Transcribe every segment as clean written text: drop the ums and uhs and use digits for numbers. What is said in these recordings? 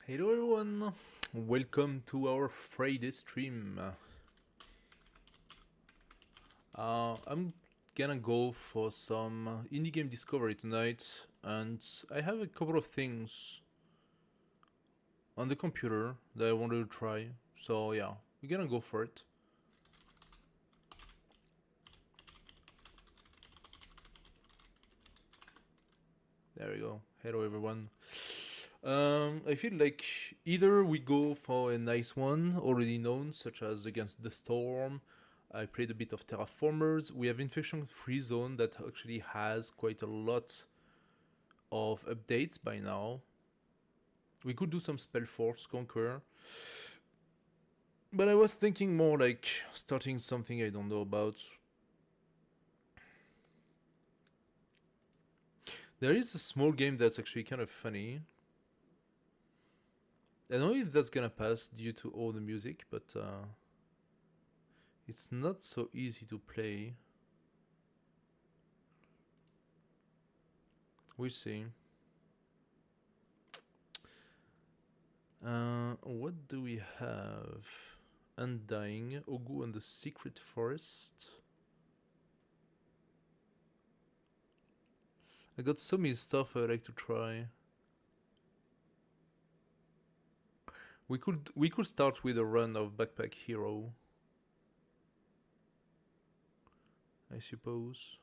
Hello everyone, welcome to our Friday stream. I'm gonna go for some indie game discovery tonight, and I have a couple of things on the computer that I wanted to try. So yeah, we're gonna go for it. There we go. Hello everyone. I feel like either we go for a nice one already known, such as Against the Storm. I played a bit of Terraformers. We have Infection Free Zone that actually has quite a lot of updates by now. We could do some Spellforce Conquer. But I was thinking more like starting something I don't know about. There is a small game that's actually kind of funny. I don't know if that's gonna pass due to all the music, but it's not so easy to play. We'll see. What do we have? Undying, Ogu and the Secret Forest. I got so many stuff I'd like to try. We could start with a run of Backpack Hero, I suppose.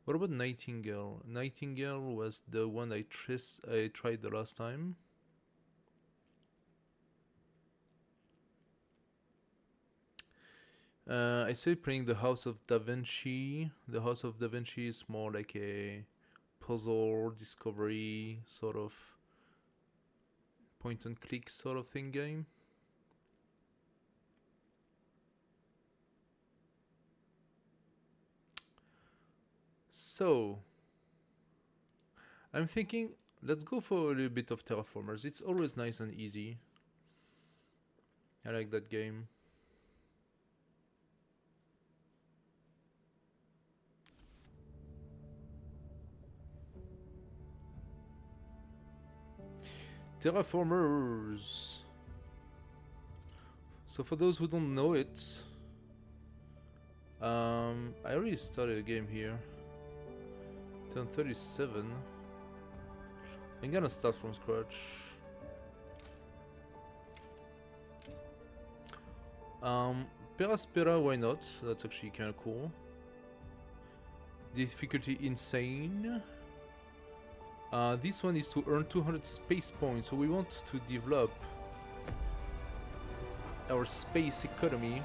What about Nightingale? Nightingale was the one I tried the last time. I say playing the House of Da Vinci. The House of Da Vinci is more like a puzzle discovery sort of point and click sort of thing game. So I'm thinking let's go for a little bit of Terraformers. It's always nice and easy. I like that game. Terraformers. So for those who don't know it, I already started a game here. Turn 37. I'm gonna start from scratch. Peraspera, why not? That's actually kind of cool. Difficulty insane. This one is to earn 200 space points, so we want to develop our space economy.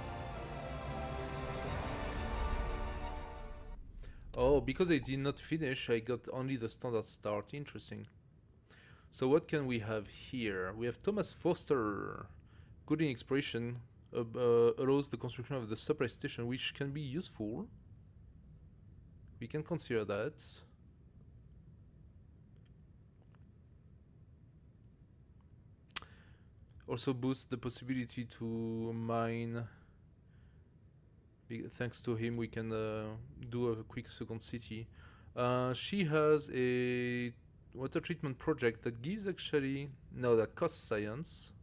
Oh, because I did not finish, I got only the standard start. Interesting. So what can we have here? We have Thomas Foster. Good in exploration. Allows the construction of the supply station, which can be useful. We can consider that. Also boosts the possibility to mine. Thanks to him, we can do a quick second city. She has a water treatment project that gives actually... No, that costs science.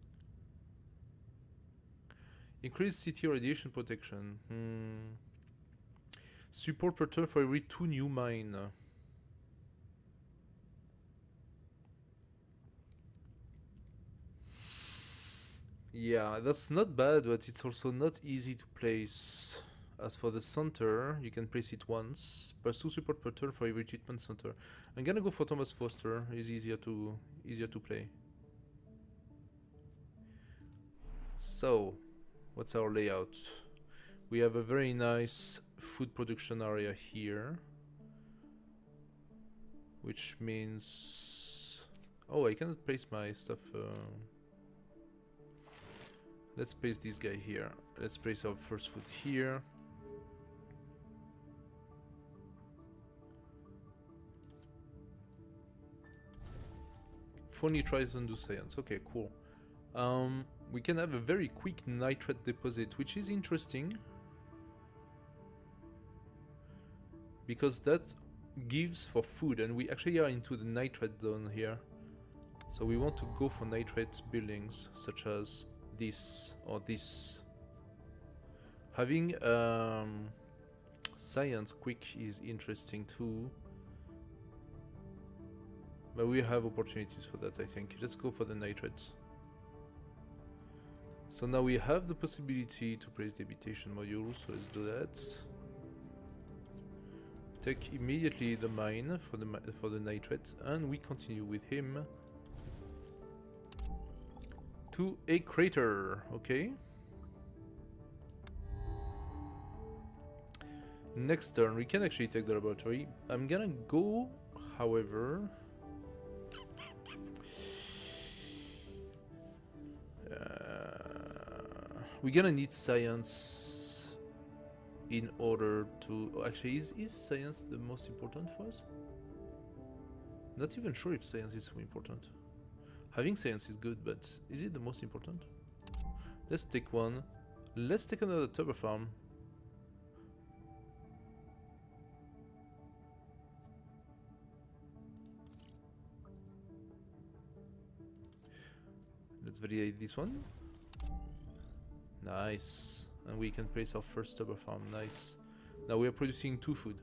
Increase city radiation protection. Support per turn for every 2 new mine. Yeah, that's not bad, but it's also not easy to place. As for the center, you can place it once. Plus 2 support per turn for every treatment center. I'm gonna go for Thomas Foster. It's easier to play. So, what's our layout? We have a very nice food production area here, which means... Oh, I cannot place my stuff... Let's place this guy here. Let's place our first food here. Phony tries to do science. Okay, cool. We can have a very quick nitrate deposit, which is interesting. Because that gives for food, and we actually are into the nitrate zone here. So we want to go for nitrate buildings, such as this or this. Having science quick is interesting too. But we have opportunities for that, I think. Let's go for the nitrates. So now we have the possibility to place the habitation module, so let's do that. Take immediately the mine for the nitrate, and we continue with him to a crater. Okay. Next turn, we can actually take the laboratory. I'm gonna go, however, we're gonna need science in order to... Actually, is science the most important for us? Not even sure if science is so important. Having science is good, but is it the most important? Let's take one. Let's take another turbo farm. Let's validate this one. Nice. And we can place our first turbo farm. Nice. Now we are producing 2 food.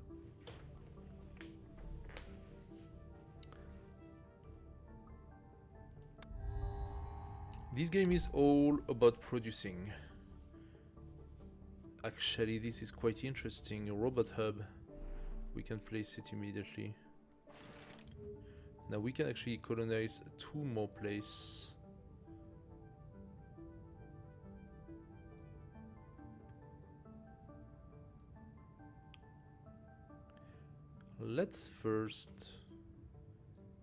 This game is all about producing. Actually, this is quite interesting. A robot hub. We can place it immediately. Now we can actually colonize 2 more places. Let's first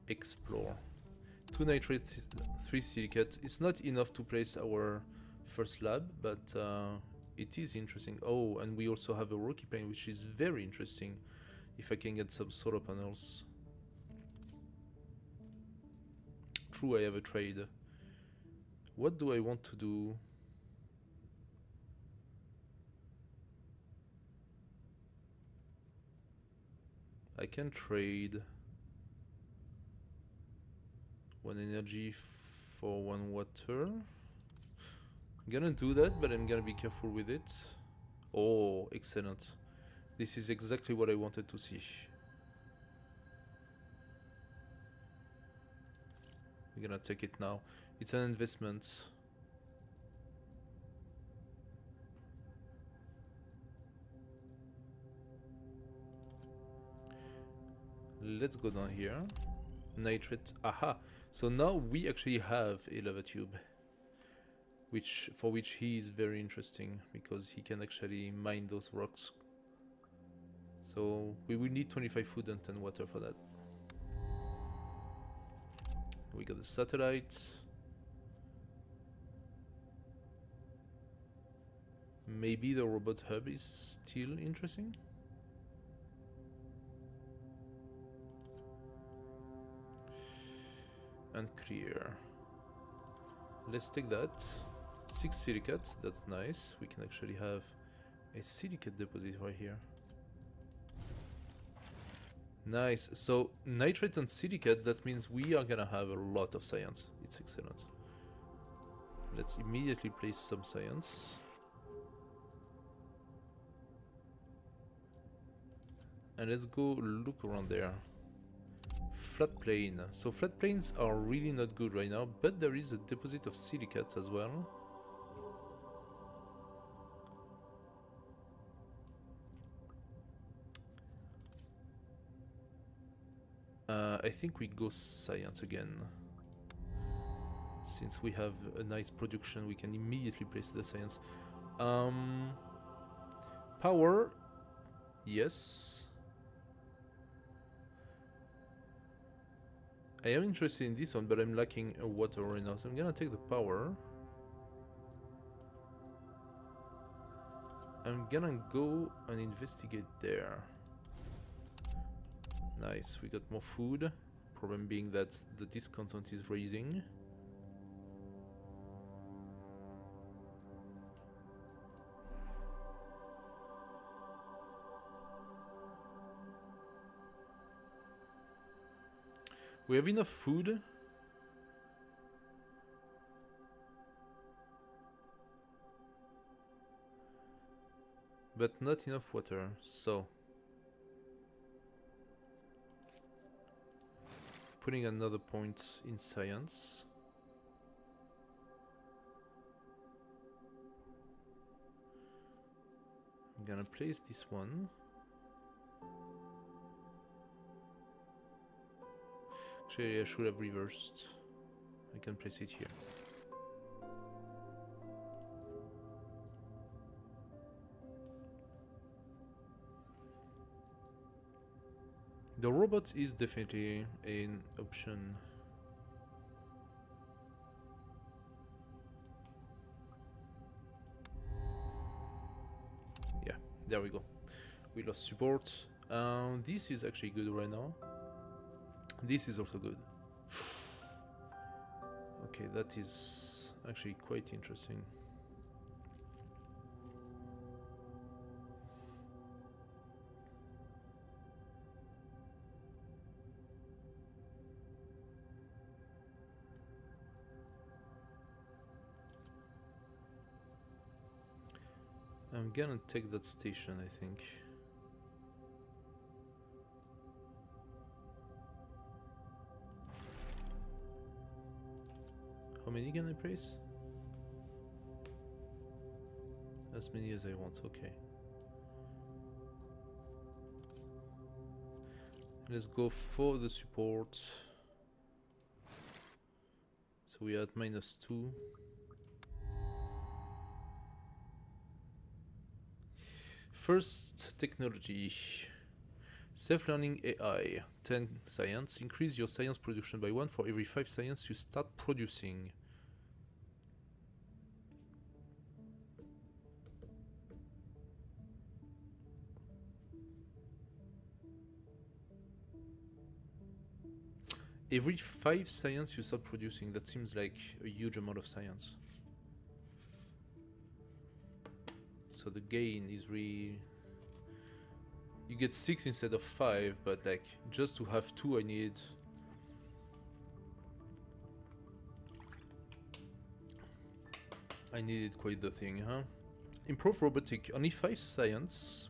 explore. 2 nitrate, 3 silicate. It's not enough to place our first lab, but it is interesting. Oh, and we also have a rocky plain, which is very interesting. If I can get some solar panels. True, I have a trade. What do I want to do? I can trade 1 energy for 1 water. I'm gonna do that, but I'm gonna be careful with it. Oh, excellent. This is exactly what I wanted to see. We're gonna take it now. It's an investment. Let's go down here. Nitrate. Aha. So now we actually have a lava tube, for which he is very interesting because he can actually mine those rocks. So we will need 25 food and 10 water for that. We got the satellite. Maybe the robot hub is still interesting. And clear. Let's take that. 6 silicate, that's nice. We can actually have a silicate deposit right here. Nice. So nitrate and silicate, that means we are gonna have a lot of science. It's excellent. Let's immediately place some science. And let's go look around there. Flat plane. So flat planes are really not good right now, but there is a deposit of silicate as well. I think we go science again. Since we have a nice production, we can immediately place the science. Power, yes. I am interested in this one, but I'm lacking a water right now, so I'm gonna take the power. I'm gonna go and investigate there. Nice, we got more food. Problem being that the discontent is raising. We have enough food. But not enough water, so putting another point in science. I'm gonna place this one. Actually, I should have reversed. I can place it here. The robot is definitely an option. Yeah, there we go. We lost support. This is actually good right now. This is also good. Okay, that is actually quite interesting. I'm gonna take that station, I think. How many can I place? As many as I want, okay. Let's go for the support. So we are at -2. First technology. Self-learning AI. 10 science. Increase your science production by 1 for every 5 science you start producing. Every 5 science you start producing. That seems like a huge amount of science. So the gain is really... You get 6 instead of 5, but like just to have 2 I needed quite the thing, huh? Improve robotic, only 5 science.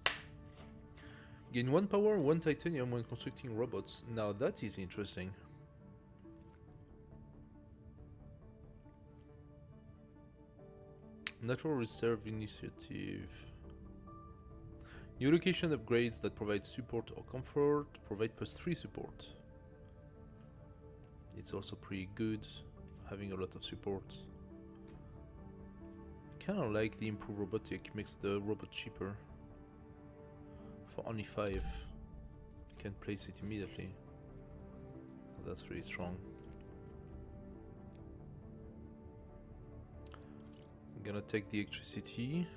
Gain 1 power, 1 titanium when constructing robots. Now that is interesting. Natural Reserve Initiative. New location upgrades that provide support or comfort provide +3 support. It's also pretty good having a lot of support. Kinda like the improved robotic, makes the robot cheaper. For only 5. You can place it immediately. That's really strong. I'm gonna take the electricity.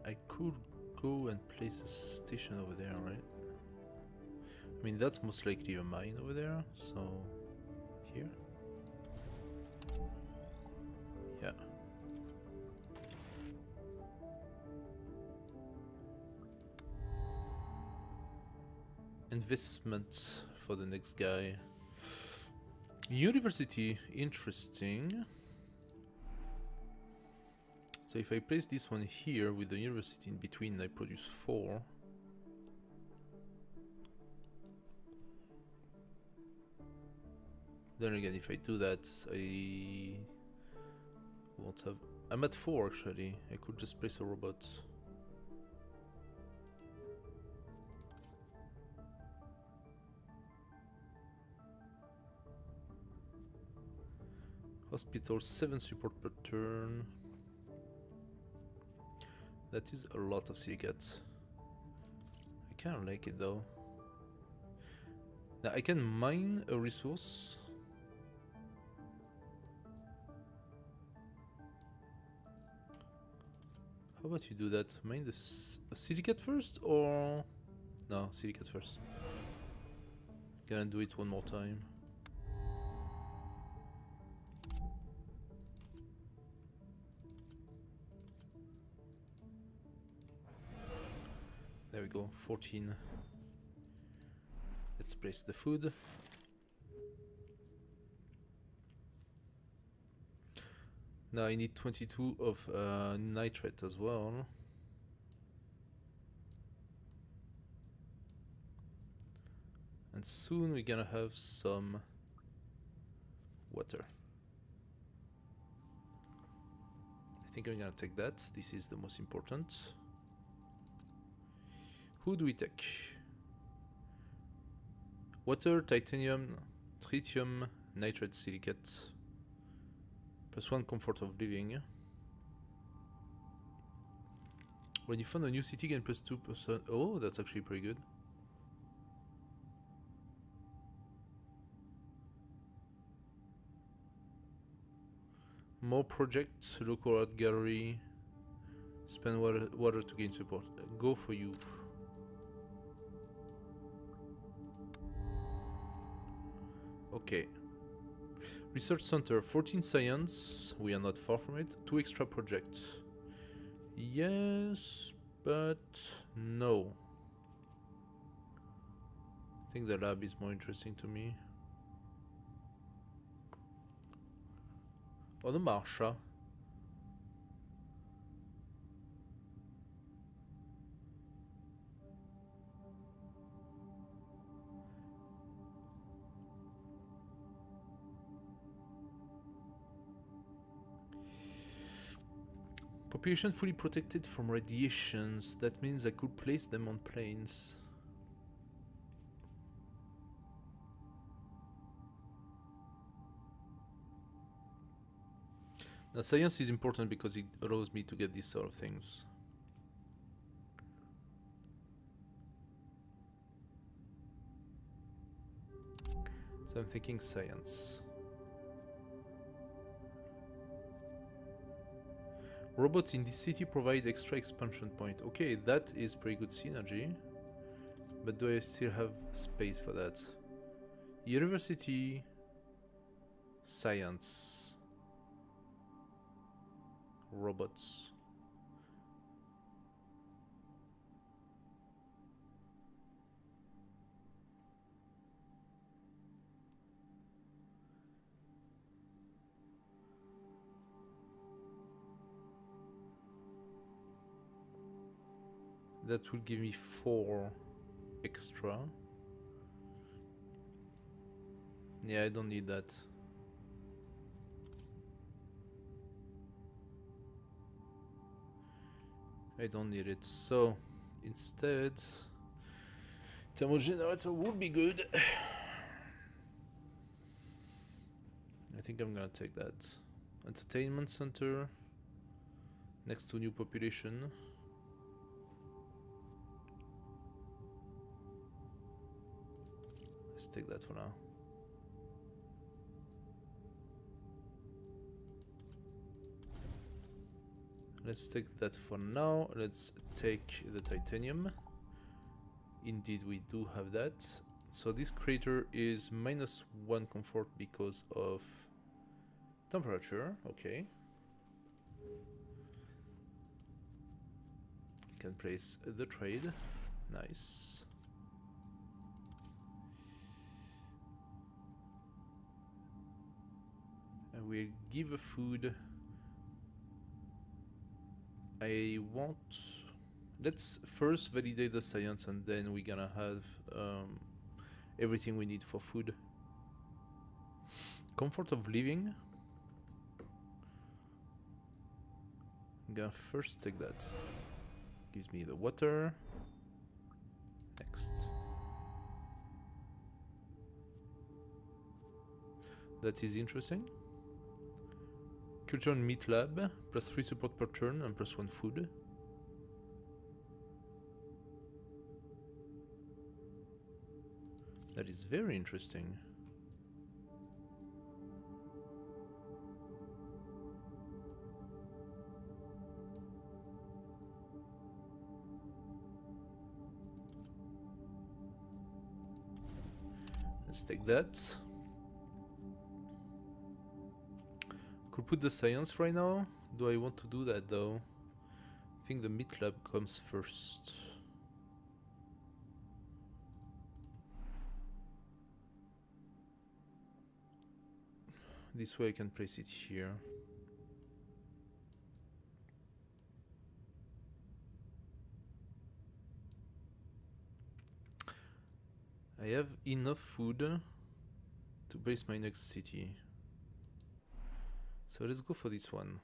I could go and place a station over there, right? I mean, that's most likely a mine over there, so... Here? Yeah. Investment for the next guy. University, interesting. So if I place this one here with the university in between, I produce 4. Then again, if I do that, I won't have... I'm at 4 actually. I could just place a robot. Hospital, 7 support per turn. That is a lot of silicate. I kinda like it though. Now I can mine a resource. How about you do that? Mine the silicate first or... No, silicate first. Gonna do it one more time. There we go, 14. Let's place the food. Now I need 22 of nitrate as well. And soon we're gonna have some water. I think I'm gonna take that. This is the most important. Who do we take? Water, titanium, tritium, nitrate silicate. +1 comfort of living. When you found a new city, gain +2%. Oh, that's actually pretty good. More projects, local art gallery. Spend water to gain support. Go for you. Okay. Research center, 14 science. We are not far from it. 2 extra projects. Yes, but no. I think the lab is more interesting to me. Or the Marsha. Population fully protected from radiations. That means I could place them on planes. Now science is important because it allows me to get these sort of things. So I'm thinking science. Robots in this city provide extra expansion point. Okay, that is pretty good synergy. But do I still have space for that? University, science, robots. That will give me 4 extra. Yeah, I don't need that. I don't need it. So instead, thermal generator would be good. I think I'm gonna take that. Entertainment center next to new population. Let's take that for now. Let's take that for now. Let's take the titanium. Indeed, we do have that. So this crater is -1 comfort because of temperature. Okay. Can place the trade. Nice. I will give a food. I want... Let's first validate the science and then we're gonna have everything we need for food. Comfort of living. I'm gonna first take that. Gives me the water. Next. That is interesting. Culture and meat lab, +3 support per turn and +1 food. That is very interesting. Let's take that. Could put the science right now. Do I want to do that though? I think the meat lab comes first. This way I can place it here. I have enough food to base my next city. So let's go for this one.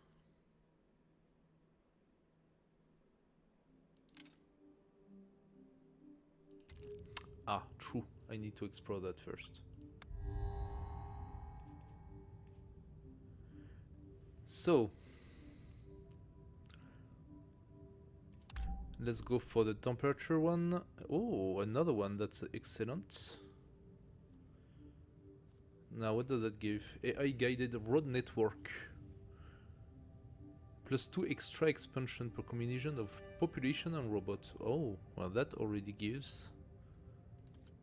Ah, true. I need to explore that first. So, let's go for the temperature one. Oh, another one. That's excellent. Now, what does that give? AI guided road network. +2 extra expansion per combination of population and robot. Oh, well, that already gives.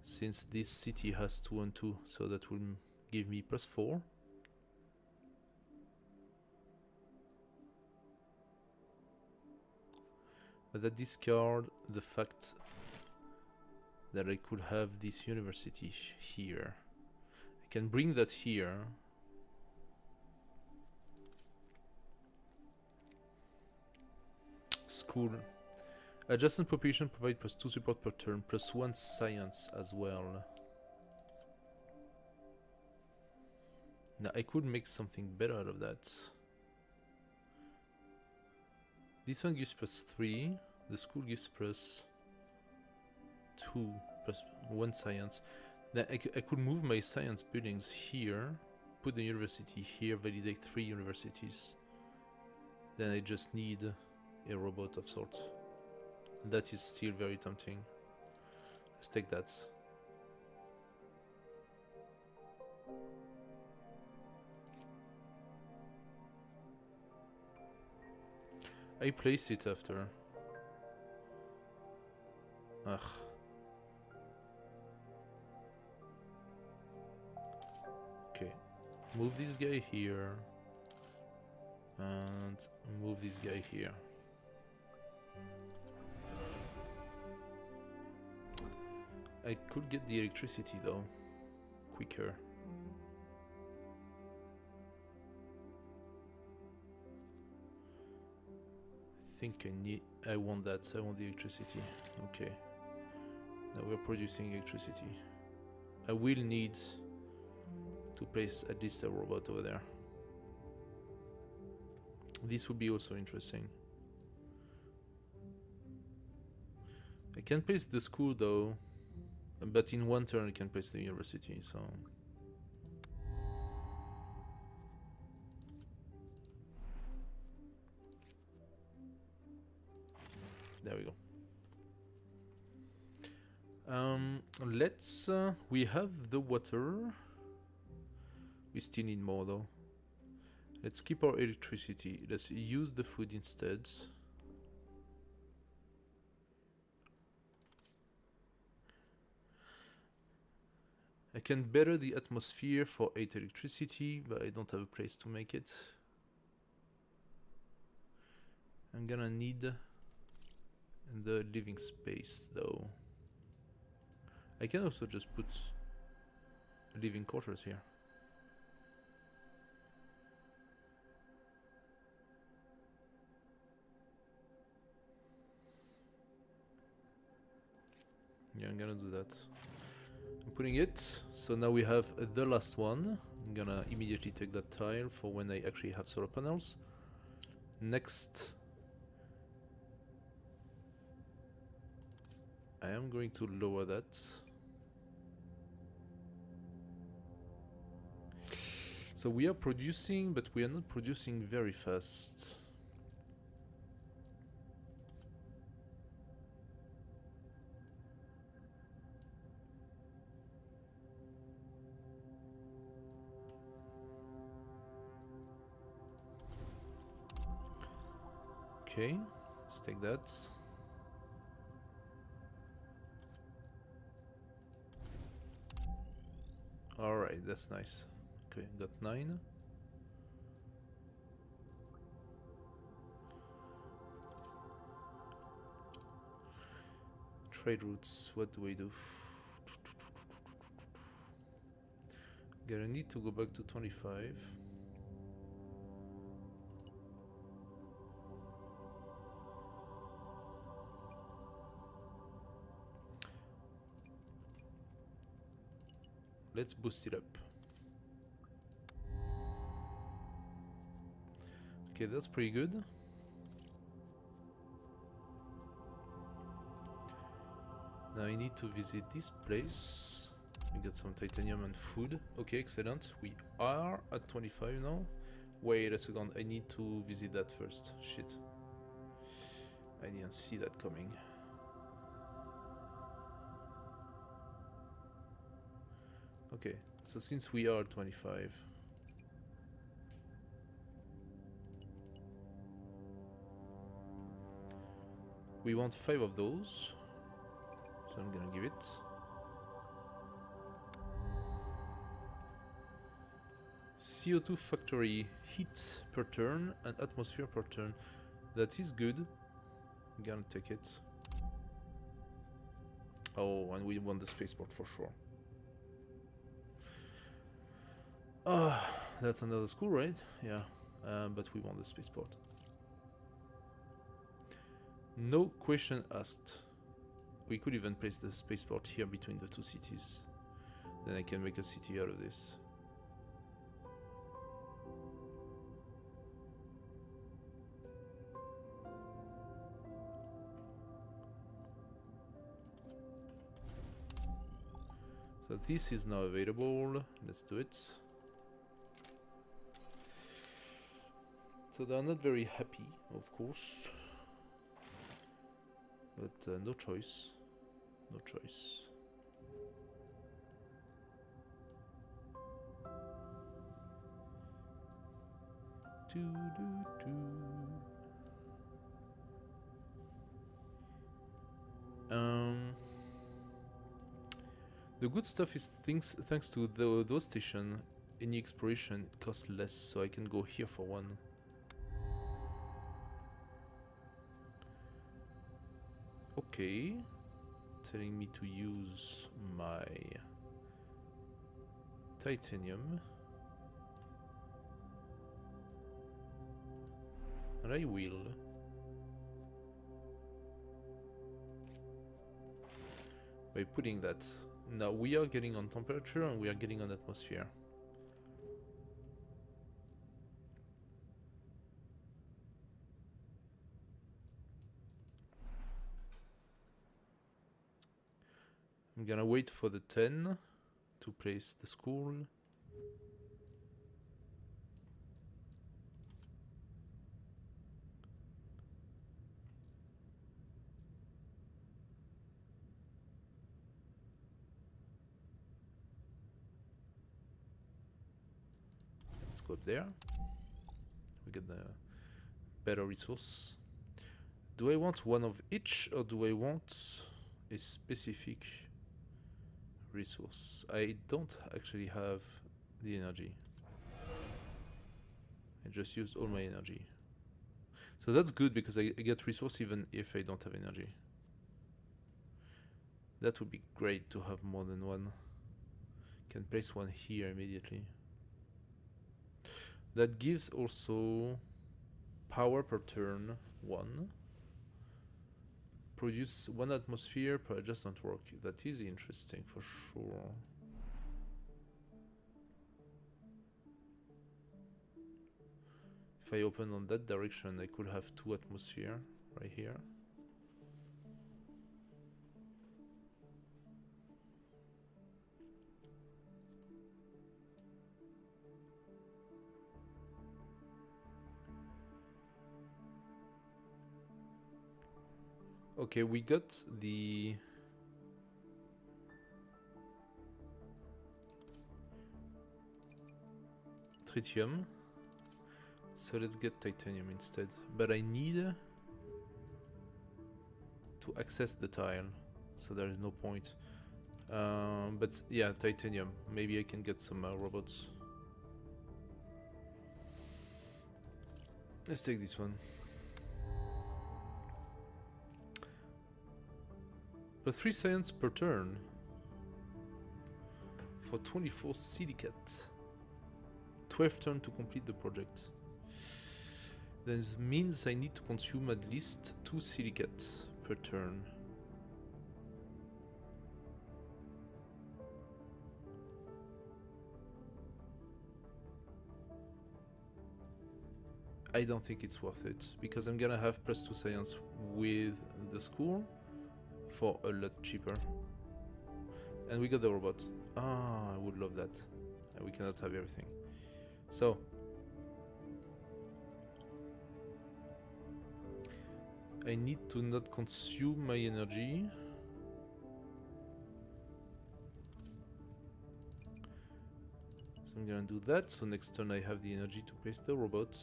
Since this city has 2 and 2, so that will give me +4. But that discard the fact that I could have this university here. I can bring that here. School. Adjacent population provide +2 support per turn, +1 science as well. Now I could make something better out of that. This one gives +3. The school gives +2, +1 science. Then I could move my science buildings here, put the university here, validate 3 universities. Then I just need a robot of sorts. That is still very tempting. Let's take that. I place it after. Ugh. Okay. Move this guy here. And move this guy here. I could get the electricity though. Quicker. I want that. I want the electricity. Okay. Now we're producing electricity. I will need to place at least a robot over there. This would be also interesting. I can place the school though, but in one turn I can place the university, so... There we go. Let's... we have the water. We still need more though. Let's keep our electricity. Let's use the food instead. I can better the atmosphere for 8 electricity, but I don't have a place to make it. I'm gonna need the living space though. I can also just put living quarters here. Yeah, I'm gonna do that. I'm putting it, so now we have the last one. I'm gonna immediately take that tile for when I actually have solar panels. Next, I am going to lower that. So we are producing, but we are not producing very fast. Okay, let's take that. Alright, that's nice. Okay, got 9. Trade routes, what do we do? Gonna need to go back to 25. Let's boost it up. Okay, that's pretty good. Now I need to visit this place. We got some titanium and food. Okay, excellent. We are at 25 now. Wait a second, I need to visit that first. Shit. I didn't see that coming. Okay, so since we are at 25, we want 5 of those. So I'm gonna give it. CO2 factory, heat per turn and atmosphere per turn. That is good. I'm gonna take it. Oh, and we want the spaceport for sure. That's another school, right? Yeah, but we want the spaceport. No question asked. We could even place the spaceport here between the two cities. Then I can make a city out of this. So this is now available. Let's do it. So they're not very happy, of course. But no choice. No choice. The good stuff is thanks to those station, any exploration costs less, so I can go here for one. Okay, telling me to use my titanium, and I will. By putting that. Now we are getting on temperature and we are getting on atmosphere. I'm gonna wait for the 10 to place the school. Let's go up there. We get the better resource. Do I want one of each or do I want a specific resource? I don't actually have the energy. I just used all my energy. So that's good because I get resource even if I don't have energy. That would be great to have more than one. Can place one here immediately. That gives also power per turn 1. Produce 1 atmosphere per adjacent work. That is interesting for sure. If I open on that direction, I could have 2 atmosphere right here. Okay, we got the tritium, so let's get titanium instead. But I need to access the tile, so there is no point. But yeah, titanium. Maybe I can get some robots. Let's take this one. But 3 science per turn. for 24 silicate. 12 turns to complete the project. That means I need to consume at least 2 silicate per turn. I don't think it's worth it, because I'm gonna have +2 science with the school for a lot cheaper. And we got the robot. Ah, I would love that. And we cannot have everything. So I need to not consume my energy. So I'm gonna do that. So next turn I have the energy to place the robot.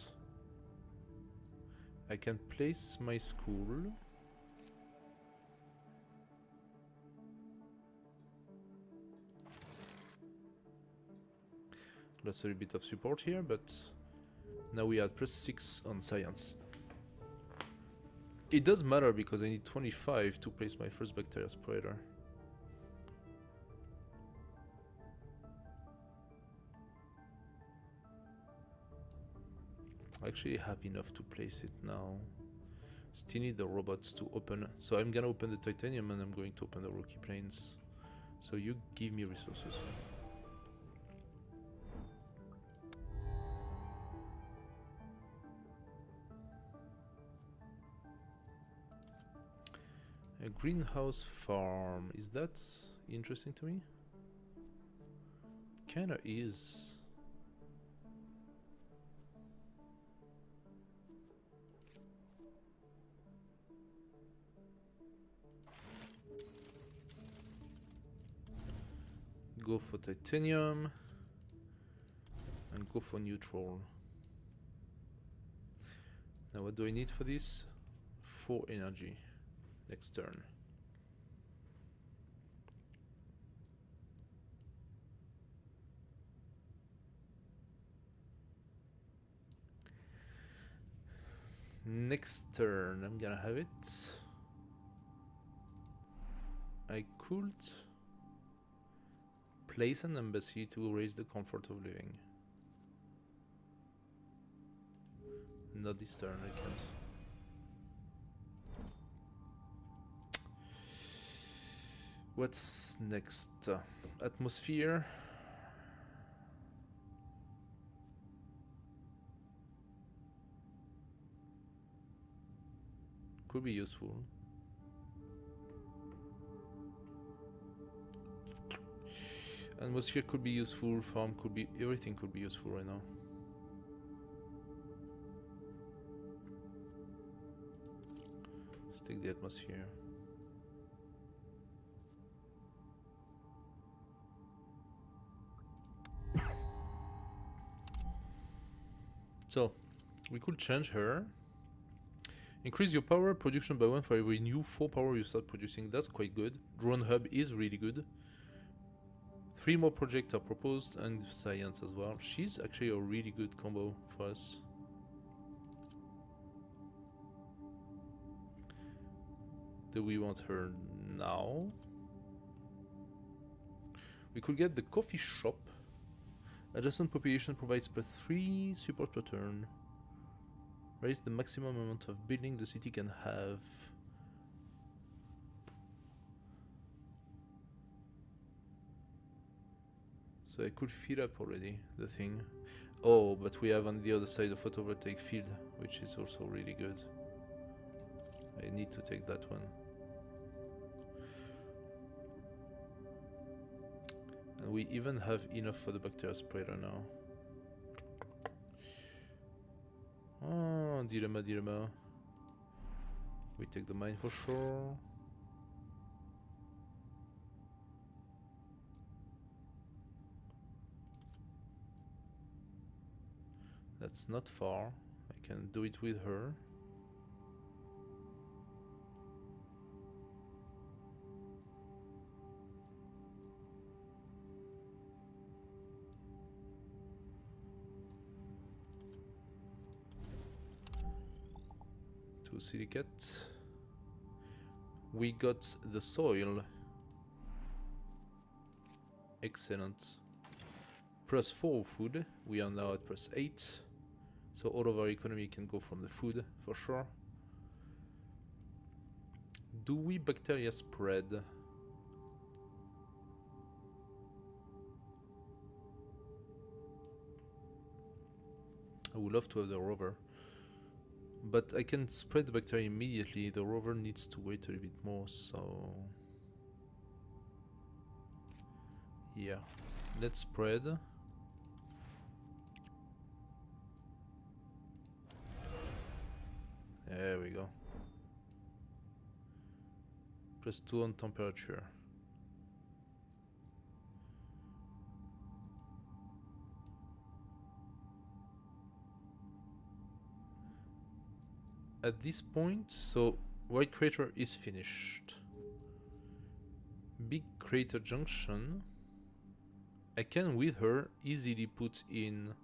I can place my school. Lost a little bit of support here, but now we are at +6 on science. It does matter because I need 25 to place my first bacteria spreader. I actually have enough to place it now. Still need the robots to open. So I'm gonna open the titanium and I'm going to open the rocky plains. So you give me resources. A greenhouse farm. Is that interesting to me? Kinda is. Go for titanium and go for neutral. Now what do I need for this? 4 energy. Next turn. Next turn, I'm gonna have it. I could place an embassy to raise the comfort of living. Not this turn, I can't. What's next? Atmosphere. Could be useful. Atmosphere could be useful, farm could be... everything could be useful right now. Let's take the atmosphere. So, we could change her. Increase your power production by 1 for every new 4 power you start producing. That's quite good. Drone hub is really good. 3 more projects are proposed, and science as well. She's actually a really good combo for us. Do we want her now? We could get the coffee shop. Adjacent population provides +3 support per turn. Raise the maximum amount of building the city can have. So I could fill up already the thing. Oh, but we have on the other side a photovoltaic field, which is also really good. I need to take that one. And we even have enough for the bacteria spreader now. Oh, dilemma, dilemma. We take the mine for sure. That's not far. I can do it with her. Silicate. We got the soil. Excellent. +4 food. We are now at +8. So all of our economy can go from the food for sure. Do we bacteria spread? I would love to have the rover. But I can spread the bacteria immediately. The rover needs to wait a little bit more, so... yeah. Let's spread. There we go. +2 on temperature. At this point, so White Crater is finished. Big Crater Junction. I can, with her, easily put in...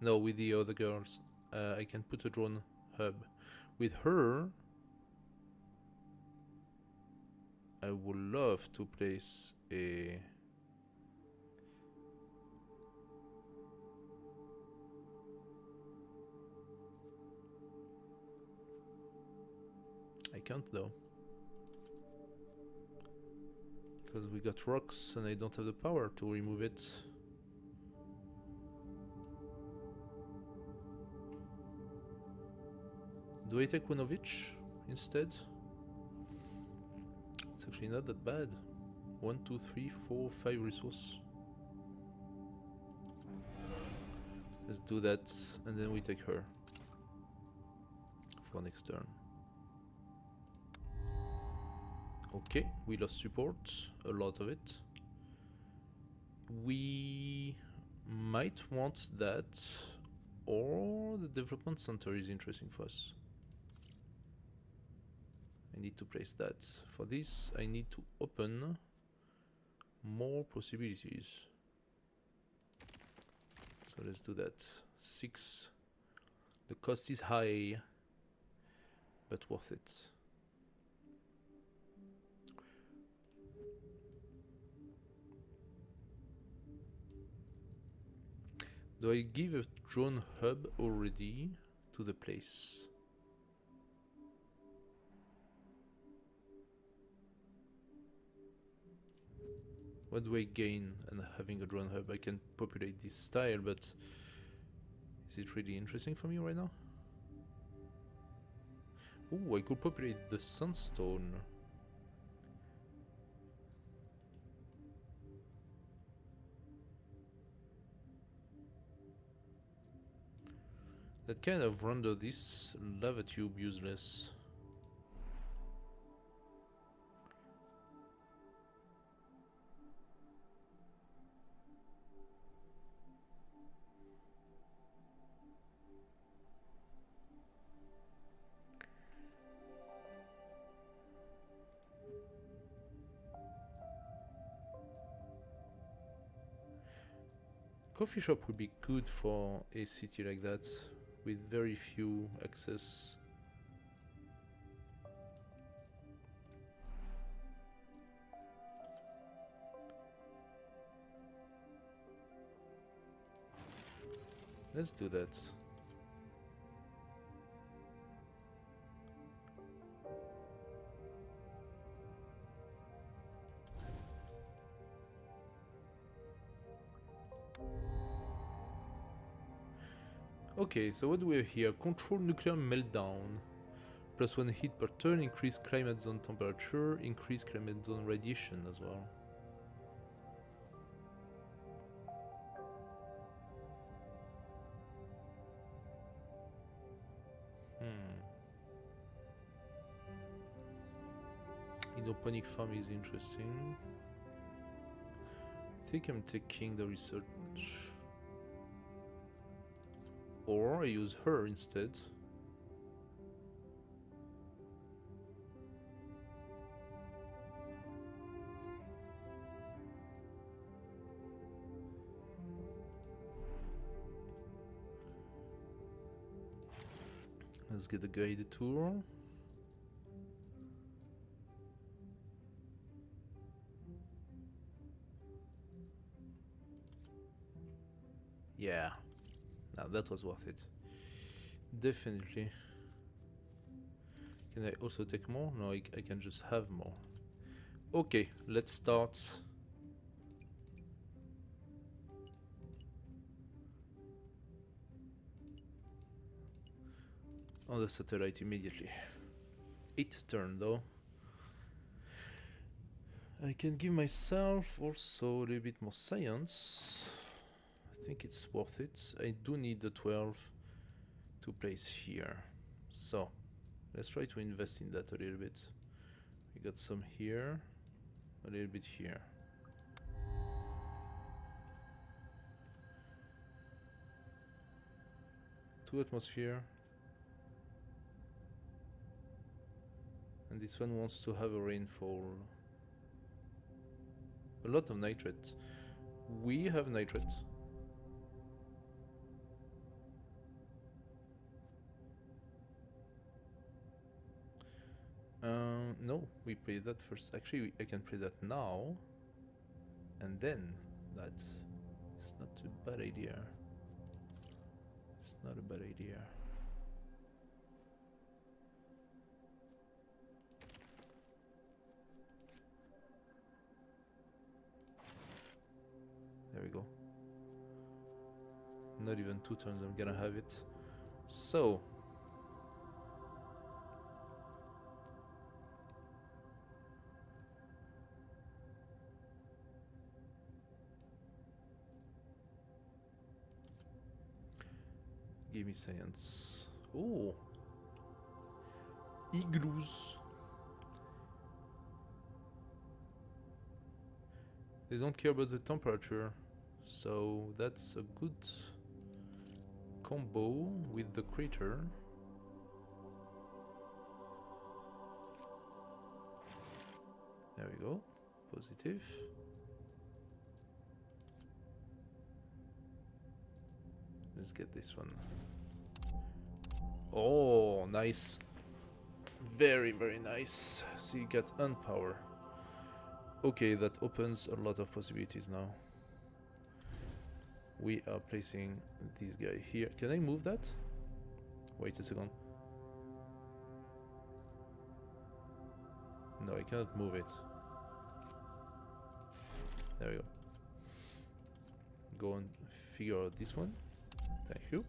No, with the other girls. I can put a drone hub. With her, I would love to place a... I can't though. Because we got rocks and I don't have the power to remove it. Do I take one of each instead? It's actually not that bad. 1, 2, 3, 4, 5 resource. Let's do that and then we take her for next turn. Okay, we lost support, a lot of it. We might want that, or the development center is interesting for us. I need to place that. For this, I need to open more possibilities. So let's do that. 6. The cost is high, but worth it. Do I give a drone hub already to the place? What do I gain and having a drone hub? I can populate this tile, but is it really interesting for me right now? Ooh, I could populate the sunstone. That kind of render this lava tube useless. Coffee shop would be good for a city like that, with very few access. Let's do that. Okay, so what do we have here? Control nuclear meltdown. +1 heat per turn, increase climate zone temperature, increase climate zone radiation as well. Hydroponic farm is interesting. I think I'm taking the research. Or I use her instead. Let's get the guided tour. Yeah. Now that was worth it. Definitely. Can I also take more? No, I can just have more. Okay, let's start. On the satellite immediately. 8 turn though. I can give myself also a little bit more science. I think it's worth it. I do need the 12 to place here. So, let's try to invest in that a little bit. We got some here, a little bit here. Two atmosphere. And this one wants to have a rainfall. A lot of nitrate. We have nitrate. No, we play that first. Actually, I can play that now. And then that. It's not a bad idea. It's not a bad idea. There we go. Not even 2 turns, I'm gonna have it. So. Give me science. Oh! Igloos. They don't care about the temperature. So that's a good combo with the crater. There we go. Positive. Let's get this one. Oh, nice. Very, very nice. So you got unpower. Okay, that opens a lot of possibilities now. We are placing this guy here. Can I move that? Wait a second. No, I cannot move it. There we go. Go and figure out this one. Thank you.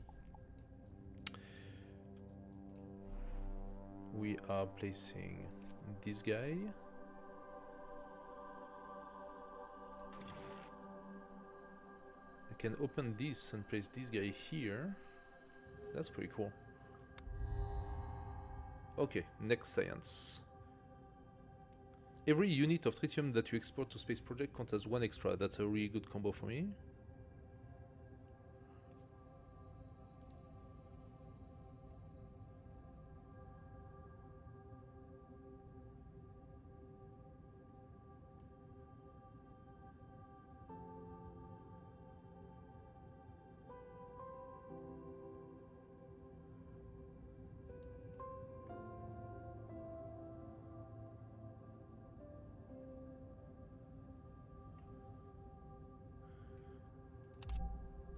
We are placing this guy. I can open this and place this guy here. That's pretty cool. Okay, next science. Every unit of tritium that you export to space project counts as 1 extra. That's a really good combo for me.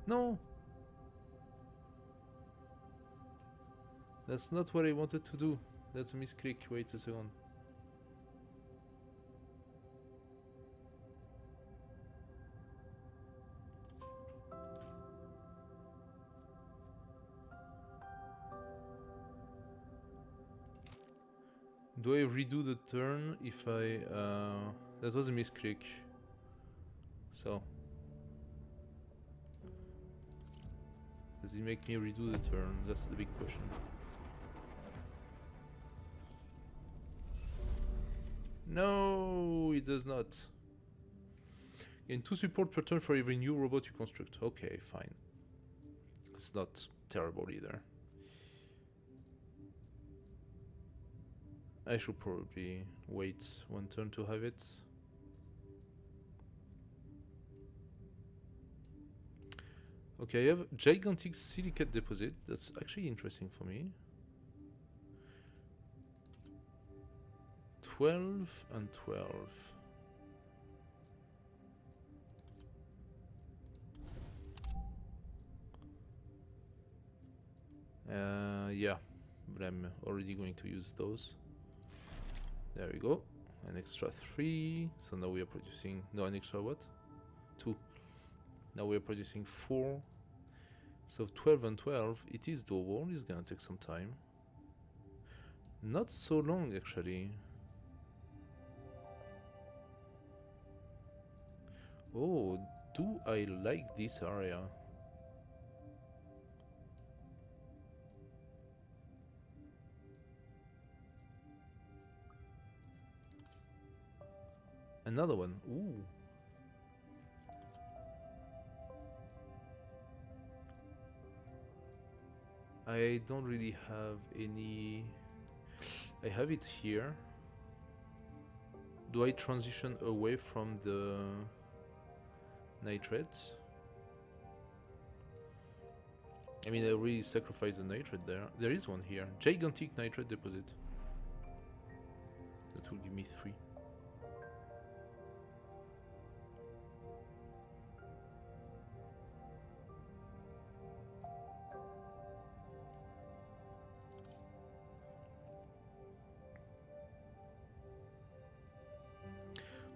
No! That's not what I wanted to do. That's a misclick. Wait a second. Do I redo the turn if I... that was a misclick. So... does it make me redo the turn? That's the big question. No, it does not. Gain 2 support per turn for every new robot you construct. Okay, fine. It's not terrible either. I should probably wait 1 turn to have it. Okay, I have gigantic silicate deposit. That's actually interesting for me. 12 and 12. Yeah, but I'm already going to use those. There we go. An extra 3. So now we are producing... No, an extra what? 2. Now we are producing 4. So 12 and 12, it is doable. It's gonna take some time. Not so long, actually. Oh, do I like this area? Another one. Ooh. I don't really have any... I have it here. Do I transition away from the nitrate? I mean, I really sacrifice the nitrate there. There is one here. Gigantic nitrate deposit. That will give me 3.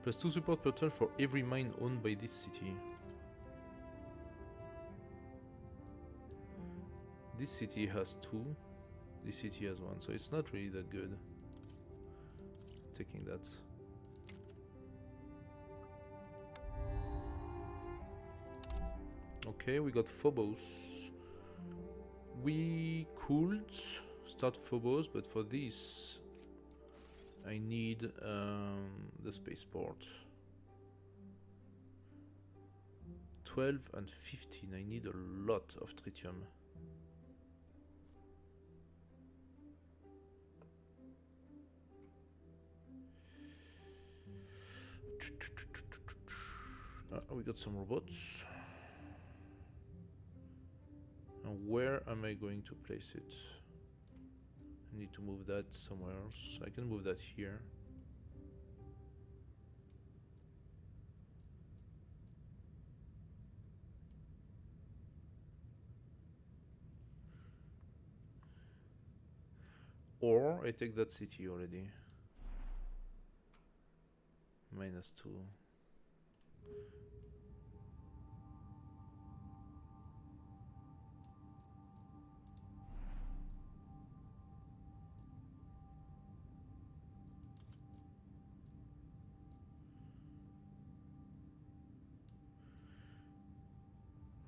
Plus 2 support per turn for every mine owned by this city. This city has 2. This city has 1, so it's not really that good. Taking that. Okay, we got Phobos. We could start Phobos, but for this I need the spaceport. 12 and 15, I need a lot of tritium. We got some robots. And where am I going to place it? I need to move that somewhere else. I can move that here. Or I take that city already. -2.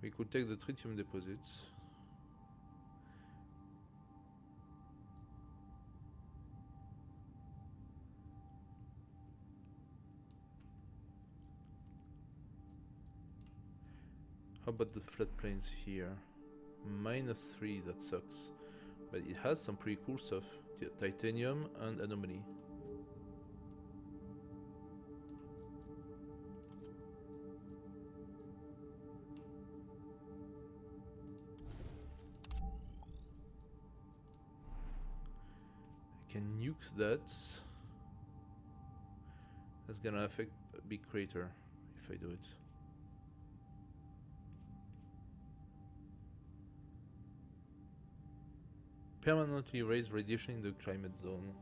We could take the tritium deposits. How about the floodplains here? -3, that sucks. But it has some pretty cool stuff. Titanium and anomaly. I can nuke that. That's gonna affect a big crater if I do it. Permanently raise radiation in the climate zone.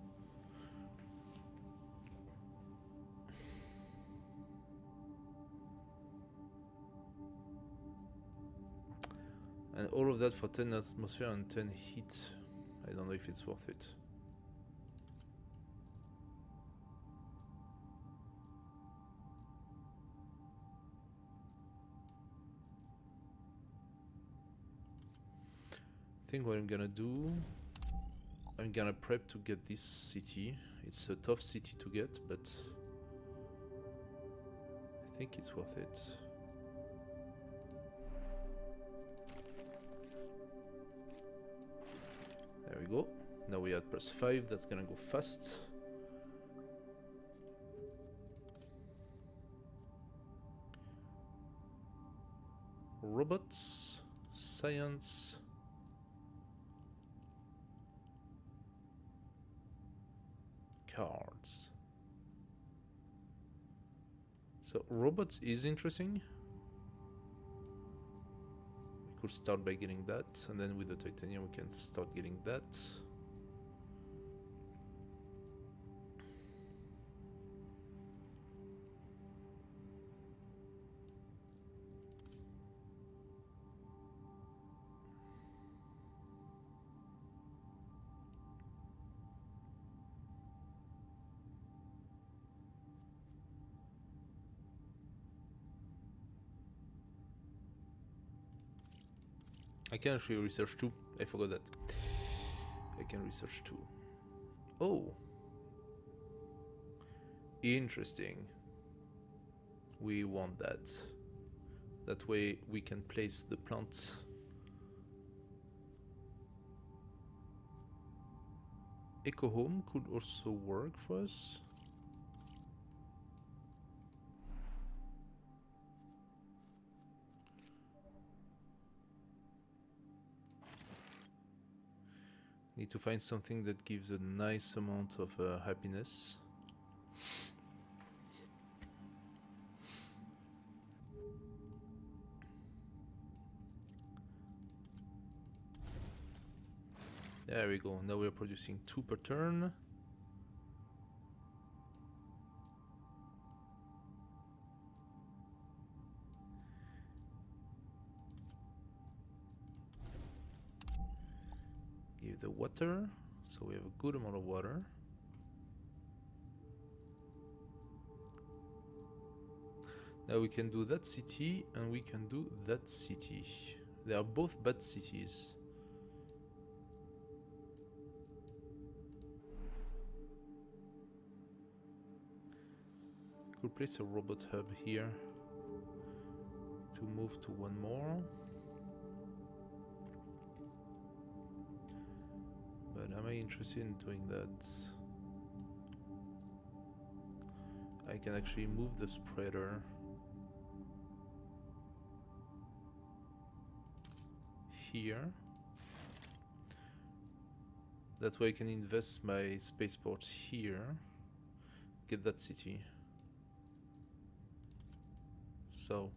And all of that for 10 atmosphere and 10 heat. I don't know if it's worth it. I think what I'm gonna do, I'm gonna prep to get this city. It's a tough city to get, but I think it's worth it. There we go. Now we are at +5, that's gonna go fast. Robots, science. Cards. So robots is interesting. We could start by getting that, and then with the titanium we can start getting that. I can actually research too. I forgot that. I can research too. Oh. Interesting. We want that. That way we can place the plant. Eco home could also work for us. Need to find something that gives a nice amount of happiness. There we go. Now we're producing 2 per turn. Give the water, so we have a good amount of water. Now we can do that city and we can do that city. They are both bad cities. Could place a robot hub here to move to 1 more. But am I interested in doing that? I can actually move the spreader here. That way I can invest my spaceports here. Get that city. So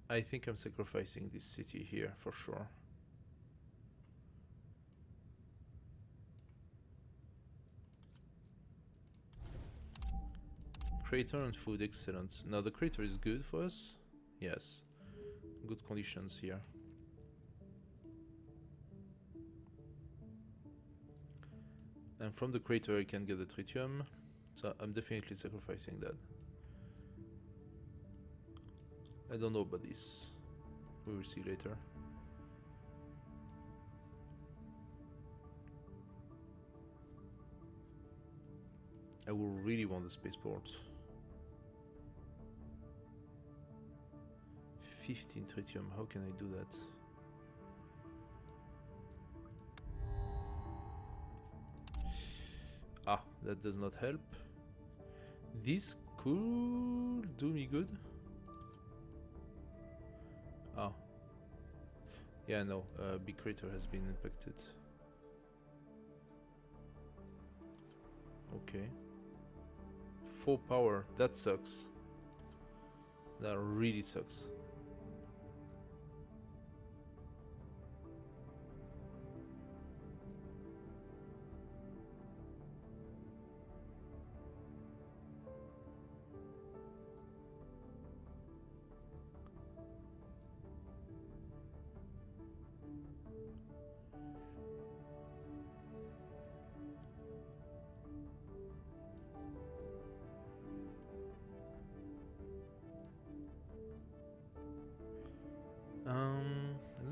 I think I'm sacrificing this city here for sure. Crater and food, excellent. Now the crater is good for us. Yes, good conditions here. And from the crater I can get the tritium, so I'm definitely sacrificing that. I don't know about this. We will see later. I will really want the spaceport. 15 tritium, how can I do that? Ah, that does not help. This could do me good. Ah. Yeah, no, big crater has been impacted. Okay. 4 power, that sucks. That really sucks.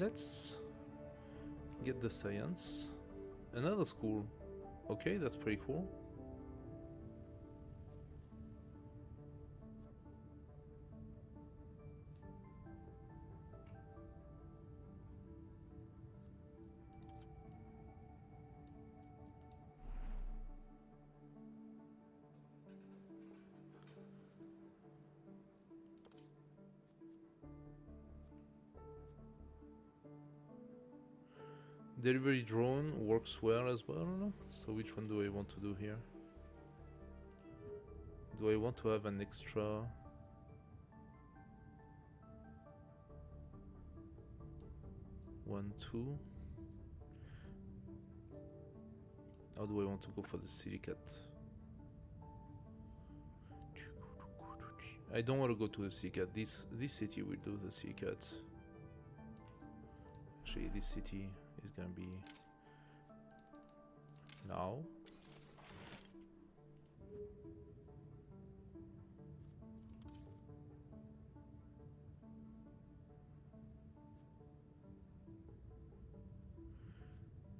Let's get the science. Another school. Okay, that's pretty cool. Delivery drone works well as well. So which one do I want to do here? Do I want to have an extra? One, two. How do I want to go for the silicate? I don't want to go to the silicate. This city will do the silicate. Actually, this city is gonna be now.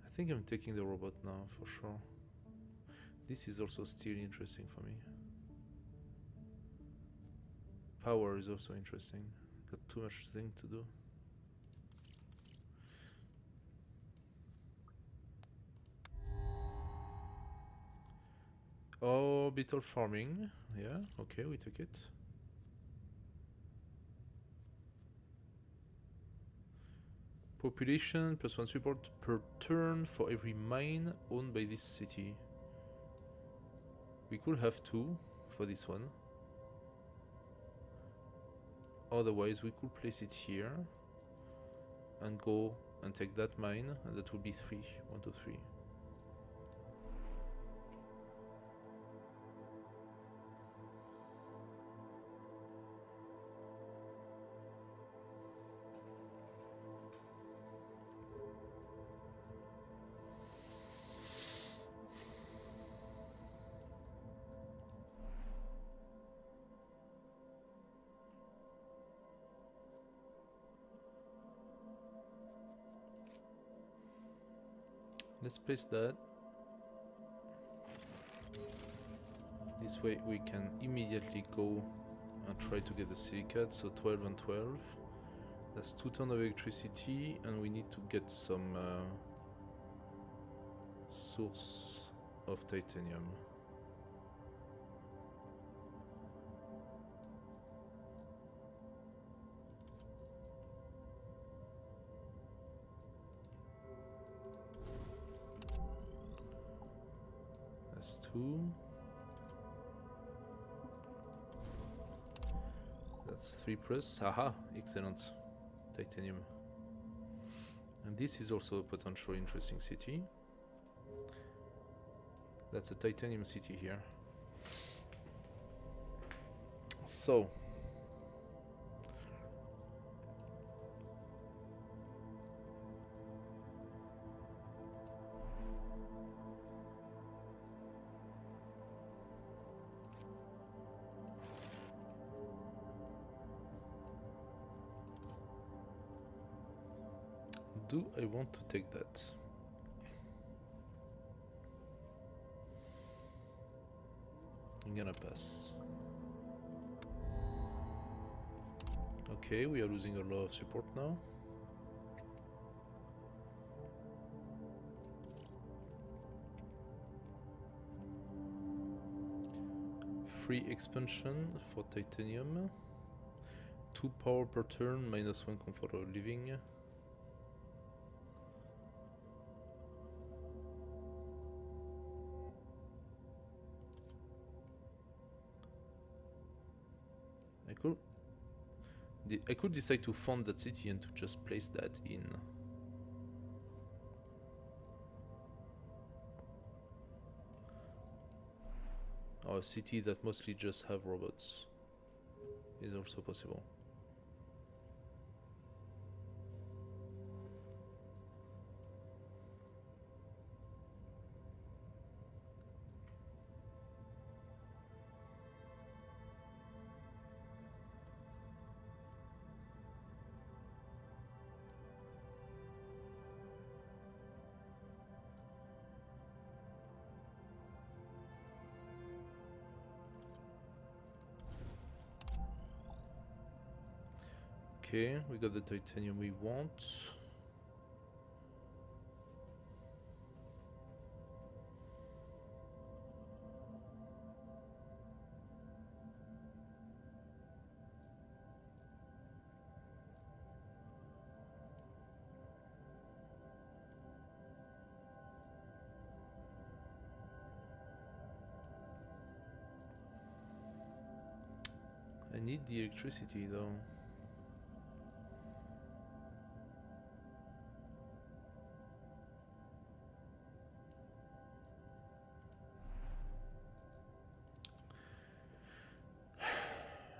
I think I'm taking the robot now for sure. This is also still interesting for me. Power is also interesting. Got too much thing to do. Orbital farming. Yeah, okay, we take it. Population plus 1 support per turn for every mine owned by this city. We could have 2 for this one. Otherwise, we could place it here and go and take that mine, and that would be 3. 1, 2, 3. Let's place that. This way we can immediately go and try to get the silicate. So 12 and 12. That's 2 tons of electricity, and we need to get some source of titanium. That's 2. That's 3 plus. Aha! Excellent. Titanium. And this is also a potential interesting city. That's a titanium city here. So do I want to take that? I'm gonna pass. Okay, we are losing a lot of support now. Free expansion for titanium. 2 power per turn, -1 comfort of living. I could decide to fund that city and to just place that in. Or a city that mostly just have robots is also possible. Okay, we got the titanium we want. I need the electricity though.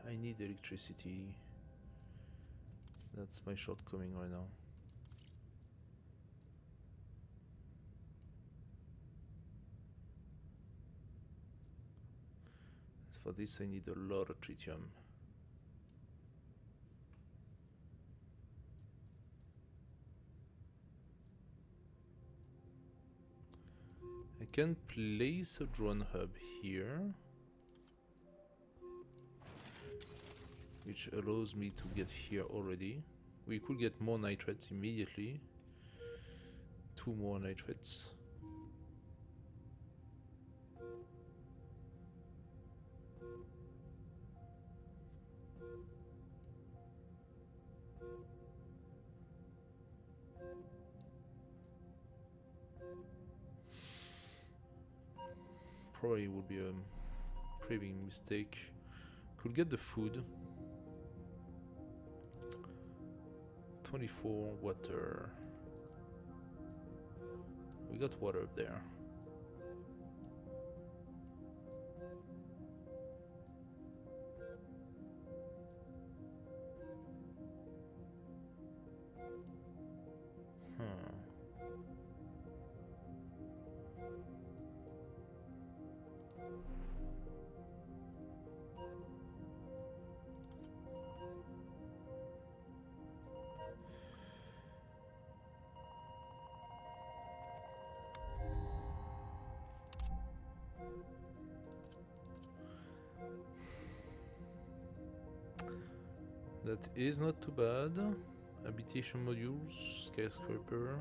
I need electricity. That's my shortcoming right now. As for this, I need a lot of tritium. I can place a drone hub here, which allows me to get here already. We could get more nitrates immediately. 2 more nitrates. Probably would be a pretty big mistake. Could get the food. 24 water. We got water up there. That is not too bad. Habitation modules, skyscraper.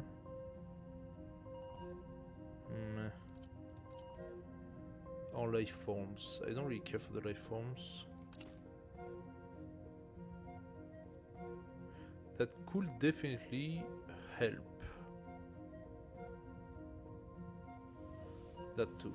Or life forms. I don't really care for the life forms. That could definitely help. That too.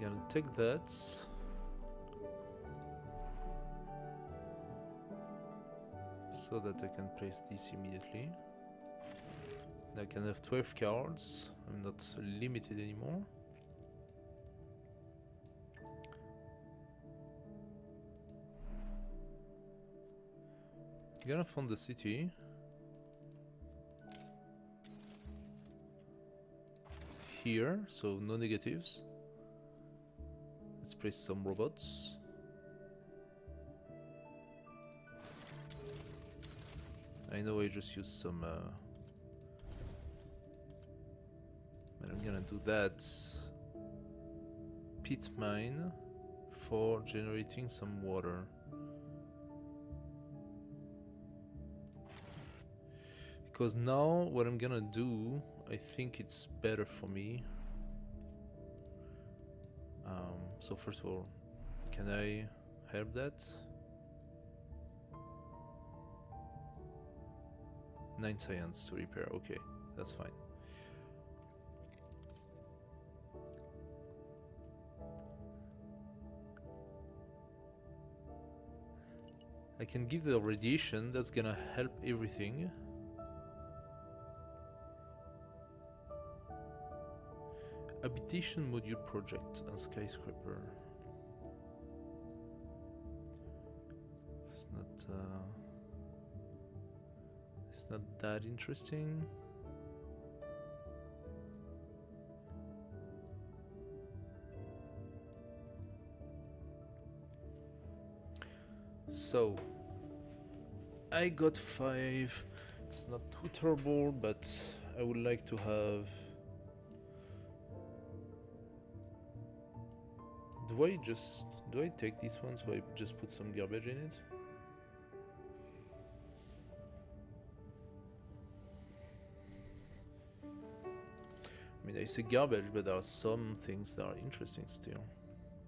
Gonna take that. So that I can place this immediately. I can have 12 cards. I'm not limited anymore. Gonna fund the city. Here, so no negatives. Let's place some robots. I know I just used some but I'm gonna do that pit mine for generating some water. Because now what I'm gonna do, I think it's better for me. So first of all, can I help that? 9 science to repair, okay, that's fine. I can give the radiation, that's gonna help everything. Habitation module project and skyscraper. It's not that interesting. So I got 5. It's not too terrible, but I would like to have. Do I take this one so I just put some garbage in it? I mean, I say garbage, but there are some things that are interesting still.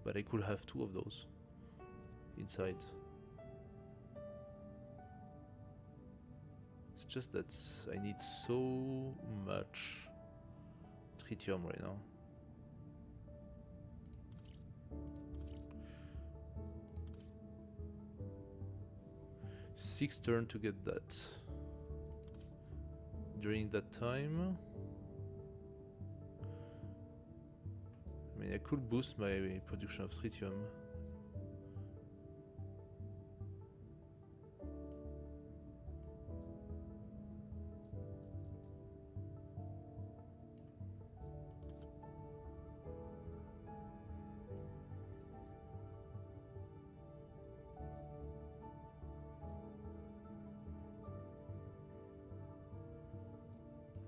But I could have 2 of those inside. It's just that I need so much tritium right now. Six turns to get that. During that time, I mean, I could boost my production of tritium.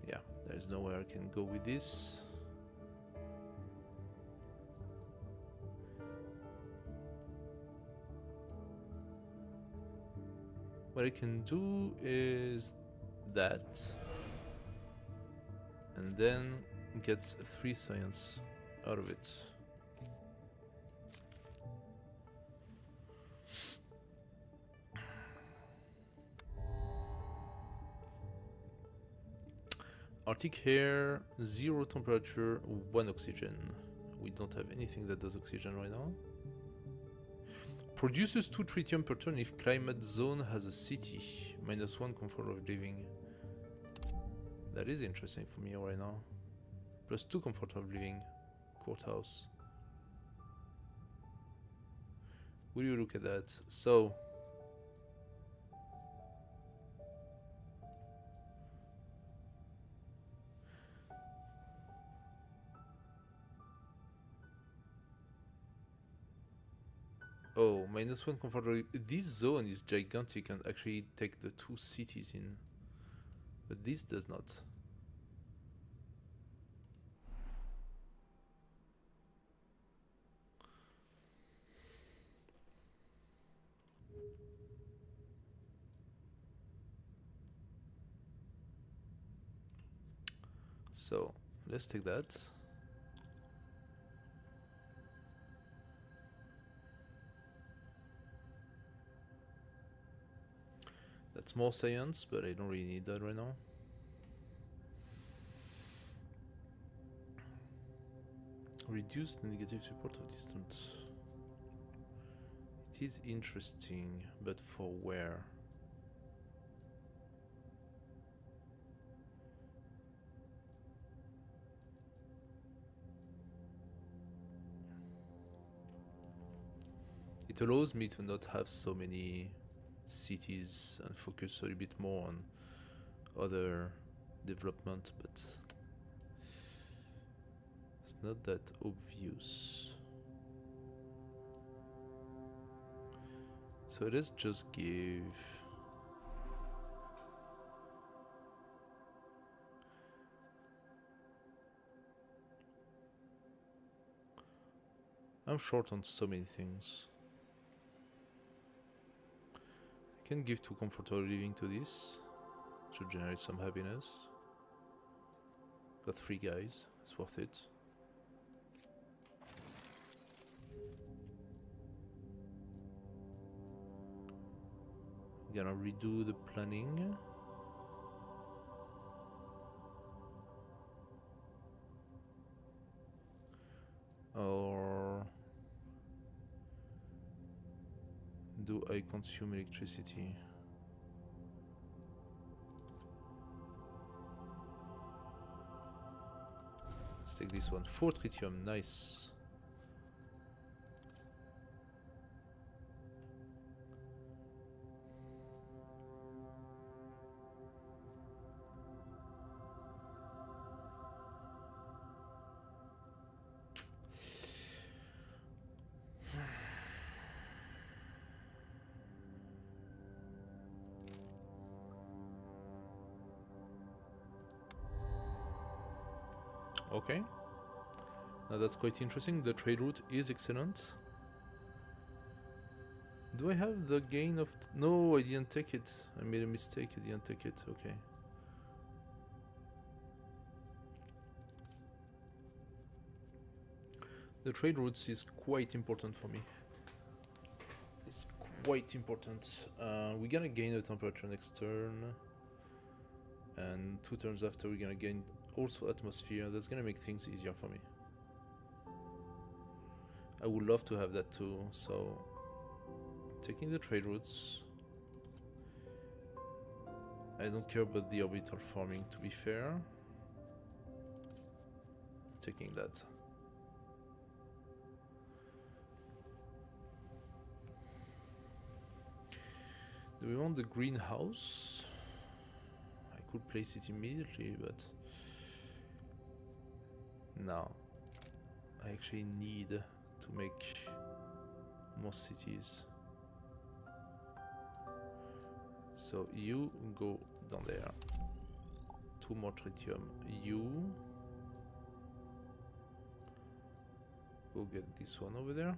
Yeah, there's nowhere I can go with this. What I can do is that, and then get 3 science out of it. Arctic air, 0 temperature, 1 oxygen. We don't have anything that does oxygen right now. Produces 2 tritium per turn if climate zone has a city. -1 comfort of living. That is interesting for me right now. +2 comfort of living. Courthouse. Will you look at that? So... Oh, -1 comfort. This zone is gigantic and actually take the 2 cities in. But this does not. So, let's take that. That's more science, but I don't really need that right now. Reduce the negative support of distant. It is interesting, but for where? It allows me to not have so many cities and focus a little bit more on other development, but it's not that obvious. So let's just give... I'm short on so many things. I can give 2 comfortable living to this to generate some happiness. Got 3 guys, it's worth it. Gonna redo the planning. Or do I consume electricity? Let's take this one. 4 tritium, nice. Okay. Now that's quite interesting. The trade route is excellent. Do I have the gain of... No, I didn't take it. I made a mistake. I didn't take it. Okay. The trade routes is quite important for me. It's quite important. We're gonna gain a temperature next turn. And 2 turns after we're gonna gain also atmosphere. That's gonna make things easier for me. I would love to have that too, so taking the trade routes. I don't care about the orbital farming, to be fair. Taking that. Do we want the greenhouse? I could place it immediately, but no. I actually need to make more cities. So you go down there. 2 more tritium. You go get this one over there.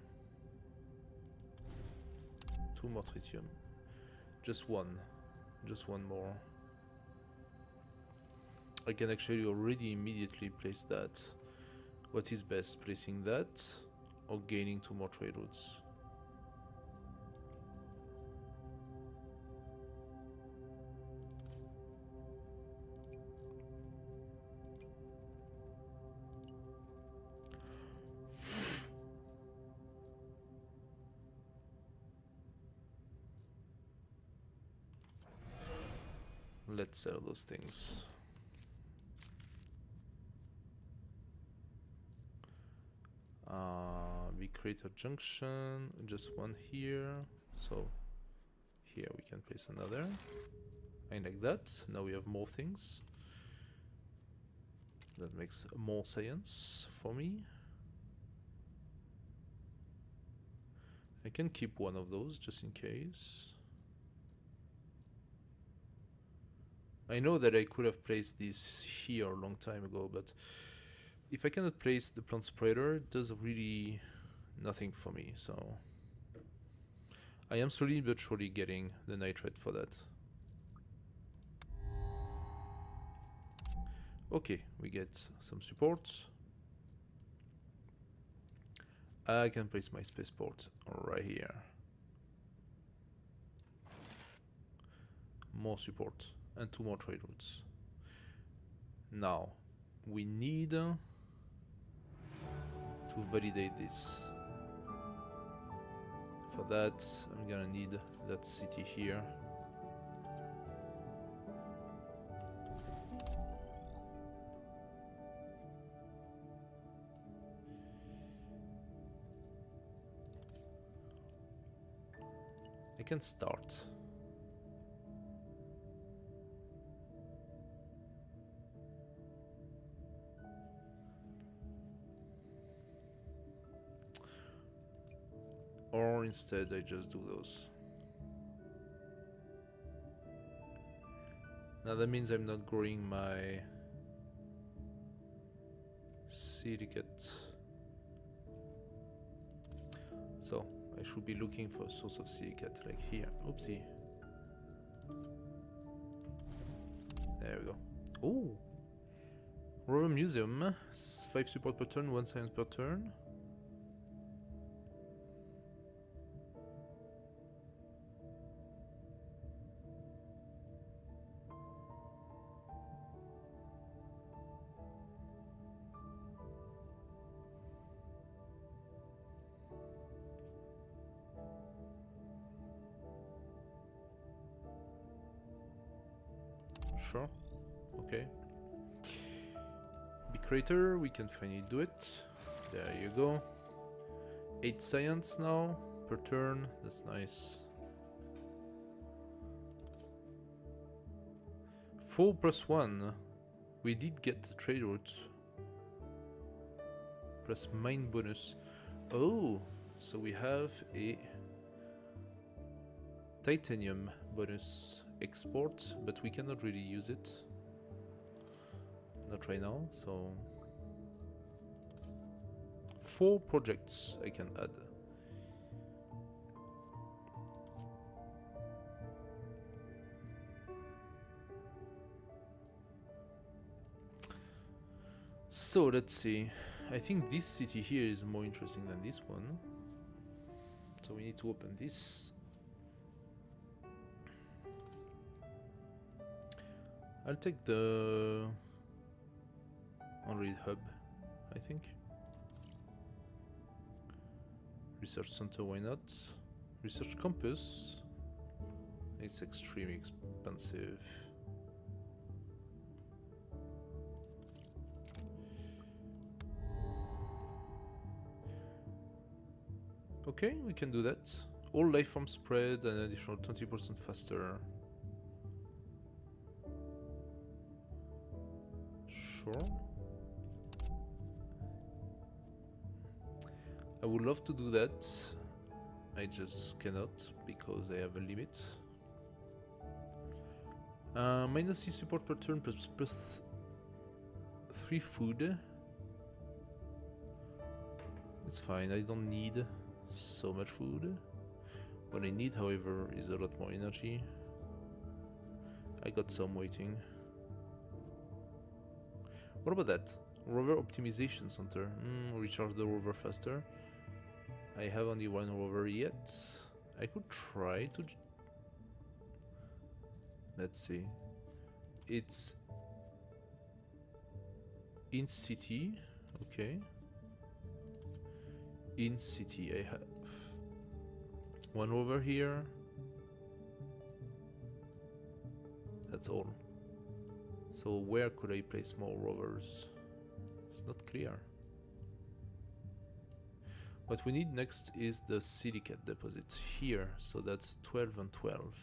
2 more tritium. Just one more. I can actually already immediately place that. What is best, placing that or gaining 2 more trade routes? Let's sell those things. We create a junction, just one here. So here we can place another. And like that. Now we have more things. That makes more science for me. I can keep one of those just in case. I know that I could have placed this here a long time ago, but if I cannot place the plant spreader, it does really nothing for me, so I am slowly but surely getting the nitrate for that. Okay, we get some support. I can place my spaceport right here. More support and 2 more trade routes. Now we need to validate this. For that, I'm gonna need that city here. I can start. Or instead I just do those. Now that means I'm not growing my silicate. So I should be looking for a source of silicate like here. Oopsie. There we go. Oh! Rover Museum. 5 support per turn, 1 science per turn. Sure. Okay. Big crater, we can finally do it. There you go. 8 science now per turn. That's nice. 4 plus 1. We did get the trade route. Plus mine bonus. Oh, so we have a titanium bonus export, but we cannot really use it. Not right now, so 4 projects I can add. So let's see. I think this city here is more interesting than this one. So we need to open this. I'll take the Android hub, I think. Research center, why not? Research campus. It's extremely expensive. Okay, we can do that. All life form spread an additional 20% faster. Sure. I would love to do that. I just cannot because I have a limit. Minus C support per turn plus 3 food. It's fine, I don't need so much food. What I need, however, is a lot more energy. I got some waiting. What about that? Rover optimization center. Recharge the rover faster. I have only one rover yet. I could try to... Let's see. It's in city. Okay. In city I have one rover here. That's all. So where could I place more rovers? It's not clear. What we need next is the silicate deposit here, so that's 12 and 12.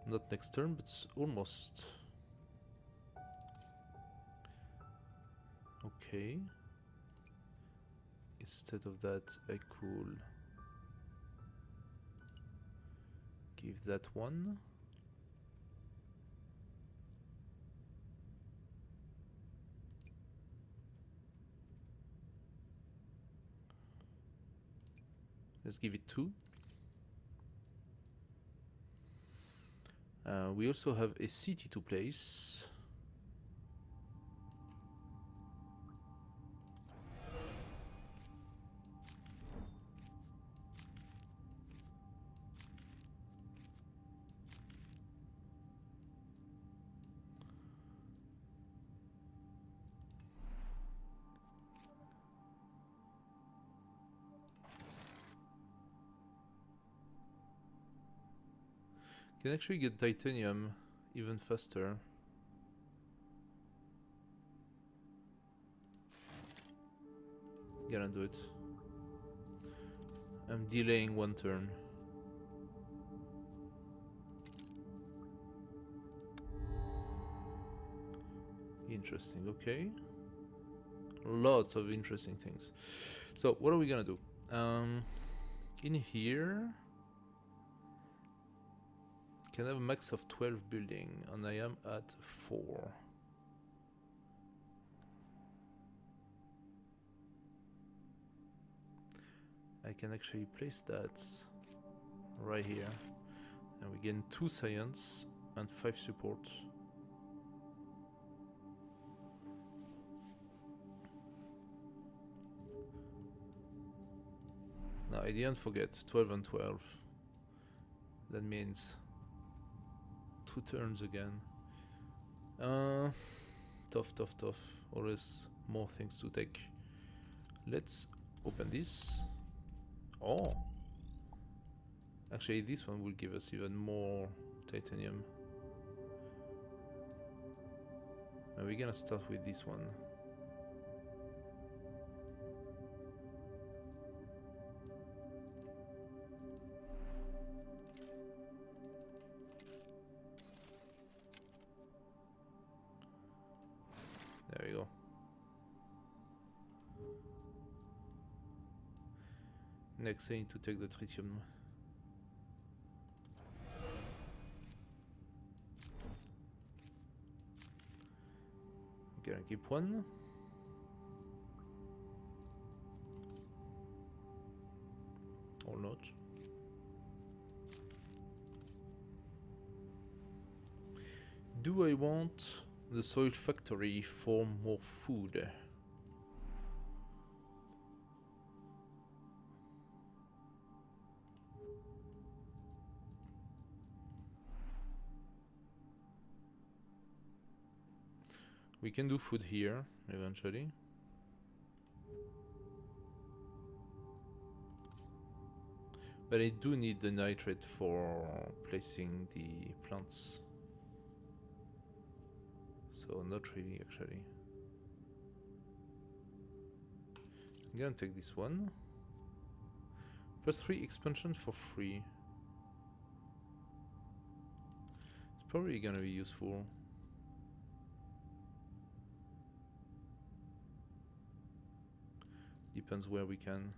Not next turn, but almost. Okay. Instead of that, I could give that one. Let's give it 2. We also have a city to place. Can actually get titanium even faster. Gonna do it. I'm delaying 1 turn. Interesting, okay. Lots of interesting things. So what are we gonna do? In here can have a max of 12 building, and I am at 4. I can actually place that right here, and we gain 2 science and 5 support. Now I didn't forget 12 and 12. That means 2 turns again. Tough. Always more things to take. Let's open this. Oh! Actually, this one will give us even more titanium. And we're gonna start with this one. There we go. Next I need to take the tritium. Gonna keep 1. Or not. Do I want the soil factory for more food. We can do food here eventually. But I do need the nitrate for placing the plants. So not really actually. I'm gonna take this one. +3 expansion for free. It's probably gonna be useful. Depends where we can.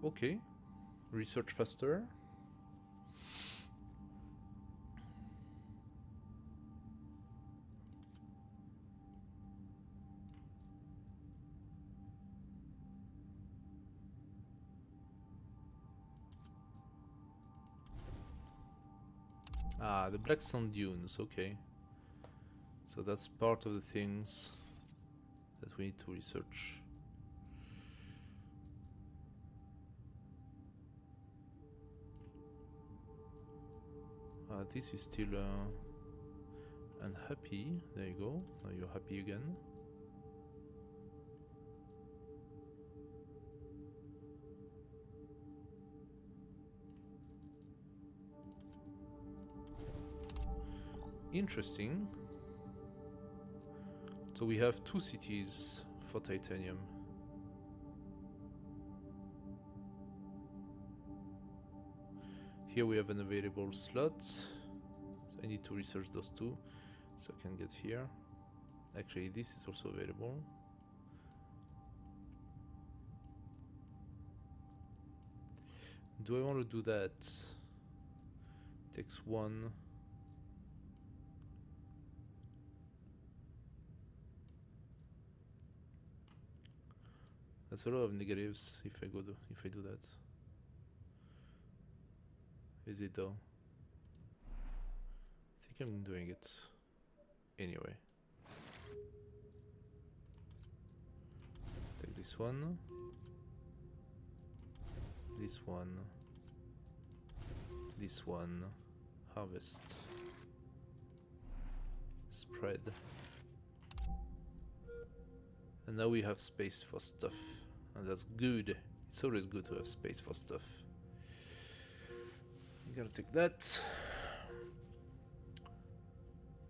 Okay. Research faster. Ah, the black sand dunes, okay. So that's part of the things that we need to research. This is still unhappy. There you go. Now you're happy again. Interesting. So we have 2 cities for titanium. Here we have an available slot. So I need to research those 2 so I can get here. Actually, this is also available. Do I want to do that? Takes 1. That's a lot of negatives if I do that. Is it though? I think I'm doing it anyway. Take this one. This one. This one. Harvest. Spread. And now we have space for stuff. And that's good. It's always good to have space for stuff. I'm gonna take that.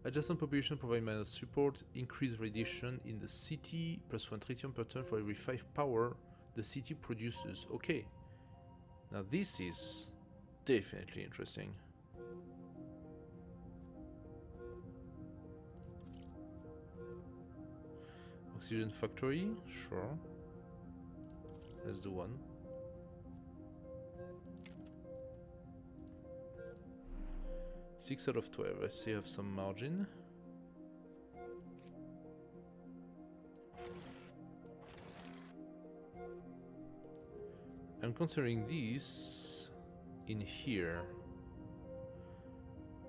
Adjacent population provide minus support. Increase radiation in the city. +1 tritium per turn for every 5 power the city produces. Okay. Now this is definitely interesting. Oxygen factory, sure. Let's do one. Six out of 12. I still have some margin. I'm considering this in here,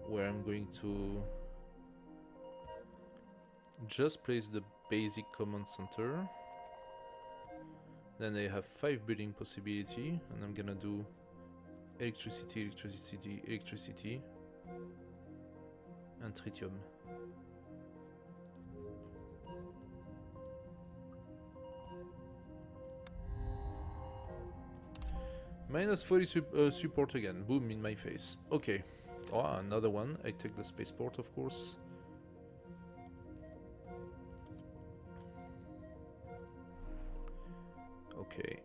where I'm going to just place the basic command center. Then I have 5 building possibility, and I'm gonna do electricity, electricity, electricity, and tritium. Minus 40 support again. Boom, in my face. Okay. Oh, another one. I take the spaceport, of course. Okay.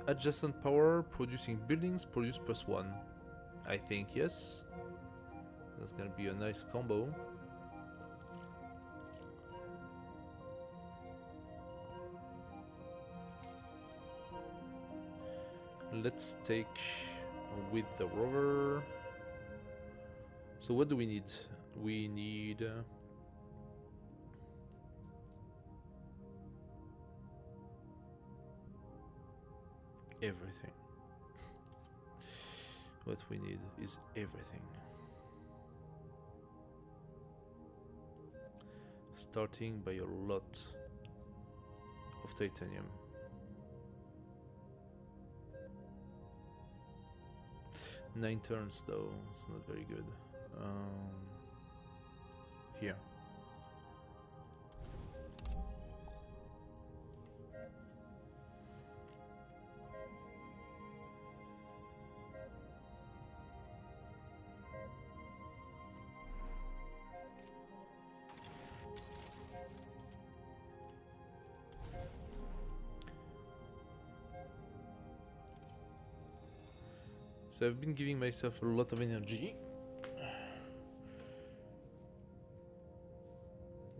Adjacent power, producing buildings, produce +1. I think yes. That's gonna be a nice combo. Let's take with the rover. So what do we need? We need everything. What we need is everything. Starting by a lot of titanium. Nine turns though, it's not very good. Here. So I've been giving myself a lot of energy.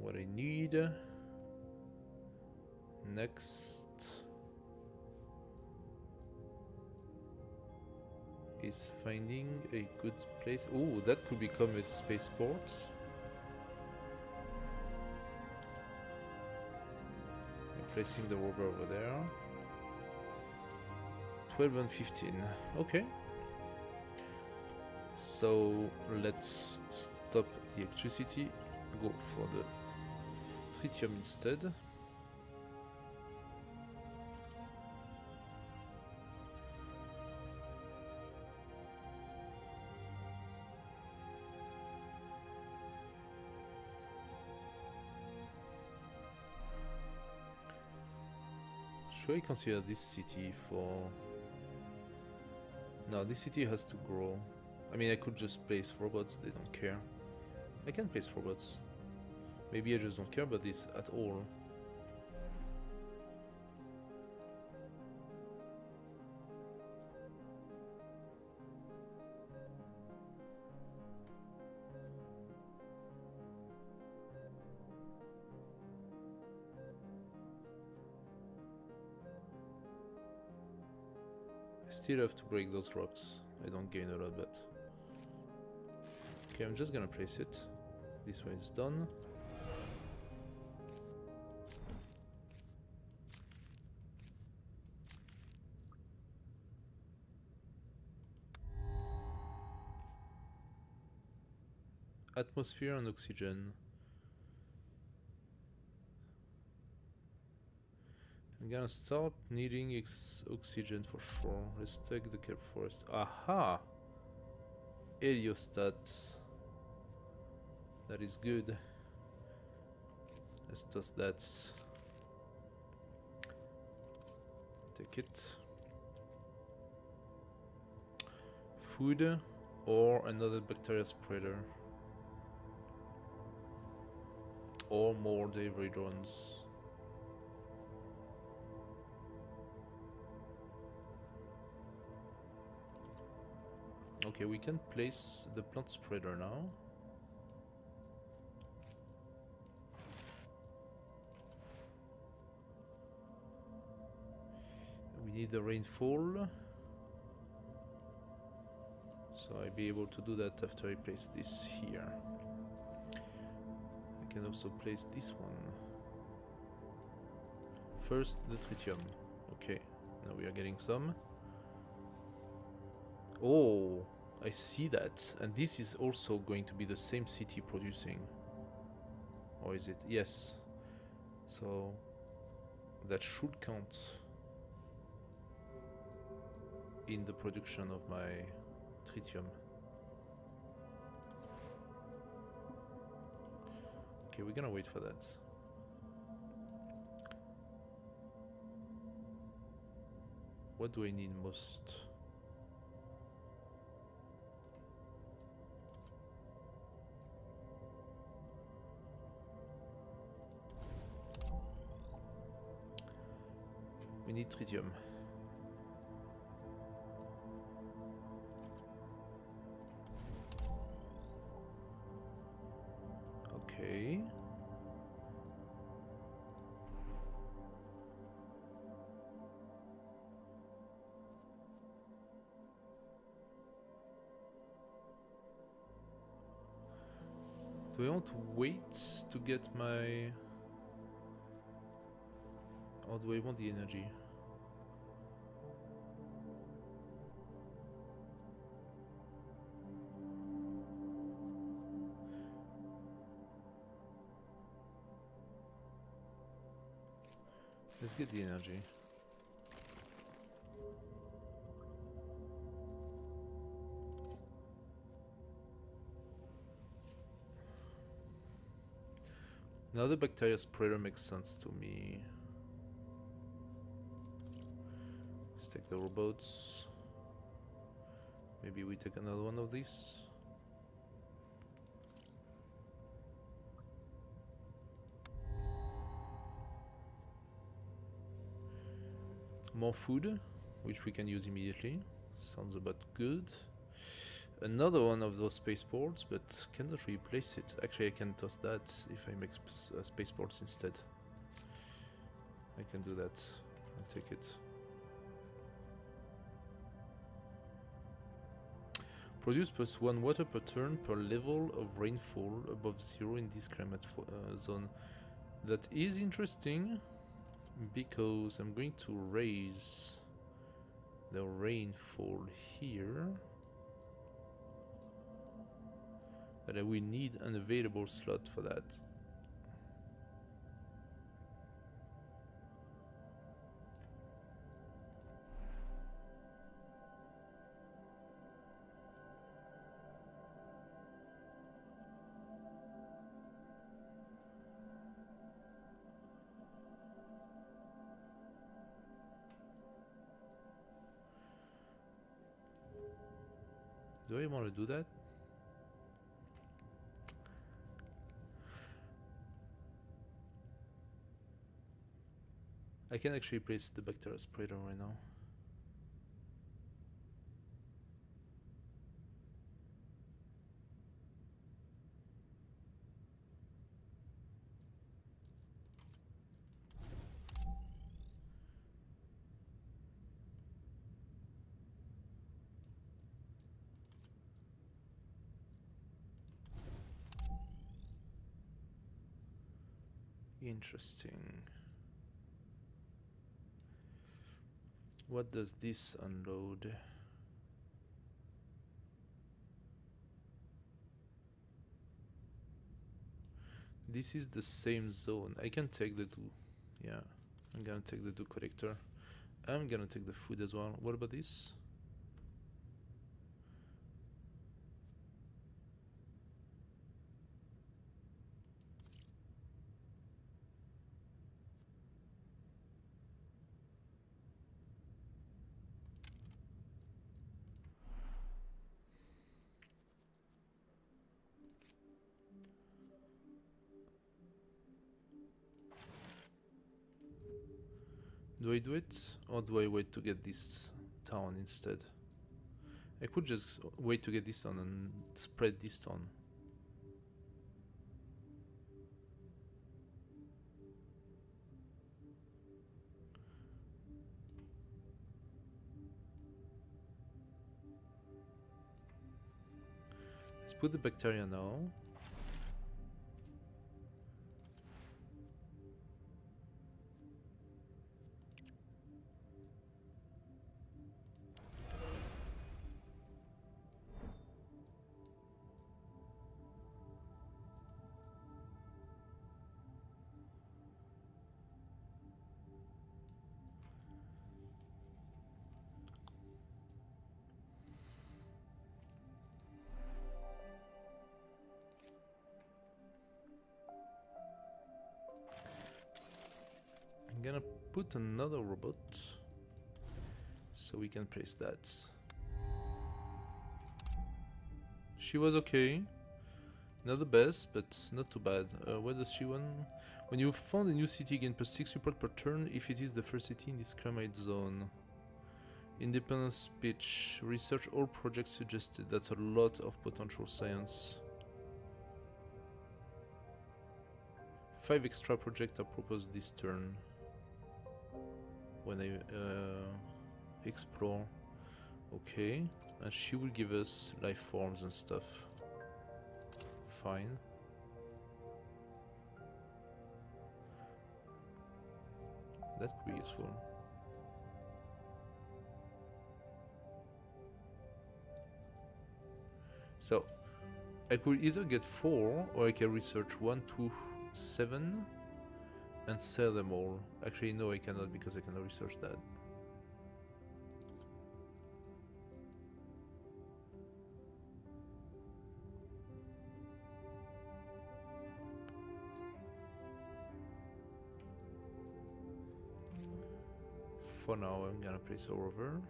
What I need next is finding a good place. Oh, that could become a spaceport. I'm placing the rover over there. 12 and 15. Okay. So let's stop the electricity, go for the tritium instead. Should I consider this city for... No, this city has to grow. I mean, I could just place robots, they don't care. I can place robots. Maybe I just don't care about this at all. I still have to break those rocks. I don't gain a lot, but... Okay, I'm just gonna place it. This way it's done. Atmosphere and oxygen. I'm gonna start needing oxygen for sure. Let's take the kelp forest. Aha! Heliostat. That is good. Let's toss that. Take it. Food or another bacteria spreader. Or more delivery drones. Okay, we can place the plant spreader now. We need the rainfall. So I'll be able to do that after I place this here. I can also place this one. First, the tritium. Okay, now we are getting some. Oh, I see that. And this is also going to be the same city producing. Or is it? Yes. So that should count in the production of my tritium. Okay, we're gonna wait for that. What do I need most? We need tritium. Okay. Do I want to wait to get my... Or do I want the energy? Let's get the energy. Now the bacteria spreader makes sense to me. Let's take the robots. Maybe we take another one of these. More food, which we can use immediately. Sounds about good. Another one of those spaceports, but cannot replace it. Actually, I can toss that if I make spaceports instead. I can do that. I'll take it. Produce +1 water per turn per level of rainfall above 0 in this climate zone. That is interesting, because I'm going to raise the rainfall here. But I will need an available slot for that. Do I want to do that? I can actually place the bacteria spreader right now. Interesting. What does this unload? This is the same zone. I can take the two. Yeah, I'm gonna take the two collector. I'm gonna take the food as well. What about this? Do I do it, or do I wait to get this town instead? I could just wait to get this on and spread this on. Let's put the bacteria now. I'm gonna put another robot so we can place that. She was okay. Not the best, but not too bad. What does she want? When you found a new city, gain +6 report per turn if it is the first city in this climate zone. Independent speech. Research all projects suggested. That's a lot of potential science. 5 extra projects are proposed this turn. When I explore. Okay. And she will give us life forms and stuff. Fine. That could be useful. So, I could either get 4, or I can research 1, 2, 7, and sell them all. Actually, no, I cannot because I cannot research that. For now, I'm gonna place a rover.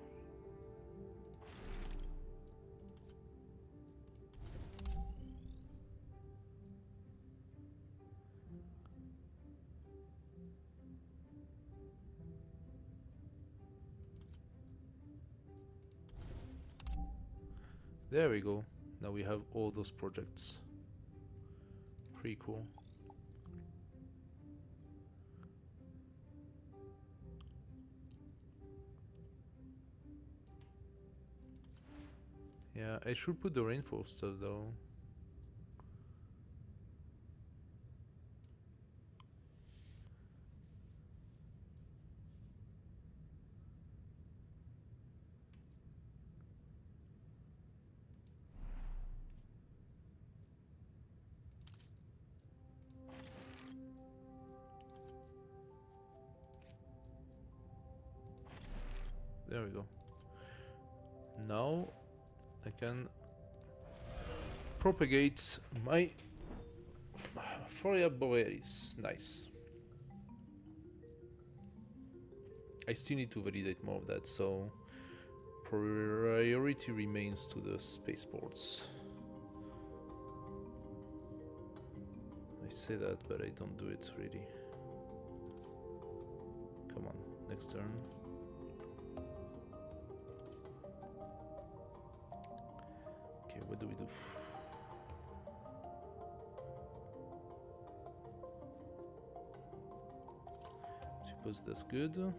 There we go. Now we have all those projects. Pretty cool. Yeah, I should put the rainfall stuff though. There we go. Now I can propagate my Foria borealis. Nice. I still need to validate more of that, so priority remains to the spaceports. I say that, but I don't do it really. Come on, next turn. Okay, what do we do? Suppose that's good.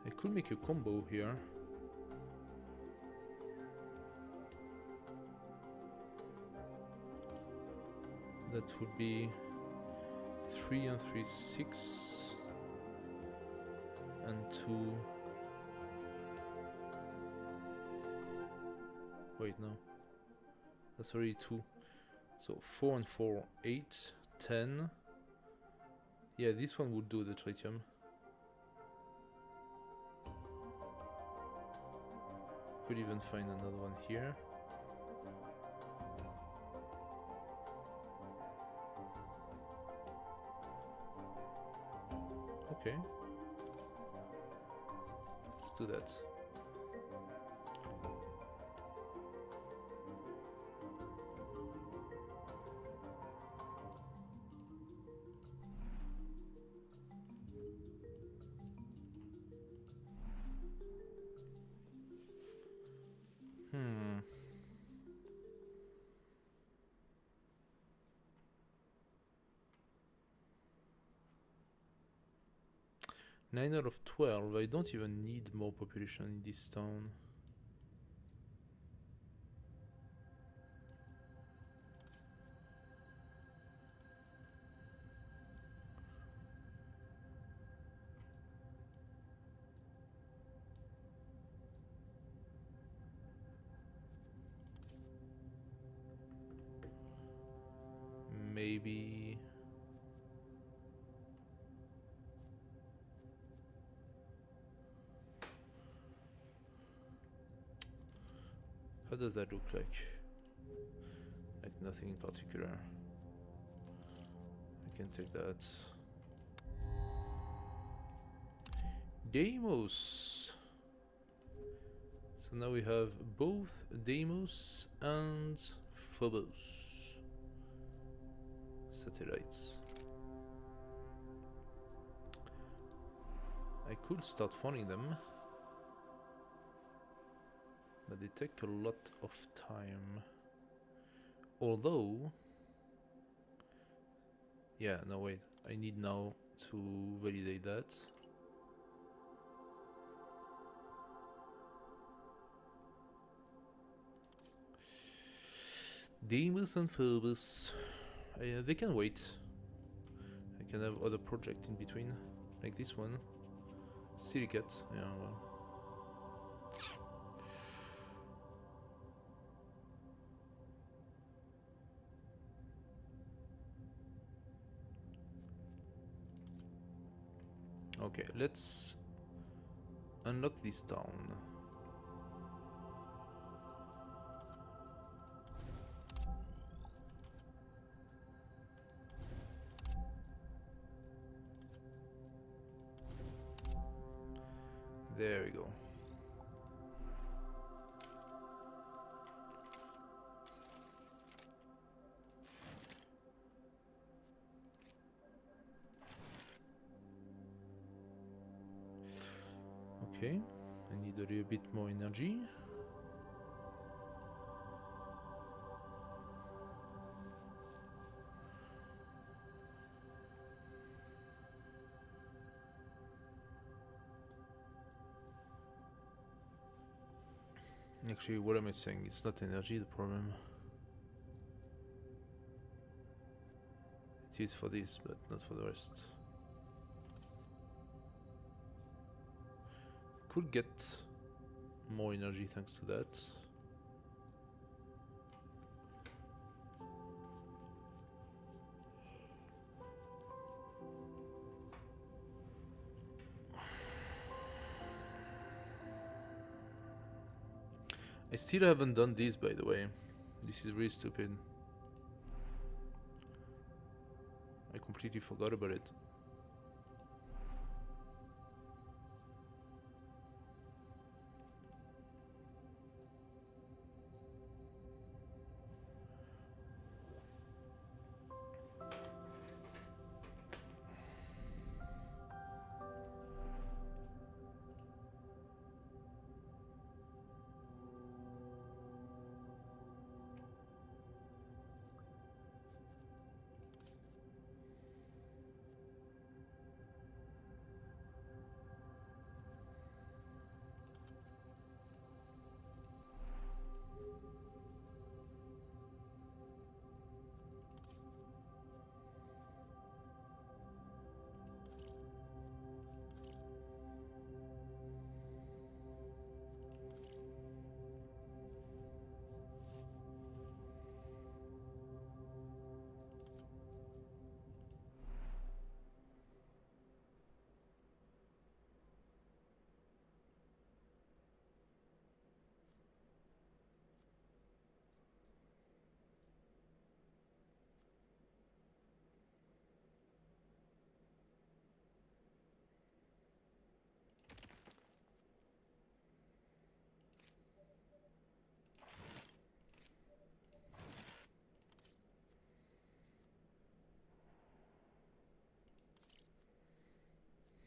I could make a combo here. That would be 3 and 3, 6 and 2. Wait, no. That's already 2. So 4 and 4, 8, 10. Yeah, this one would do the tritium. Could even find another one here. Okay. Let's do that. Hmm. Nine out of 12. I don't even need more population in this town. Maybe. How does that look like? Like nothing in particular. I can take that. Deimos. So now we have both Deimos and Phobos satellites. I could start funding them, but they take a lot of time. Although, yeah, no wait, I need now to validate that. Deimos and Phobos, they can wait. I I can have other project in between, like this one. Silicate, yeah, well. Okay, let's unlock this town. There we go. Okay, I need a little bit more energy. Actually, what am I saying? It's not energy the problem. It is for this, but not for the rest. Could get more energy thanks to that. I still haven't done this, by the way. This is really stupid. I completely forgot about it.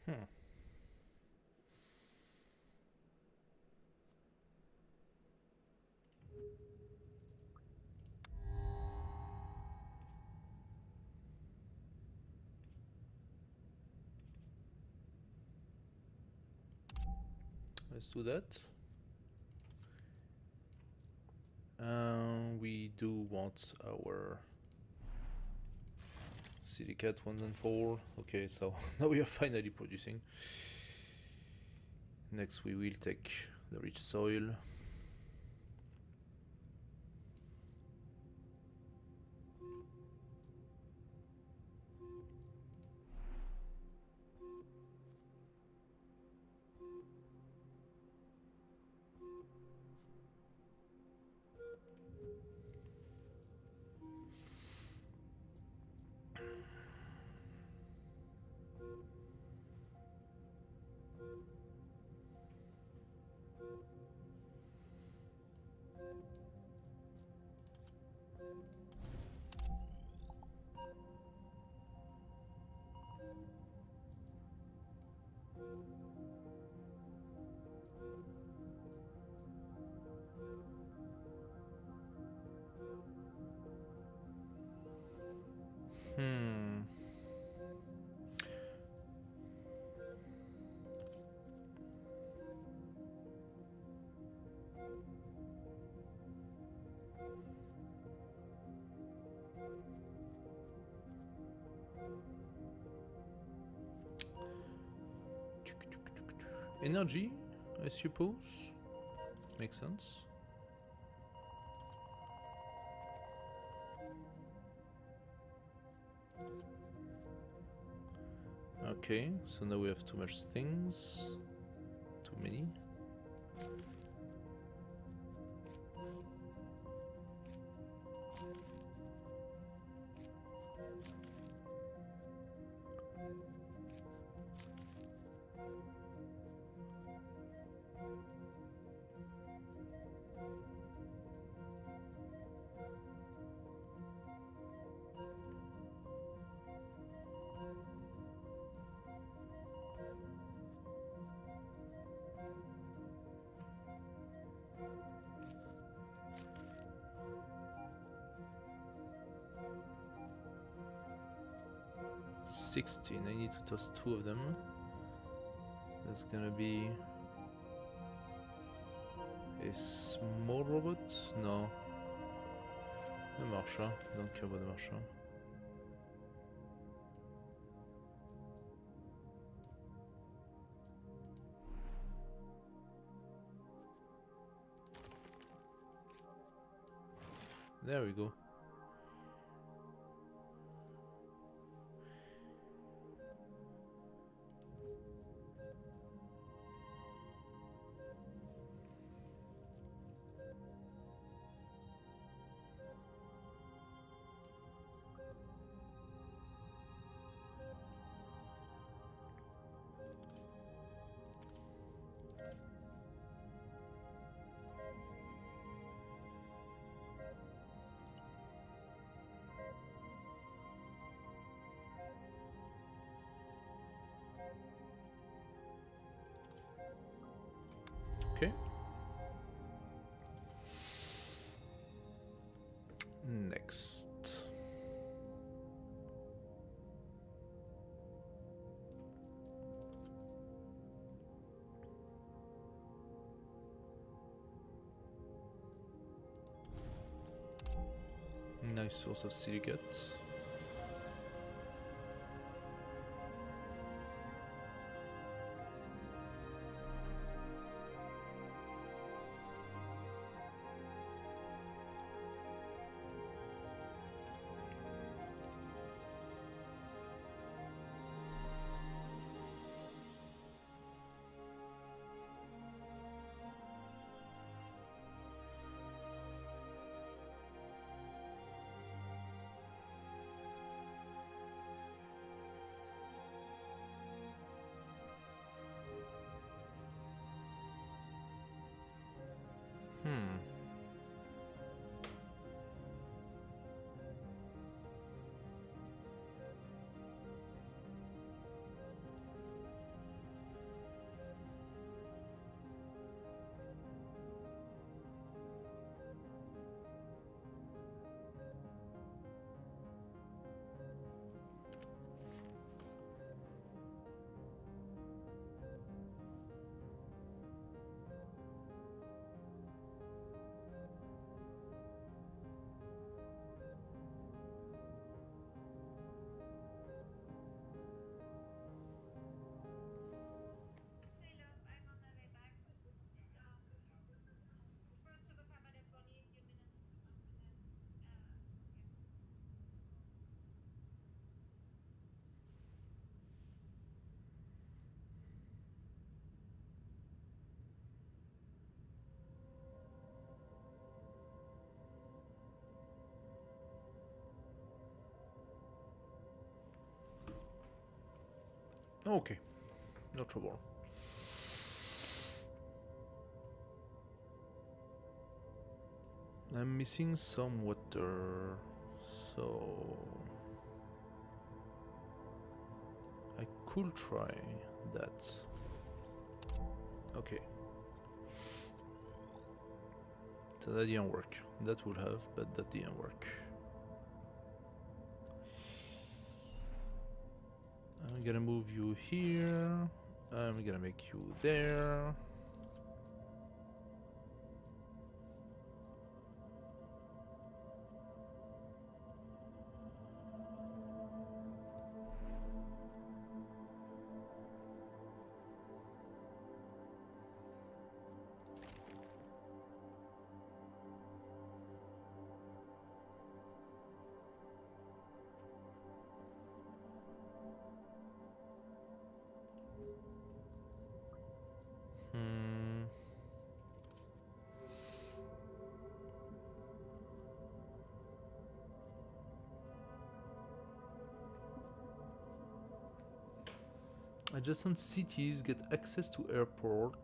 Hmm. Let's do that. We do want our silicate 1 and 4. Okay, so now we are finally producing. Next we will take the rich soil. Hmm. Energy, I suppose. Makes sense. Okay, so now we have too much things. Too many. $16. I need to toss 2 of them. That's gonna be a small robot? No. A Marcha. Don't care about the Marcha. There we go. Okay. Next. Nice source of silicate. Okay, no trouble. I'm missing some water, so I could try that. Okay. So that didn't work. That would have, but that didn't work. I'm gonna move you here. I'm gonna make you there. Adjacent cities get access to airport.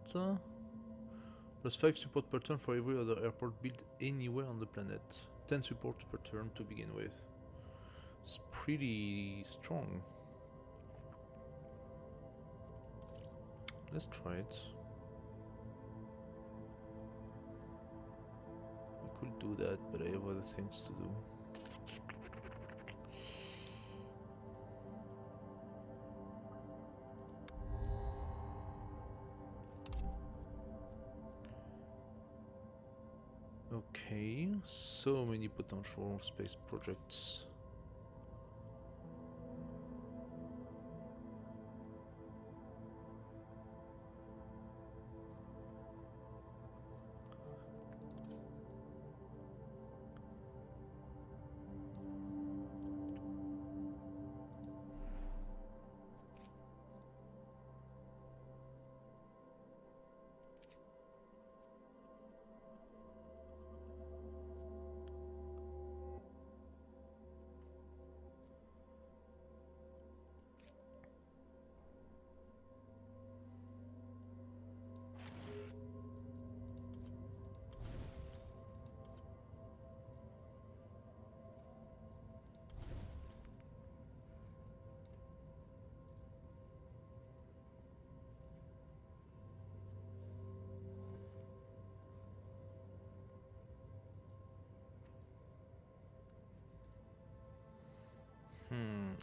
Plus 5 support per turn for every other airport built anywhere on the planet. 10 support per turn to begin with. It's pretty strong. Let's try it. We could do that, but I have other things to do. Okay, so many potential space projects.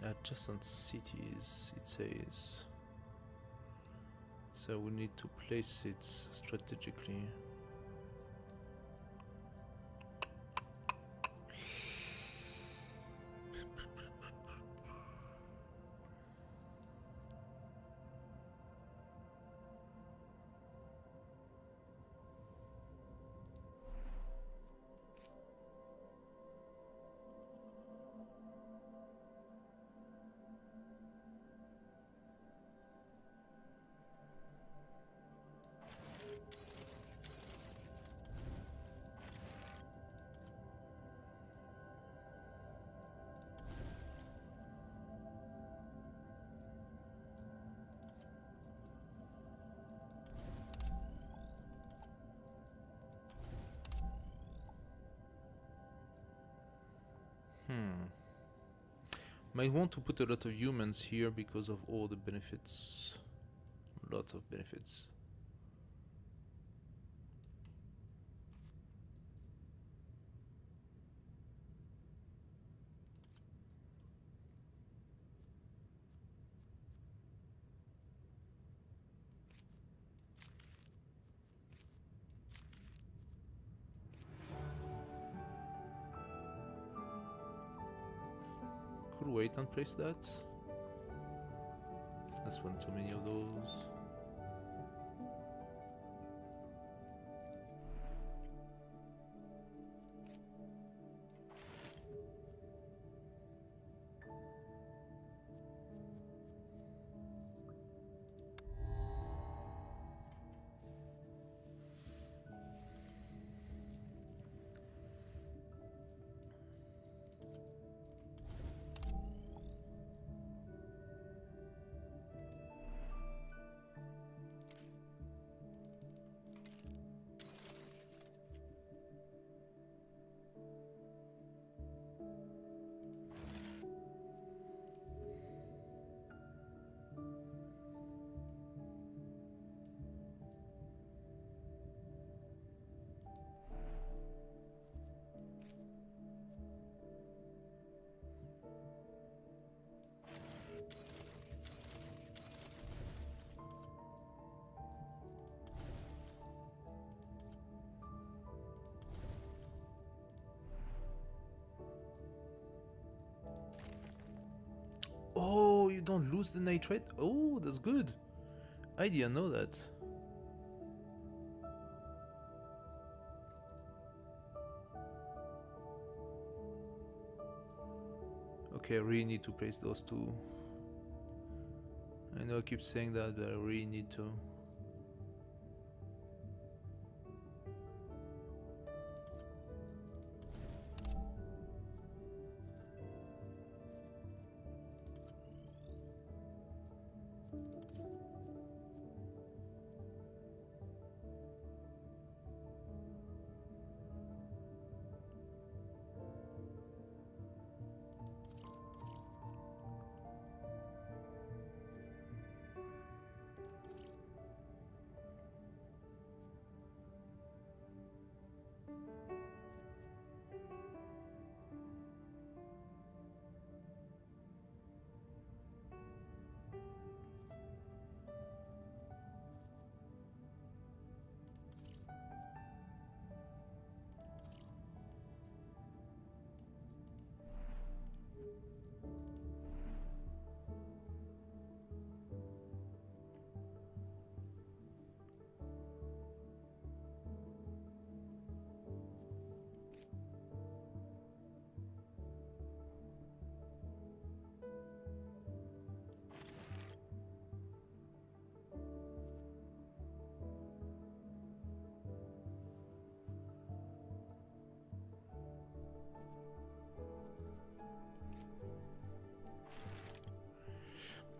Adjacent cities, it says. So we need to place it strategically. Might want to put a lot of humans here because of all the benefits. Lots of benefits. Could wait and place that. That's one too many of those. Oh, you don't lose the nitrate? Oh, that's good. I didn't know that. Okay, I really need to place those two. I know I keep saying that, but I really need to.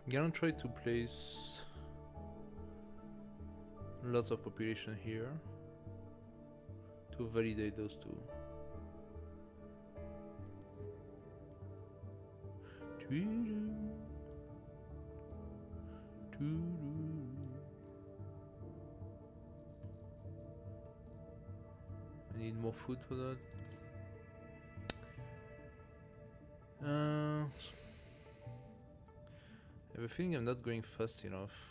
Gonna try to place lots of population here to validate those two. I need more food for that. I have a feeling I'm not going fast enough.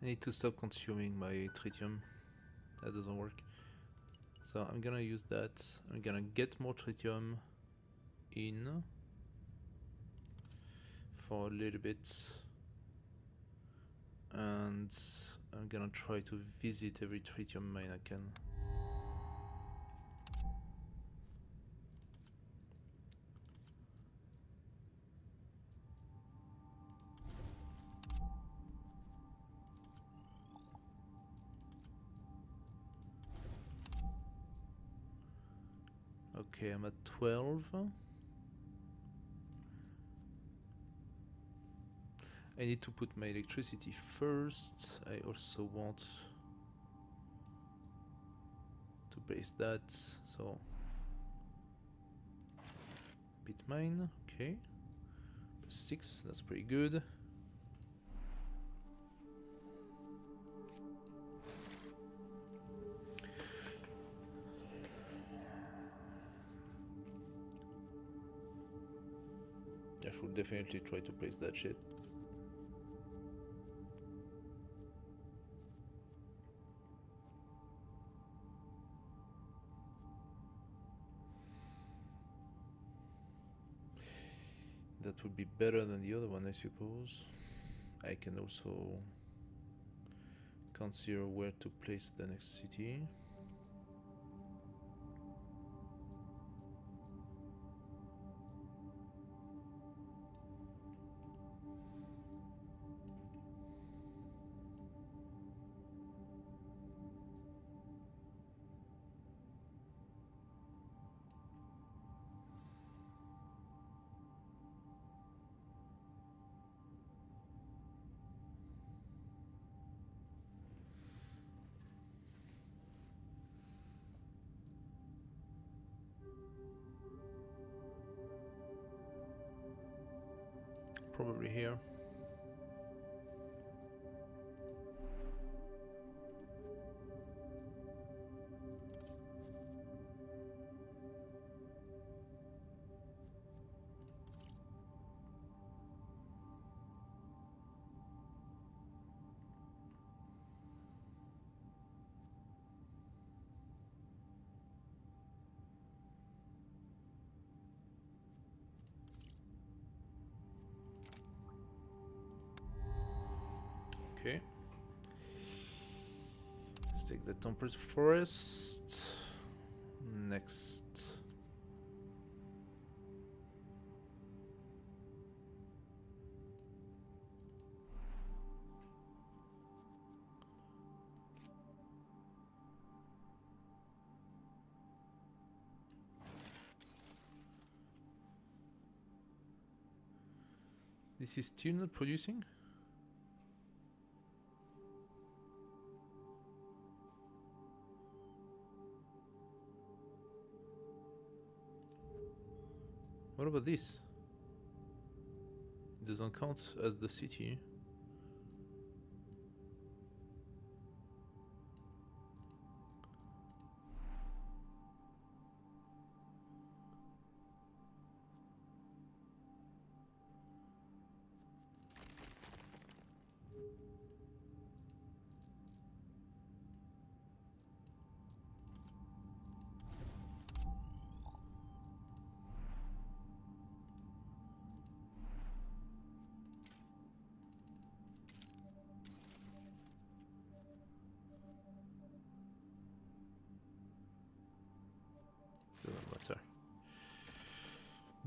I need to stop consuming my tritium. That doesn't work. So I'm gonna use that. I'm gonna get more tritium in for a little bit. And I'm gonna try to visit every tritium mine I can. Okay, I'm at 12. I need to put my electricity first. I also want to place that, so bit mine, okay. Plus 6, that's pretty good. I should definitely try to place that shit. That would be better than the other one, I suppose. I can also consider where to place the next city. Probably here. Okay. Let's take the temperate forest. Next. This is still not producing? What about this? It doesn't count as the city.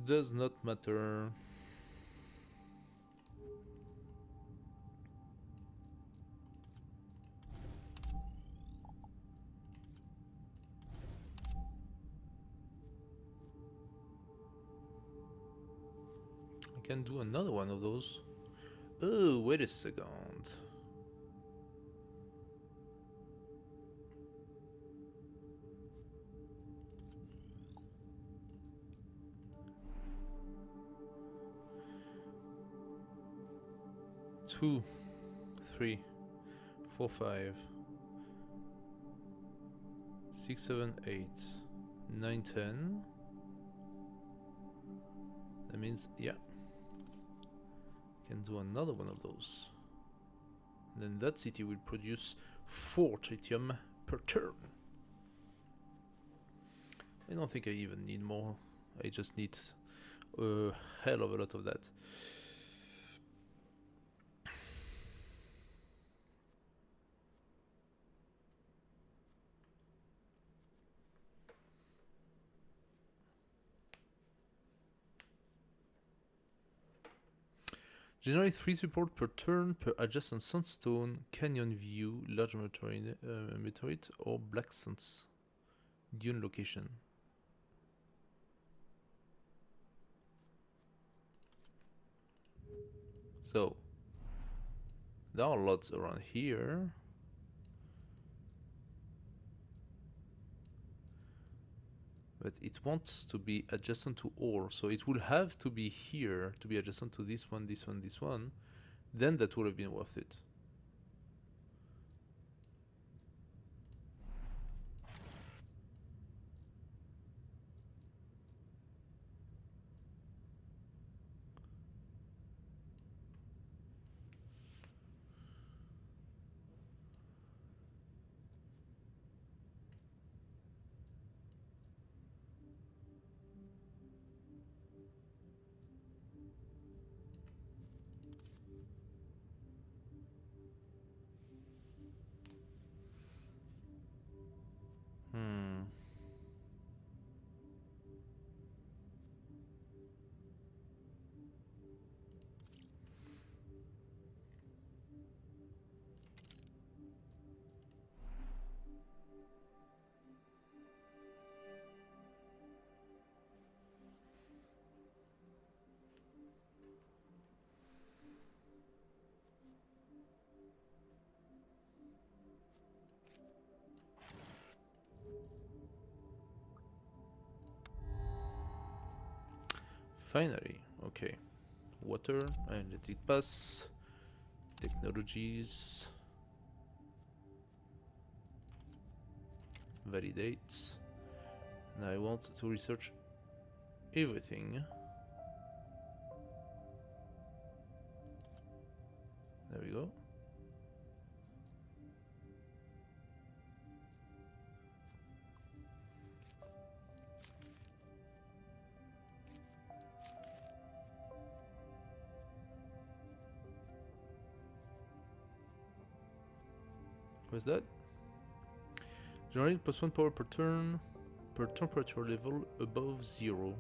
Does not matter. I can do another one of those. Oh, wait a second. Two, 3, 4, 5, 6, 7, 8, 9, 10. That means, yeah, can do another one of those. And then that city will produce 4 tritium per turn. I don't think I even need more. I just need a hell of a lot of that. Generate 3 support per turn per adjacent sandstone, canyon view, large meteorite, or black sands dune location. So there are lots around here. But it wants to be adjacent to all, so it will have to be here to be adjacent to this one, this one, this one. Then that would have been worth it. Hmm. Finally, okay. Water, and let it pass. Technologies. Validate. And I want to research everything. There we go. What's that? Generate +1 power per turn per temperature level above 0.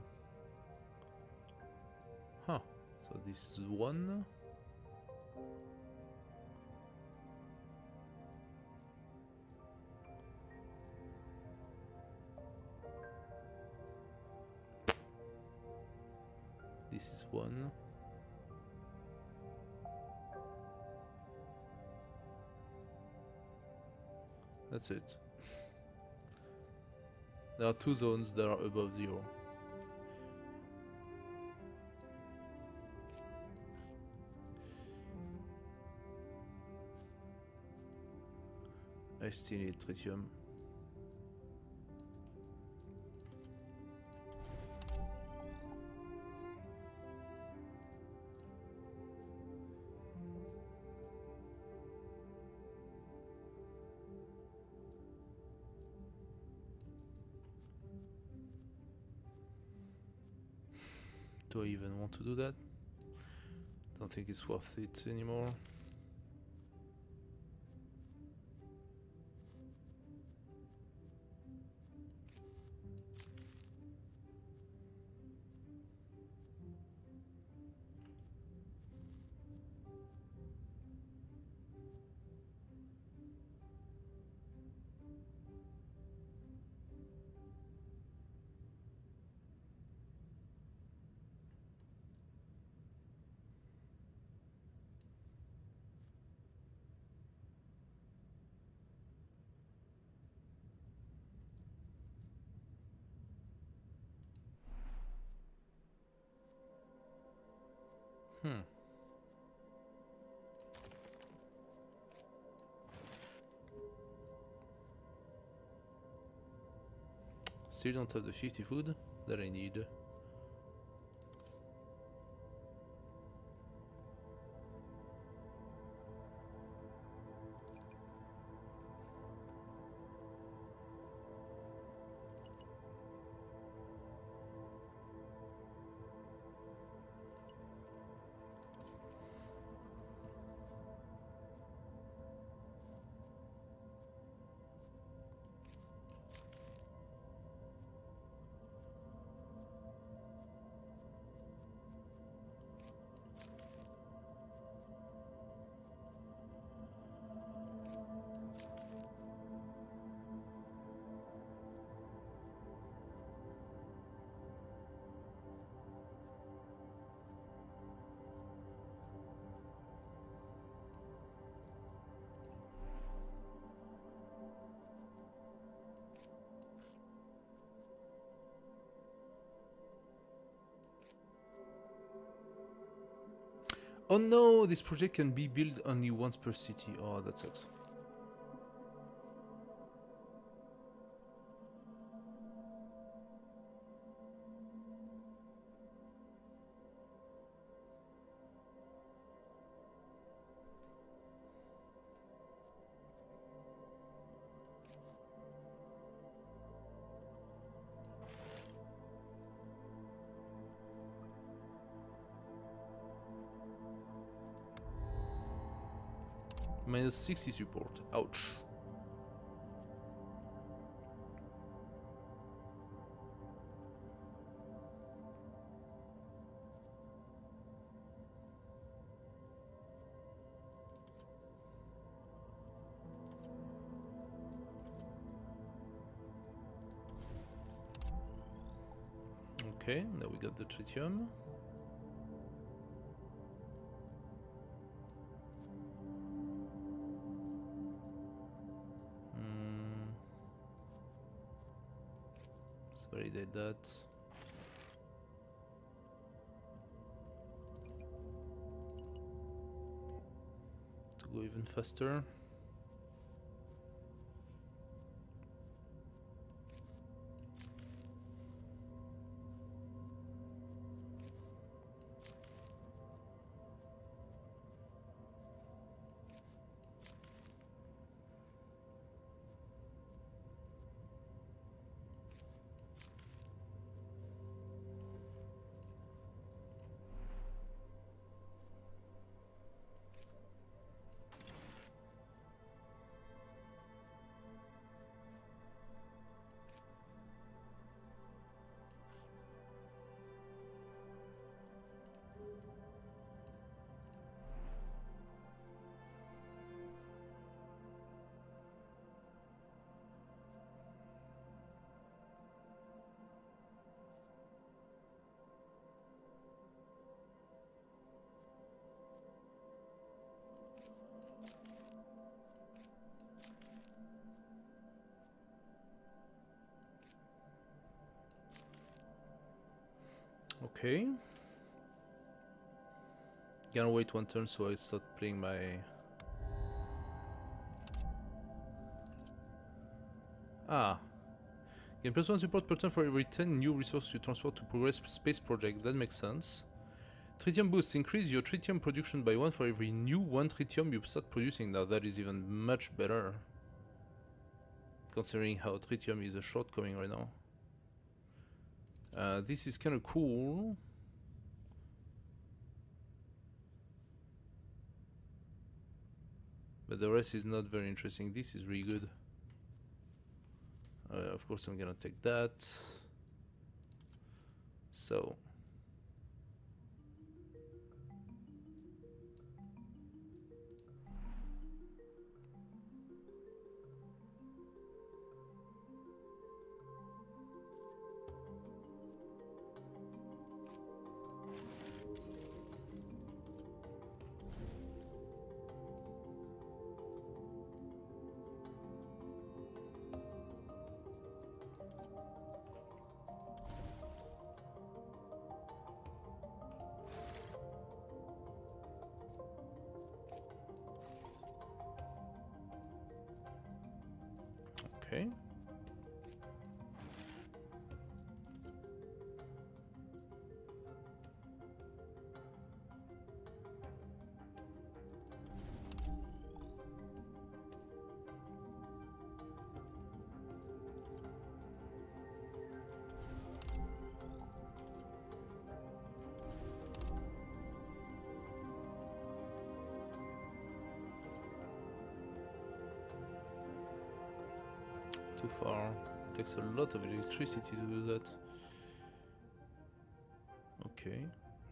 Huh. So this is 1. This is 1. That's it. There are 2 zones that are above 0. I still need tritium. Do I even want to do that? Don't think it's worth it anymore. Hmm. Still don't have the 50 food that I need. Oh no, this project can be built only once per city. Oh, that sucks. Minus 60 support. Ouch. Okay, now we got the tritium. Let's validate that. To go even faster. Okay. Gonna wait one turn so I start playing my... Ah. Gain +1 support per turn for every 10 new resources you transport to progress space project. That makes sense. Tritium boost. Increase your tritium production by 1 for every new 1 tritium you start producing. Now that is even much better. Considering how tritium is a shortcoming right now. This is kind of cool. But the rest is not very interesting. This is really good. Of course I'm gonna take that. So... Okay. Too far. It takes a lot of electricity to do that. Okay.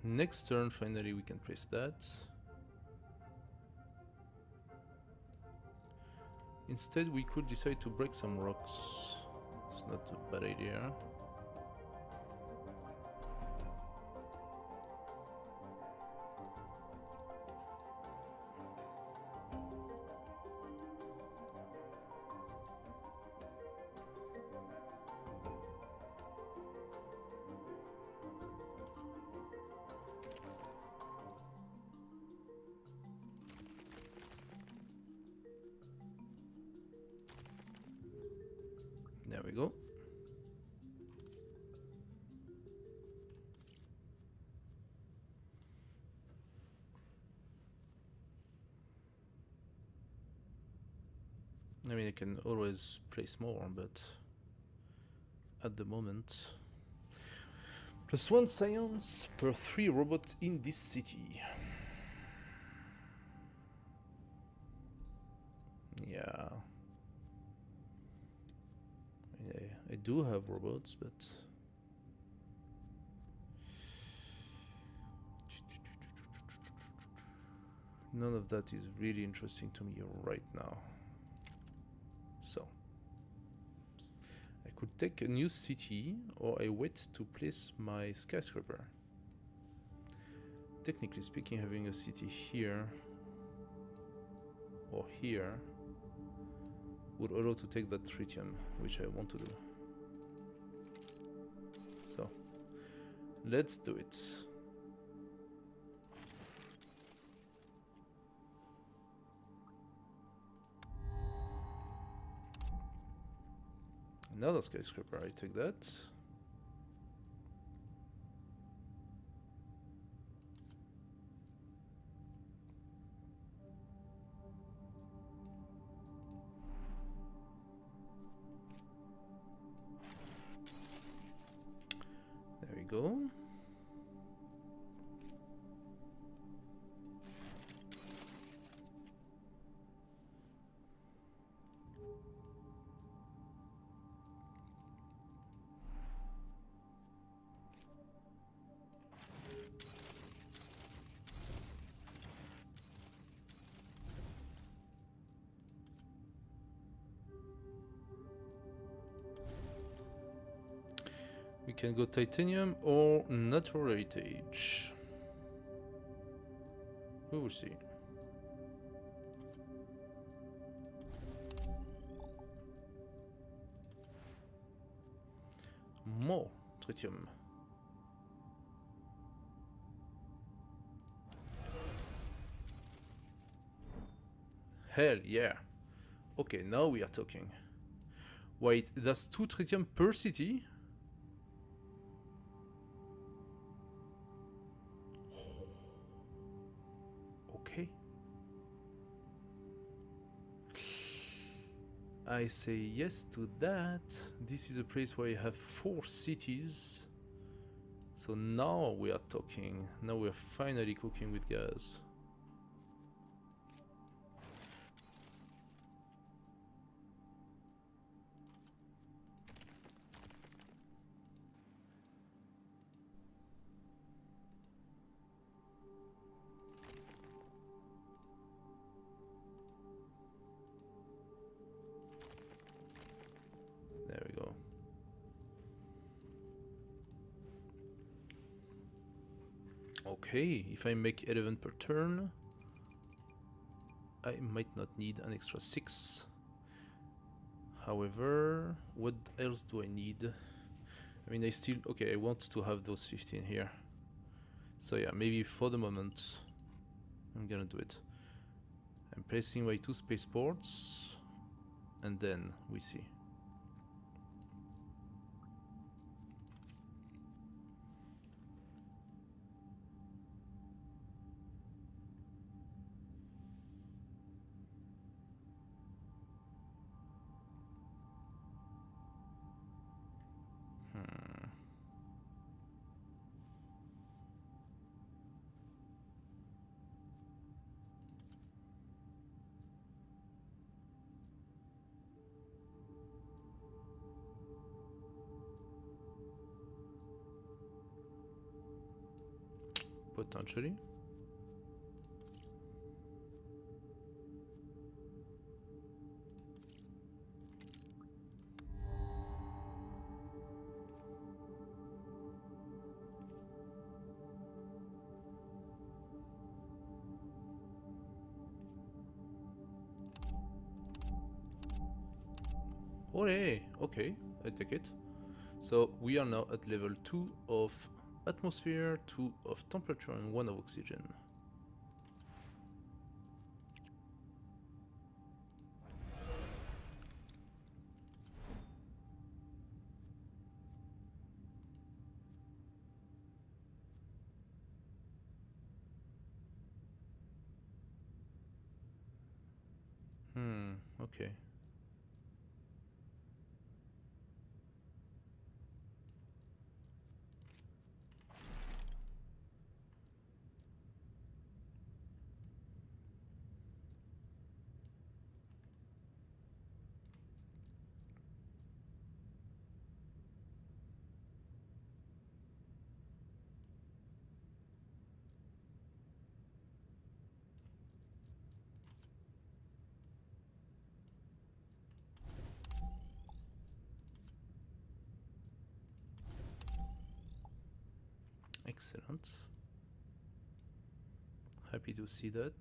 Next turn, finally, we can place that. Instead, we could decide to break some rocks. It's not a bad idea. There we go. I mean, I can always place more, but at the moment... +1 science per 3 robots in this city. Yeah. I do have robots, but... none of that is really interesting to me right now. So... I could take a new city, or I wait to place my skyscraper. Technically speaking, having a city here or here would allow to take that tritium, which I want to do. So, let's do it. Another skyscraper, I take that. There we go. We can go titanium or natural heritage. We will see. More tritium. Hell yeah. Okay, now we are talking. Wait, that's 2 tritium per city? Okay. I say yes to that. This is a place where I have 4 cities. So now we are talking. Now we're finally cooking with gas. There we go. Okay, if I make 11 per turn, I might not need an extra 6. However, what else do I need? I mean, I still... okay, I want to have those 15 here. So yeah, maybe for the moment, I'm gonna do it. I'm placing my 2 spaceports, and then we see. Potentially. Hooray! Okay, I take it. So we are now at level 2 of atmosphere, 2 of temperature, and 1 of oxygen. Okay. Excellent. Happy to see that.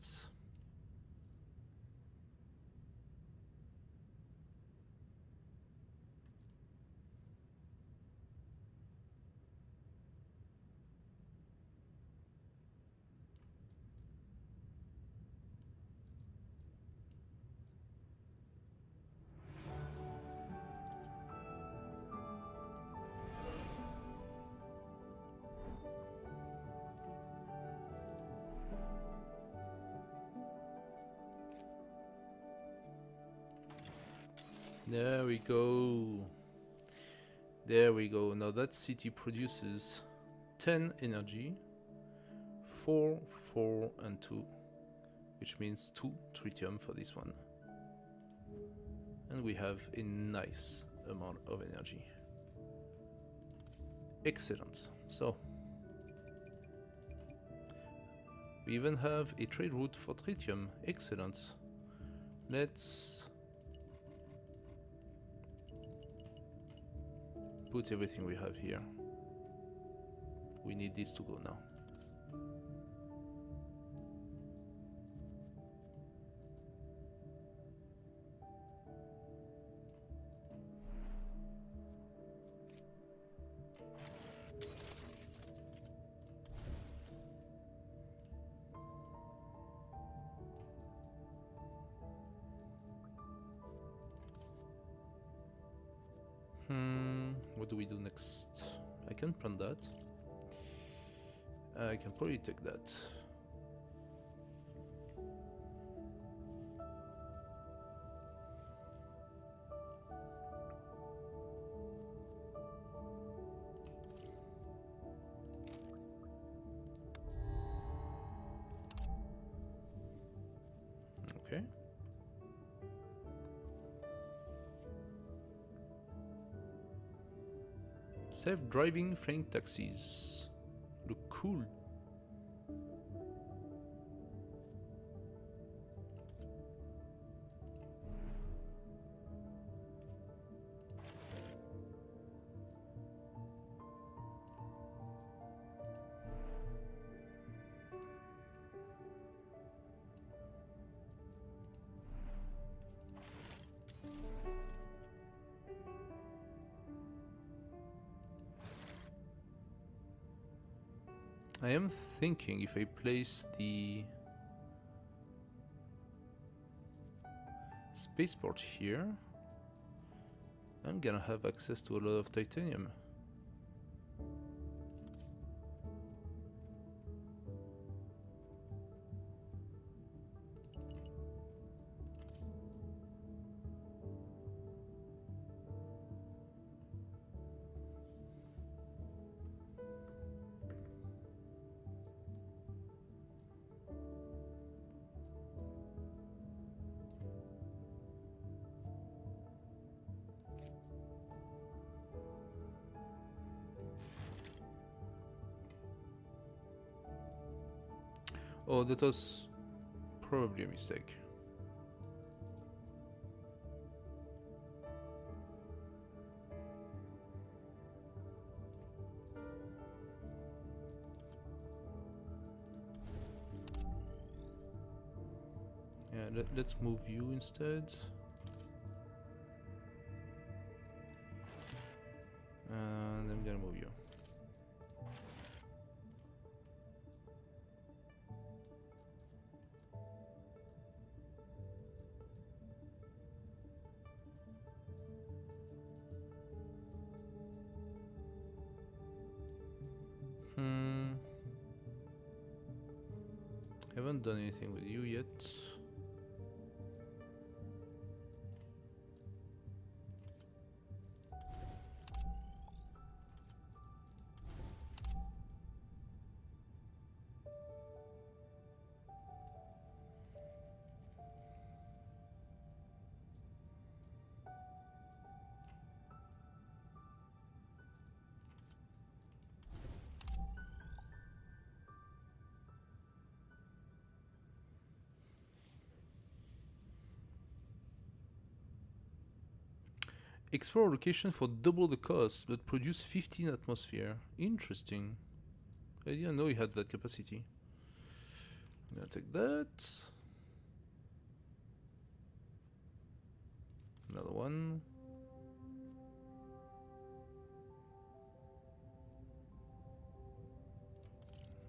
There we go. There we go. Now that city produces 10 energy, 4, 4, and 2, which means 2 tritium for this one. And we have a nice amount of energy. Excellent. So, we even have a trade route for tritium. Excellent. Let's put everything we have here. We need this to go now. What do we do next? I can plant that. I can probably take that. Okay. Self-driving flying taxis. Look cool. I am thinking if I place the spaceport here, I'm gonna have access to a lot of titanium. Oh, that was probably a mistake. Yeah, let's move you instead. And I'm gonna move you. Haven't done anything with you yet. Explore a location for double the cost, but produce 15 atmosphere. Interesting. I didn't know you had that capacity. I'm gonna take that. Another one.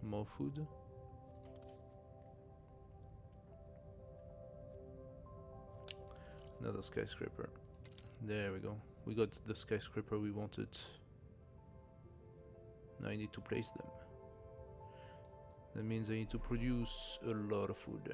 More food. Another skyscraper. There we go. We got the skyscraper we wanted. Now I need to place them. That means I need to produce a lot of food.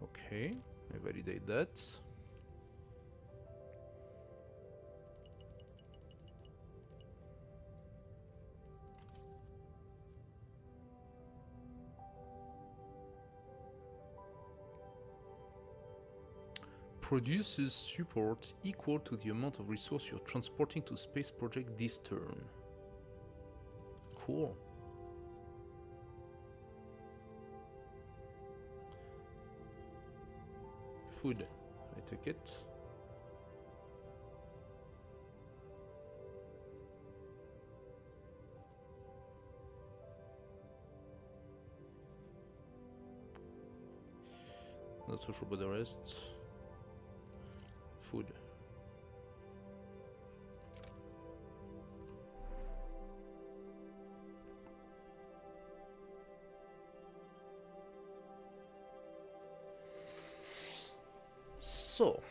Okay, I validate that. Produces support equal to the amount of resource you're transporting to space project this turn. Cool. Food. I take it. Not so sure about the rest. Food. So.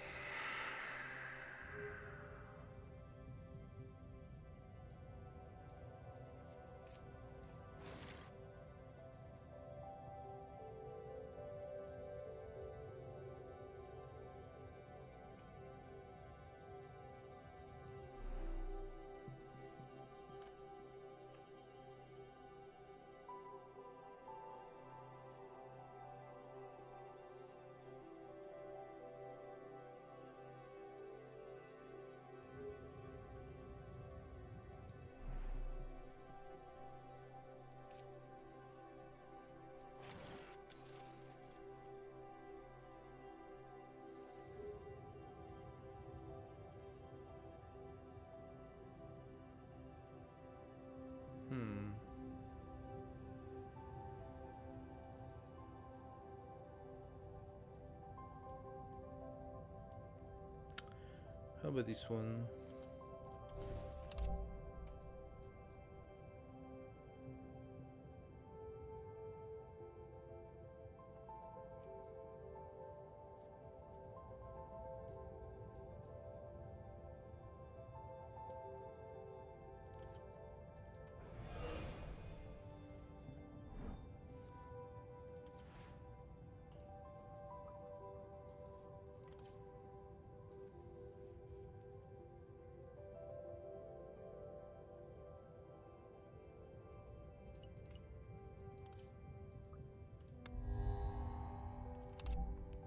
How about this one?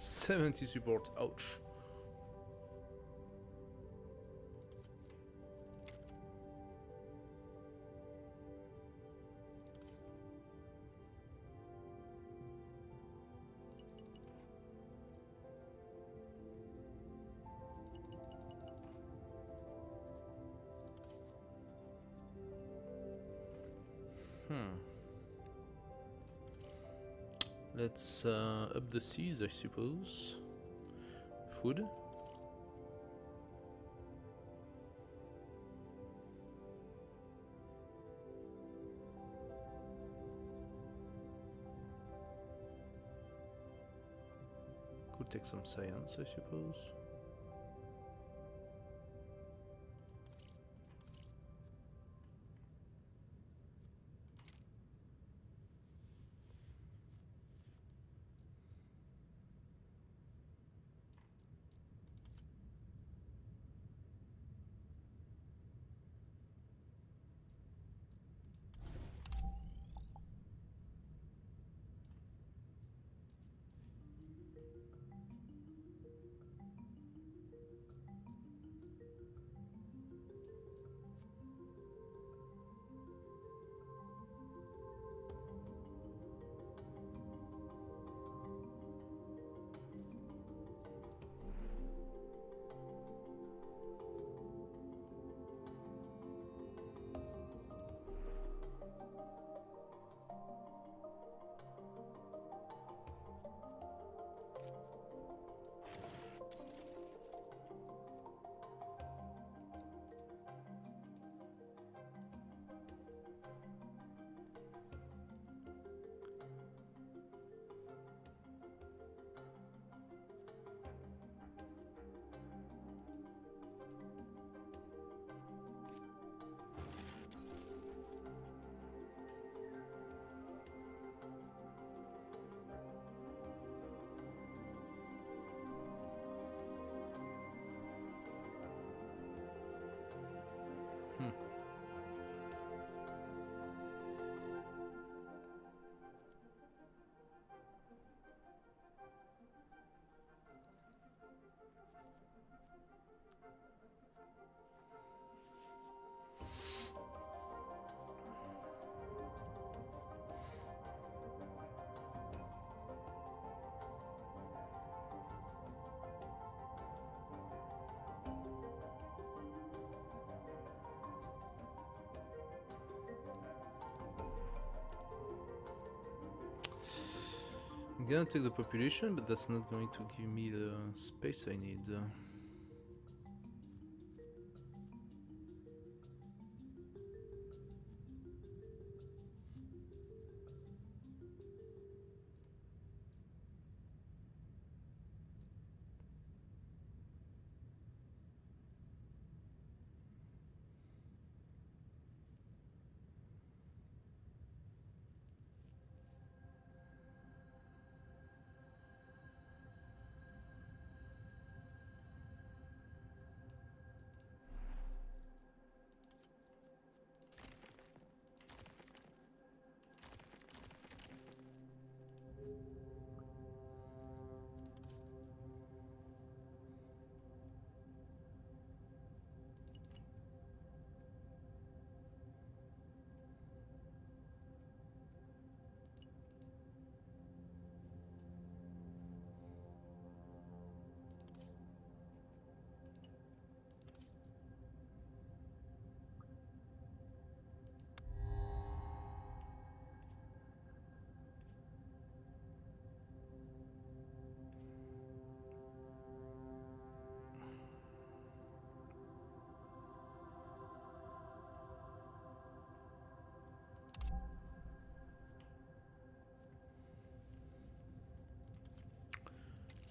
70 support, ouch. Let's up the seas, I suppose. Food. Could take some science, I suppose. I'm gonna take the population, but that's not going to give me the space I need.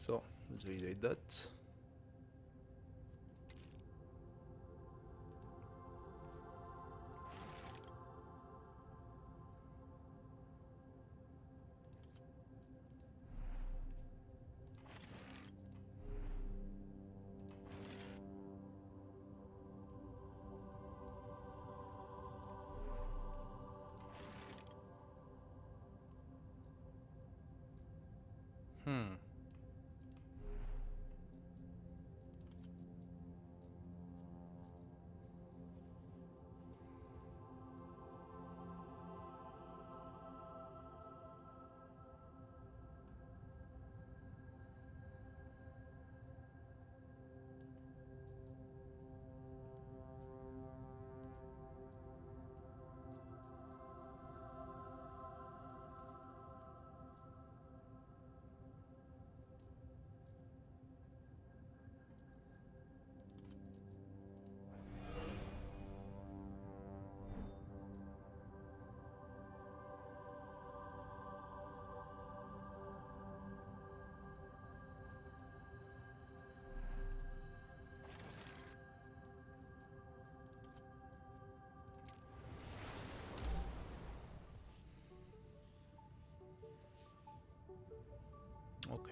So let's validate that. Hmm.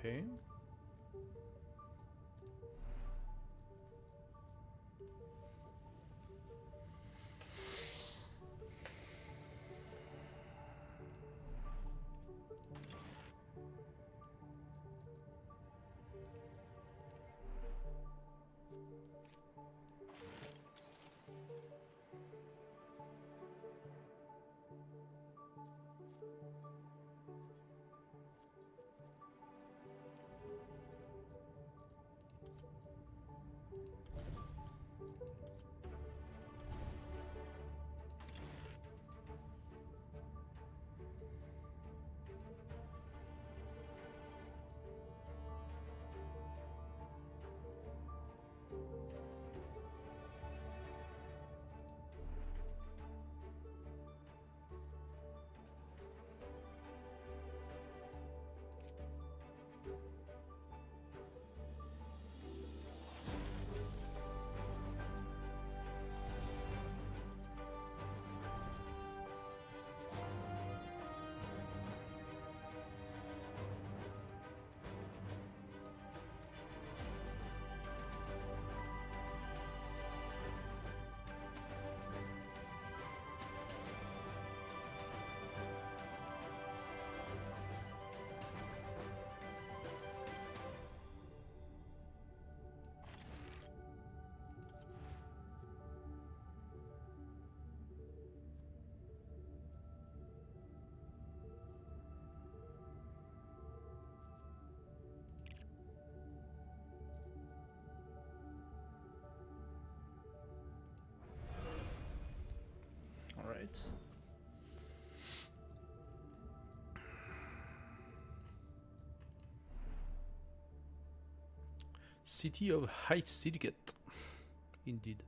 Okay. All right. City of High Syndicate. Indeed.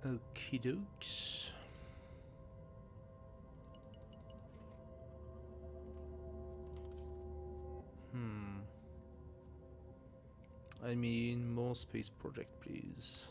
Okie dokes. I mean, more space project, please.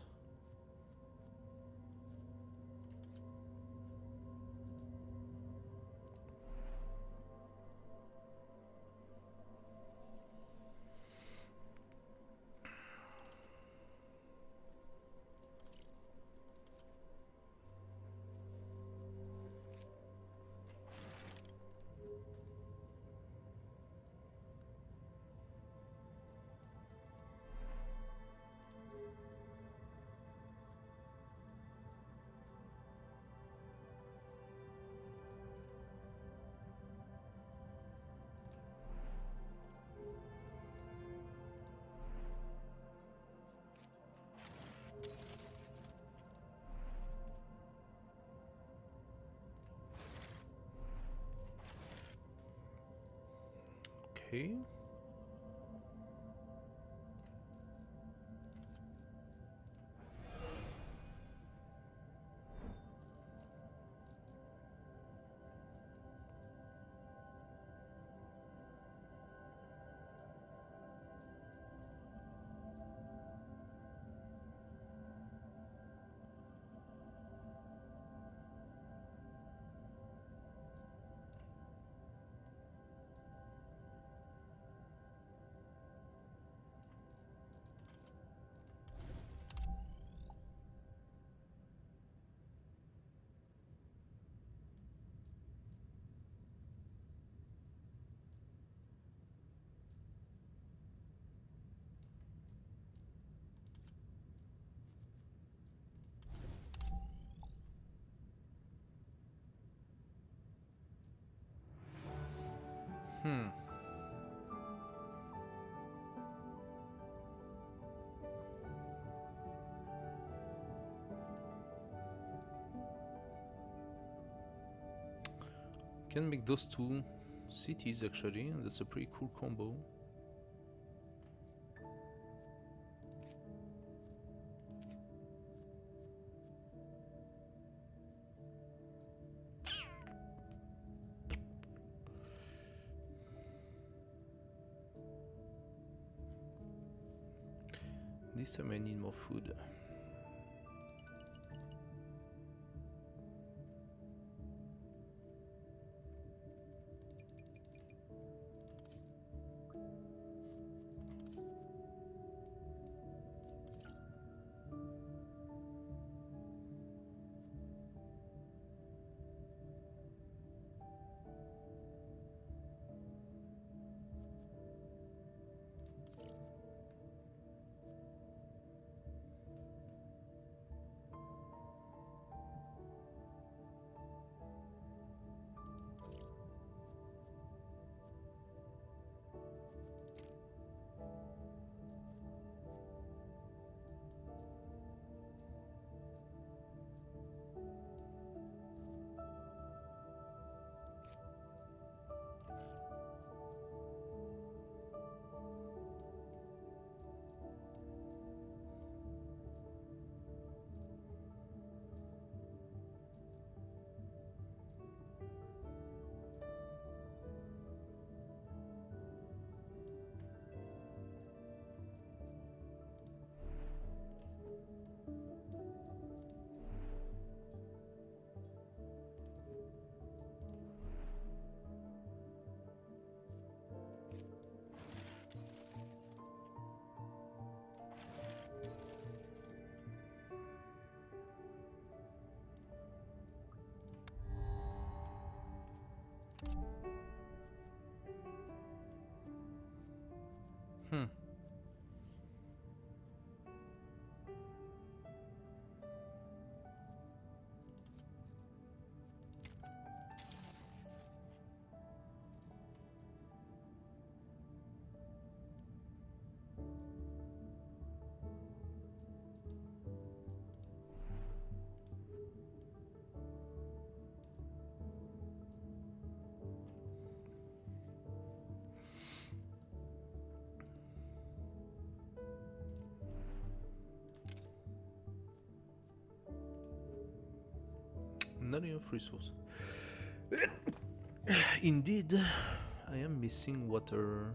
Okay. Hmm. Can make those two cities actually. That's a pretty cool combo. This time I need more food. Hmm. Not enough resource. Indeed, I am missing water.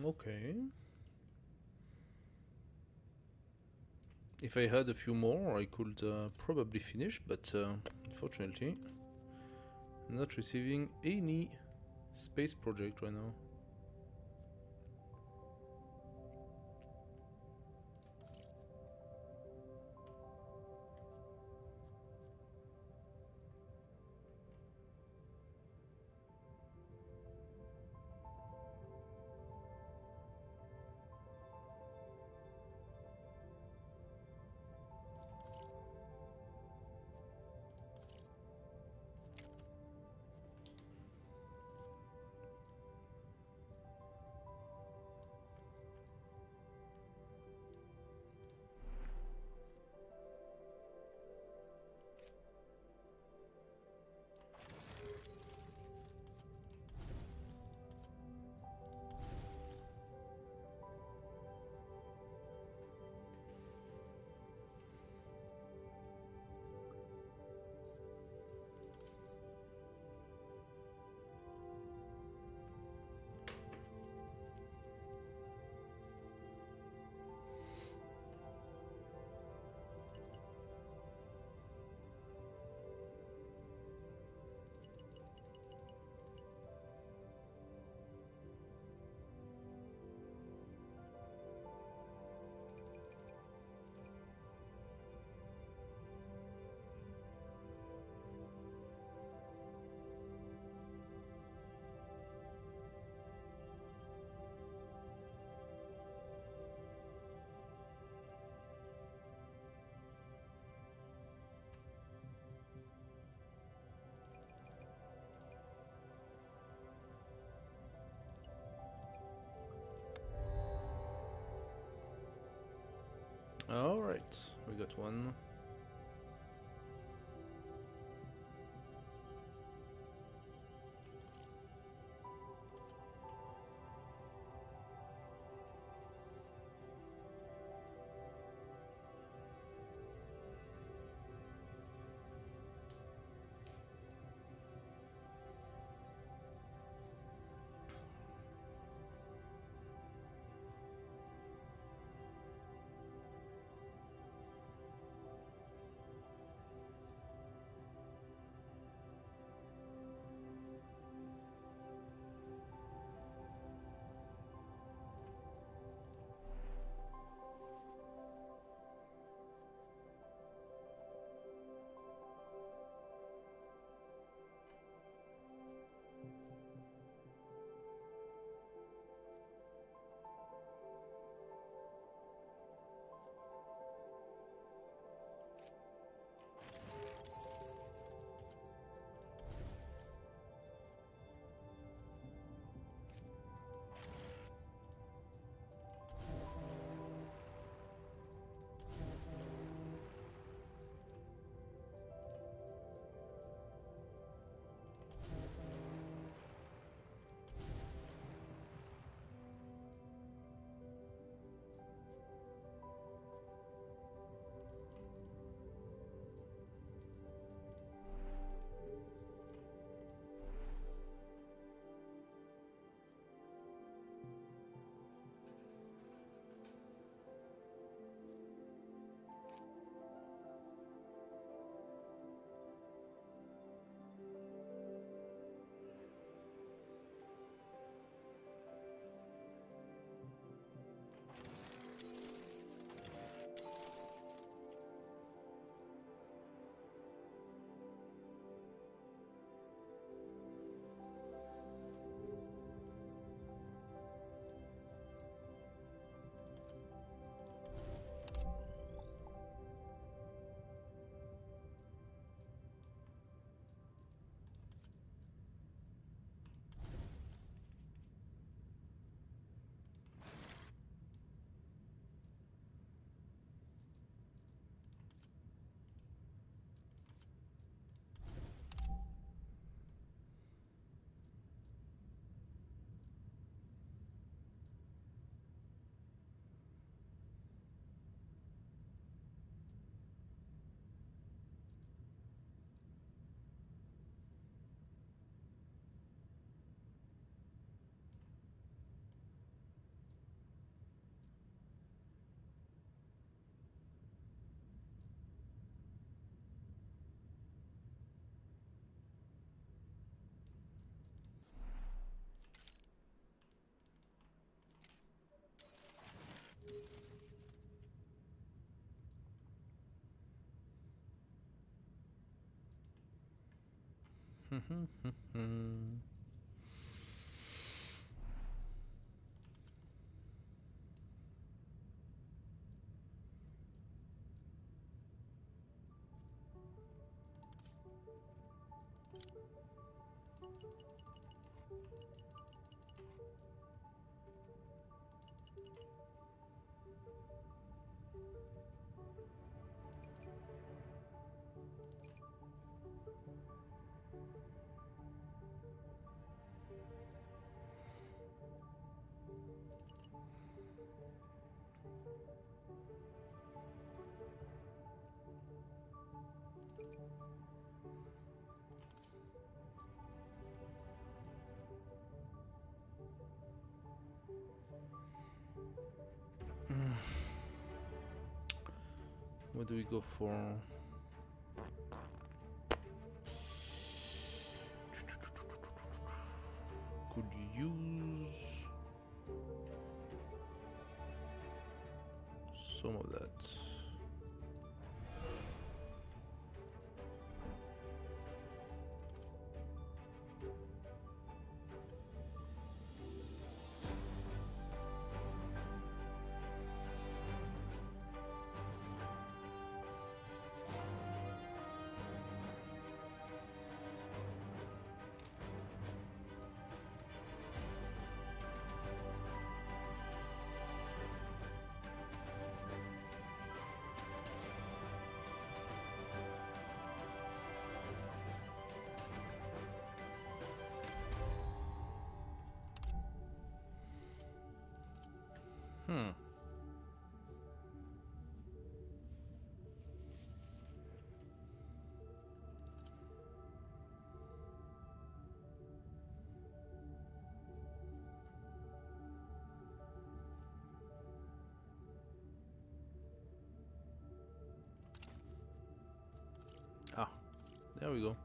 Okay. If I had a few more, I could probably finish, but unfortunately, I'm not receiving any space project right now. Alright, we got one. What do we go for? Could use some of that. Hmm. Ah, there we go.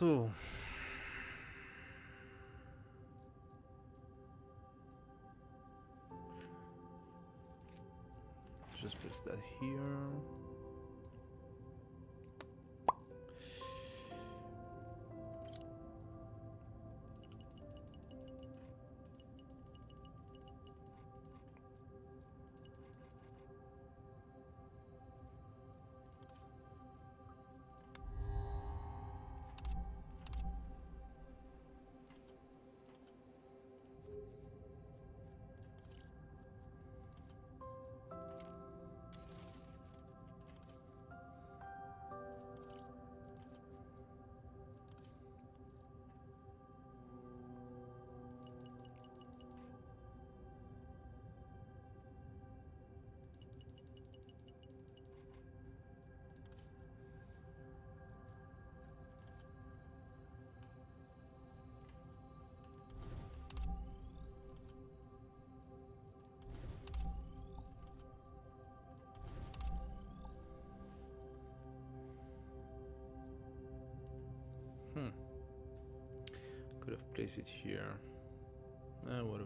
So just place that here. Could have placed it here. Whatever.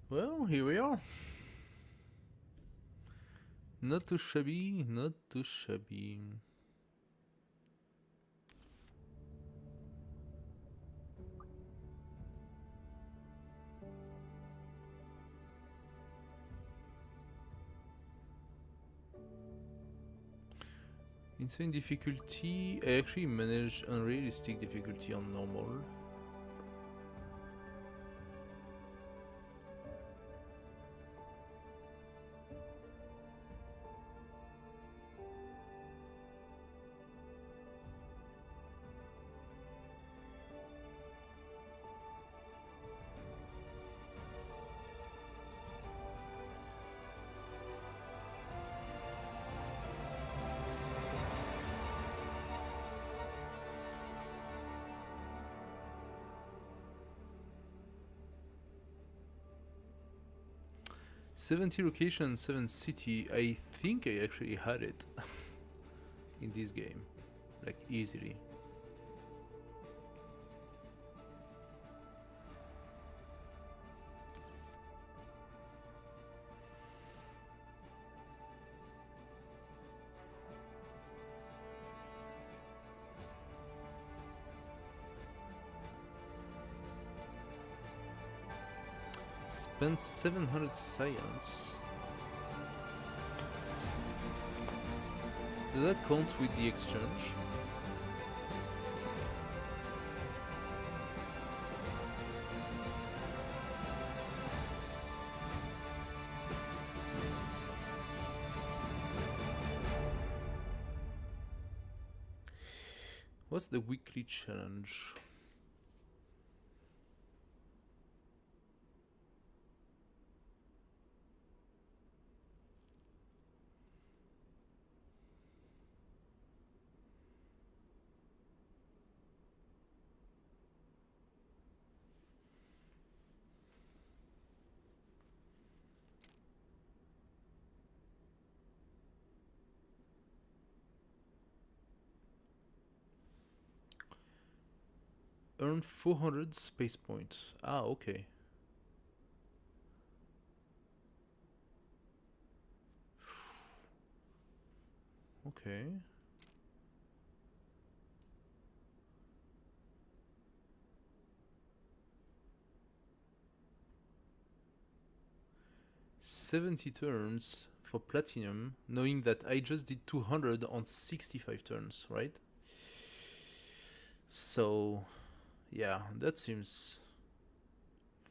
Well, here we are. Not too shabby, not too shabby. Insane difficulty. I actually managed unrealistic difficulty on normal. '70 location, 7 city. I think I actually had it in this game, like easily. Spent 700 science. Does that count with the exchange? What's the weekly challenge? Earn 400 space points. Ah, okay. Okay. '70 turns for platinum, knowing that I just did 200 on 65 turns, right? So, yeah, that seems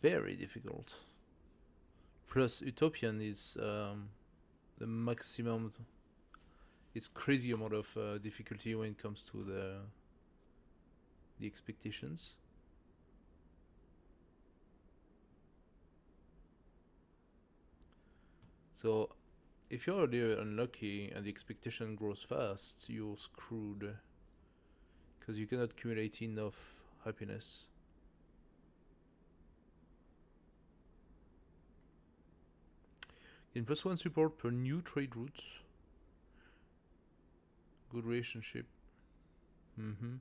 very difficult. Plus, Utopian is the maximum. It's crazy amount of difficulty when it comes to the expectations. So, if you're already unlucky and the expectation grows fast, you're screwed because you cannot accumulate enough happiness. In +1 support per new trade routes. Good relationship. Mm-hmm.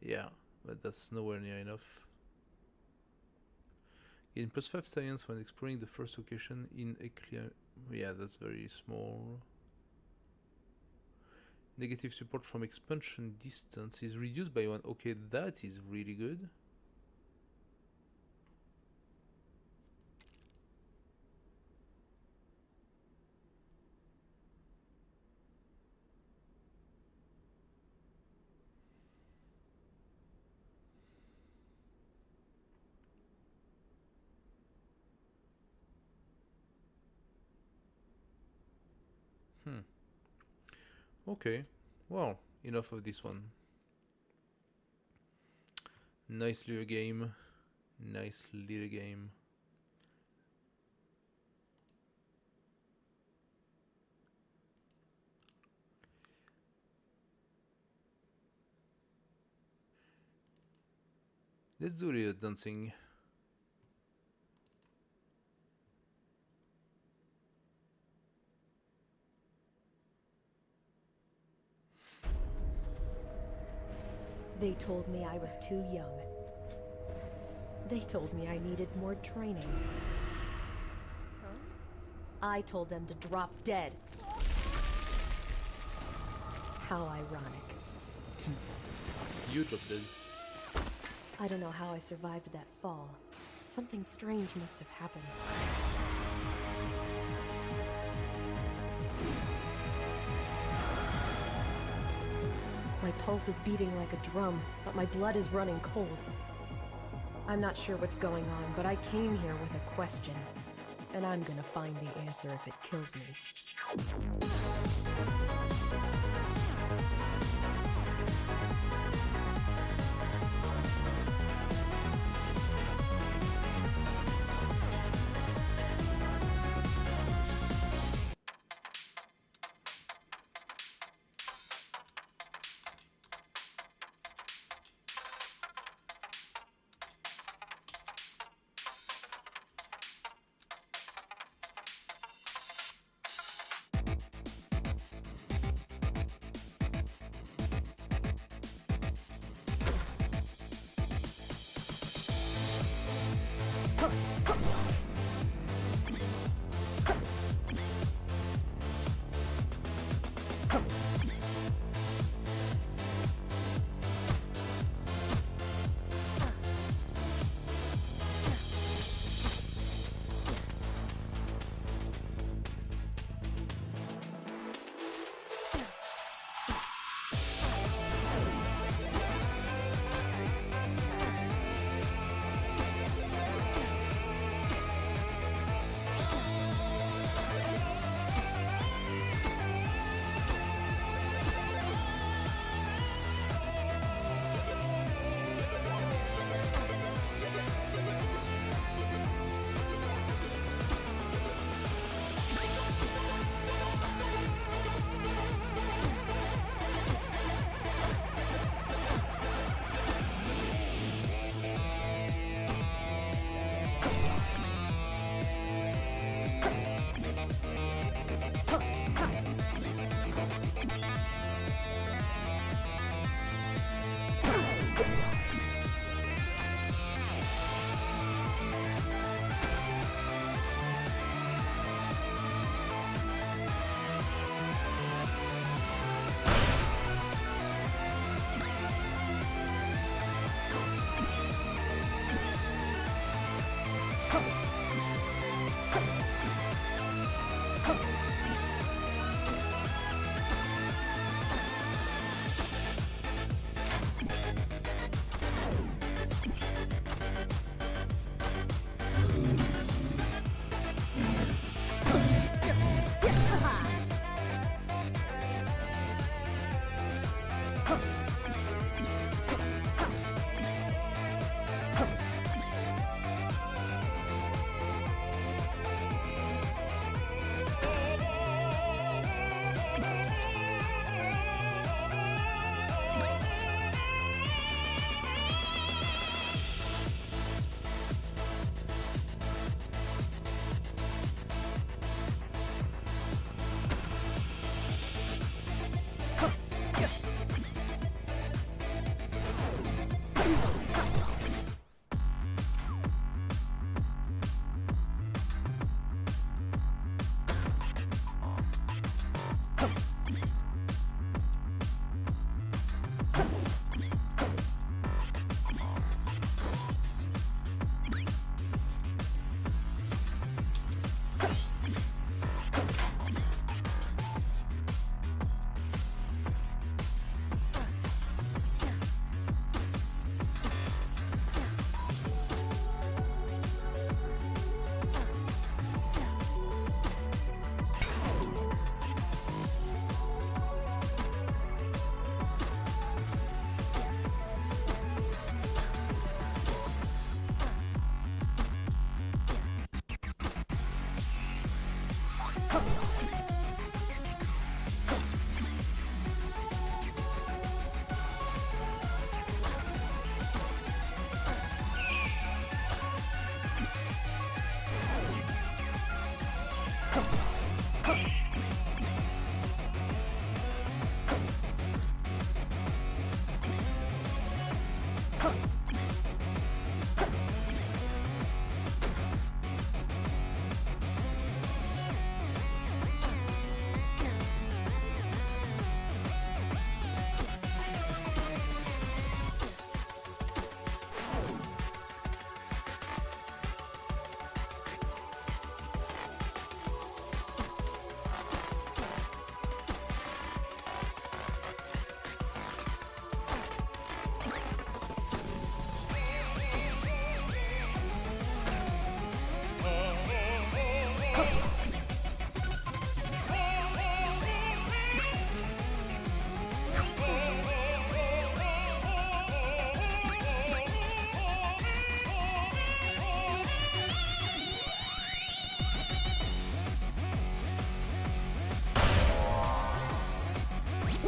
Yeah, but that's nowhere near enough. In +5 science when exploring the first location in a clear. Yeah, that's very small. Negative support from expansion distance is reduced by 1. Okay, that is really good. Hmm. Okay. Well, enough of this one. Nice little game. Nice little game. Let's do the dancing. They told me I was too young. They told me I needed more training. I told them to drop dead. How ironic. You dropped dead. I don't know how I survived that fall. Something strange must have happened. My pulse is beating like a drum, but my blood is running cold. I'm not sure what's going on, but I came here with a question. And I'm gonna find the answer if it kills me.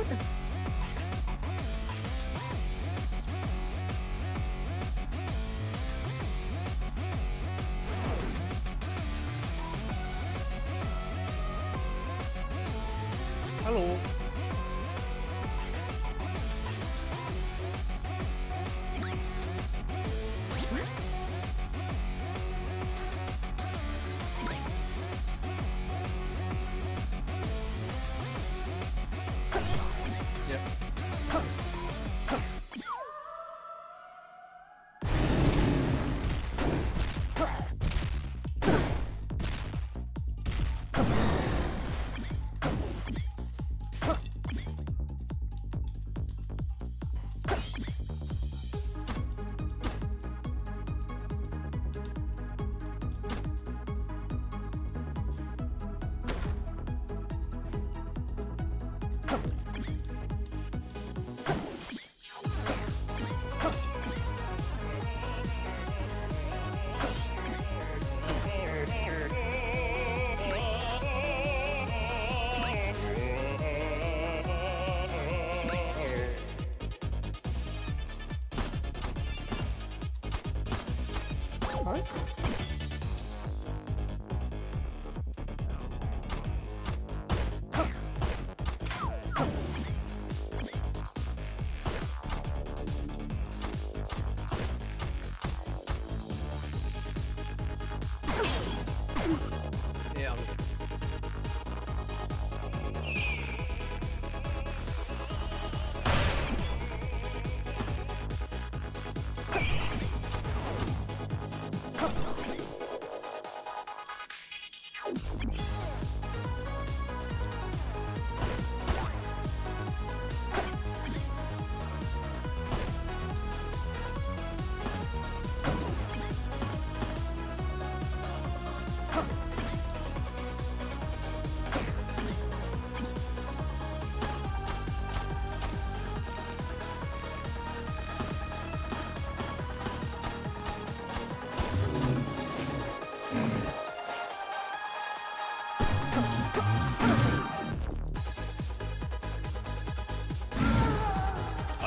Hello. Merde.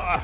Ah!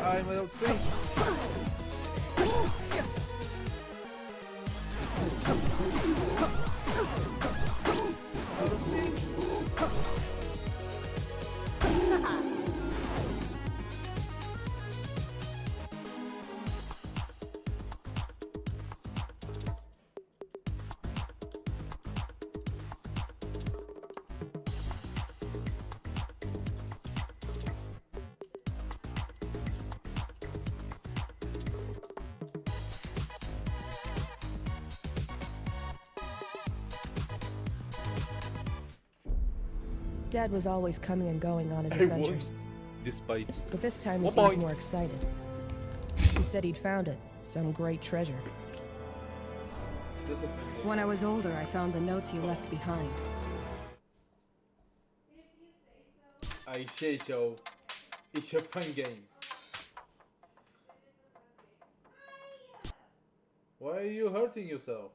I'm out sync. Out of sync. Dad was always coming and going on his I won. adventures, Despite. but this time he Oh seemed boy. more excited. He said he'd found it, some great treasure. That's a fun game. When I was older, I found the notes he left behind. I say so. It's a fun game. Why are you hurting yourself?